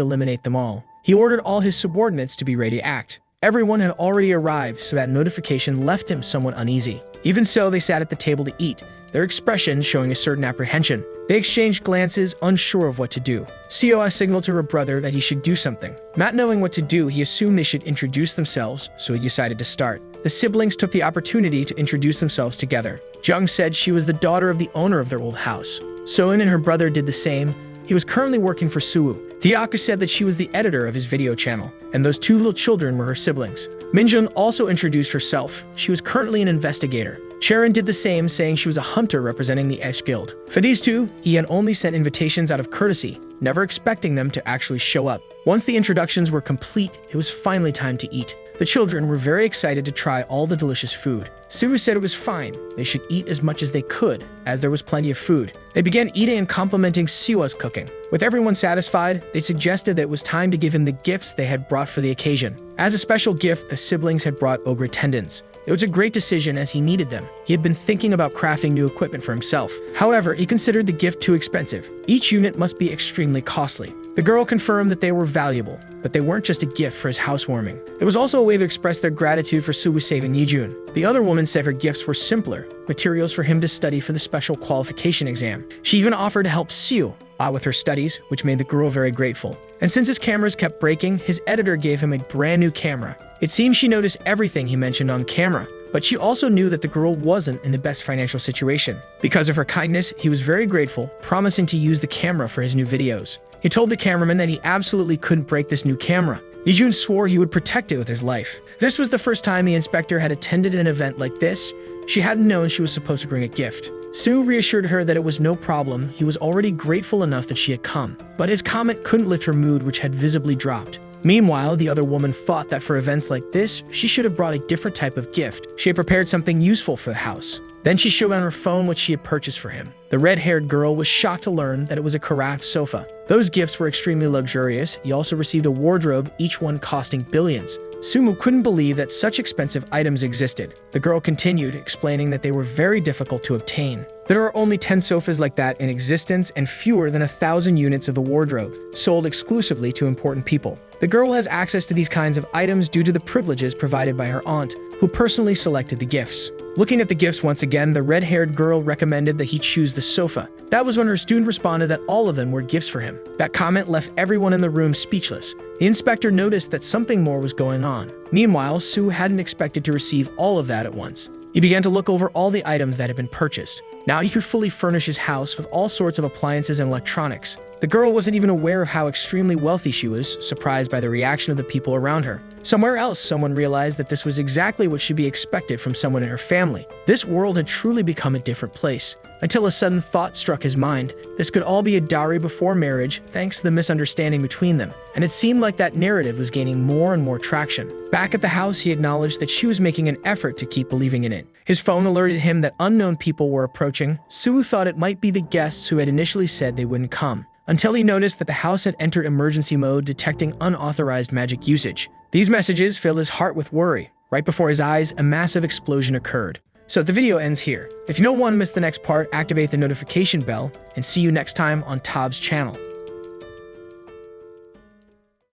eliminate them all. He ordered all his subordinates to be ready to act. Everyone had already arrived, so that notification left him somewhat uneasy. Even so, they sat at the table to eat, their expressions showing a certain apprehension. They exchanged glances, unsure of what to do. Sioa signaled to her brother that he should do something. Not knowing what to do, he assumed they should introduce themselves, so he decided to start. The siblings took the opportunity to introduce themselves together. Jung said she was the daughter of the owner of their old house. Soin and her brother did the same. He was currently working for Suu. Diaka said that she was the editor of his video channel, and those two little children were her siblings. Minjun also introduced herself. She was currently an investigator. Sharon did the same, saying she was a hunter representing the Esh Guild. For these two, he had only sent invitations out of courtesy, never expecting them to actually show up. Once the introductions were complete, it was finally time to eat. The children were very excited to try all the delicious food. Suru said it was fine. They should eat as much as they could, as there was plenty of food. They began eating and complimenting Siwa's cooking. With everyone satisfied, they suggested that it was time to give him the gifts they had brought for the occasion. As a special gift, the siblings had brought ogre tendons. It was a great decision as he needed them. He had been thinking about crafting new equipment for himself. However, he considered the gift too expensive. Each unit must be extremely costly. The girl confirmed that they were valuable, but they weren't just a gift for his housewarming. It was also a way to express their gratitude for Suwu saving Yijun. The other woman said her gifts were simpler, materials for him to study for the special qualification exam. She even offered to help Siu with her studies, which made the girl very grateful. And since his cameras kept breaking, his editor gave him a brand new camera. It seems she noticed everything he mentioned on camera, but she also knew that the girl wasn't in the best financial situation. Because of her kindness, he was very grateful, promising to use the camera for his new videos. He told the cameraman that he absolutely couldn't break this new camera. Yijun swore he would protect it with his life. This was the first time the inspector had attended an event like this. She hadn't known she was supposed to bring a gift. Sue reassured her that it was no problem, he was already grateful enough that she had come. But his comment couldn't lift her mood, which had visibly dropped. Meanwhile, the other woman thought that for events like this, she should have brought a different type of gift. She had prepared something useful for the house. Then she showed on her phone what she had purchased for him. The red-haired girl was shocked to learn that it was a carafe sofa. Those gifts were extremely luxurious. He also received a wardrobe, each one costing billions. Sumu couldn't believe that such expensive items existed. The girl continued, explaining that they were very difficult to obtain. There are only 10 sofas like that in existence and fewer than 1,000 units of the wardrobe, sold exclusively to important people. The girl has access to these kinds of items due to the privileges provided by her aunt, who personally selected the gifts. Looking at the gifts once again, the red-haired girl recommended that he choose the sofa. That was when her student responded that all of them were gifts for him. That comment left everyone in the room speechless. The inspector noticed that something more was going on. Meanwhile, Sue hadn't expected to receive all of that at once. He began to look over all the items that had been purchased. Now he could fully furnish his house with all sorts of appliances and electronics. The girl wasn't even aware of how extremely wealthy she was, surprised by the reaction of the people around her. Somewhere else, someone realized that this was exactly what should be expected from someone in her family. This world had truly become a different place. Until a sudden thought struck his mind. This could all be a dowry before marriage, thanks to the misunderstanding between them. And it seemed like that narrative was gaining more and more traction. Back at the house, he acknowledged that she was making an effort to keep believing in it. His phone alerted him that unknown people were approaching. Sue thought it might be the guests who had initially said they wouldn't come, until he noticed that the house had entered emergency mode, detecting unauthorized magic usage. These messages filled his heart with worry. Right before his eyes, a massive explosion occurred. So the video ends here. If you don't want to miss the next part, activate the notification bell, and see you next time on Tob's channel.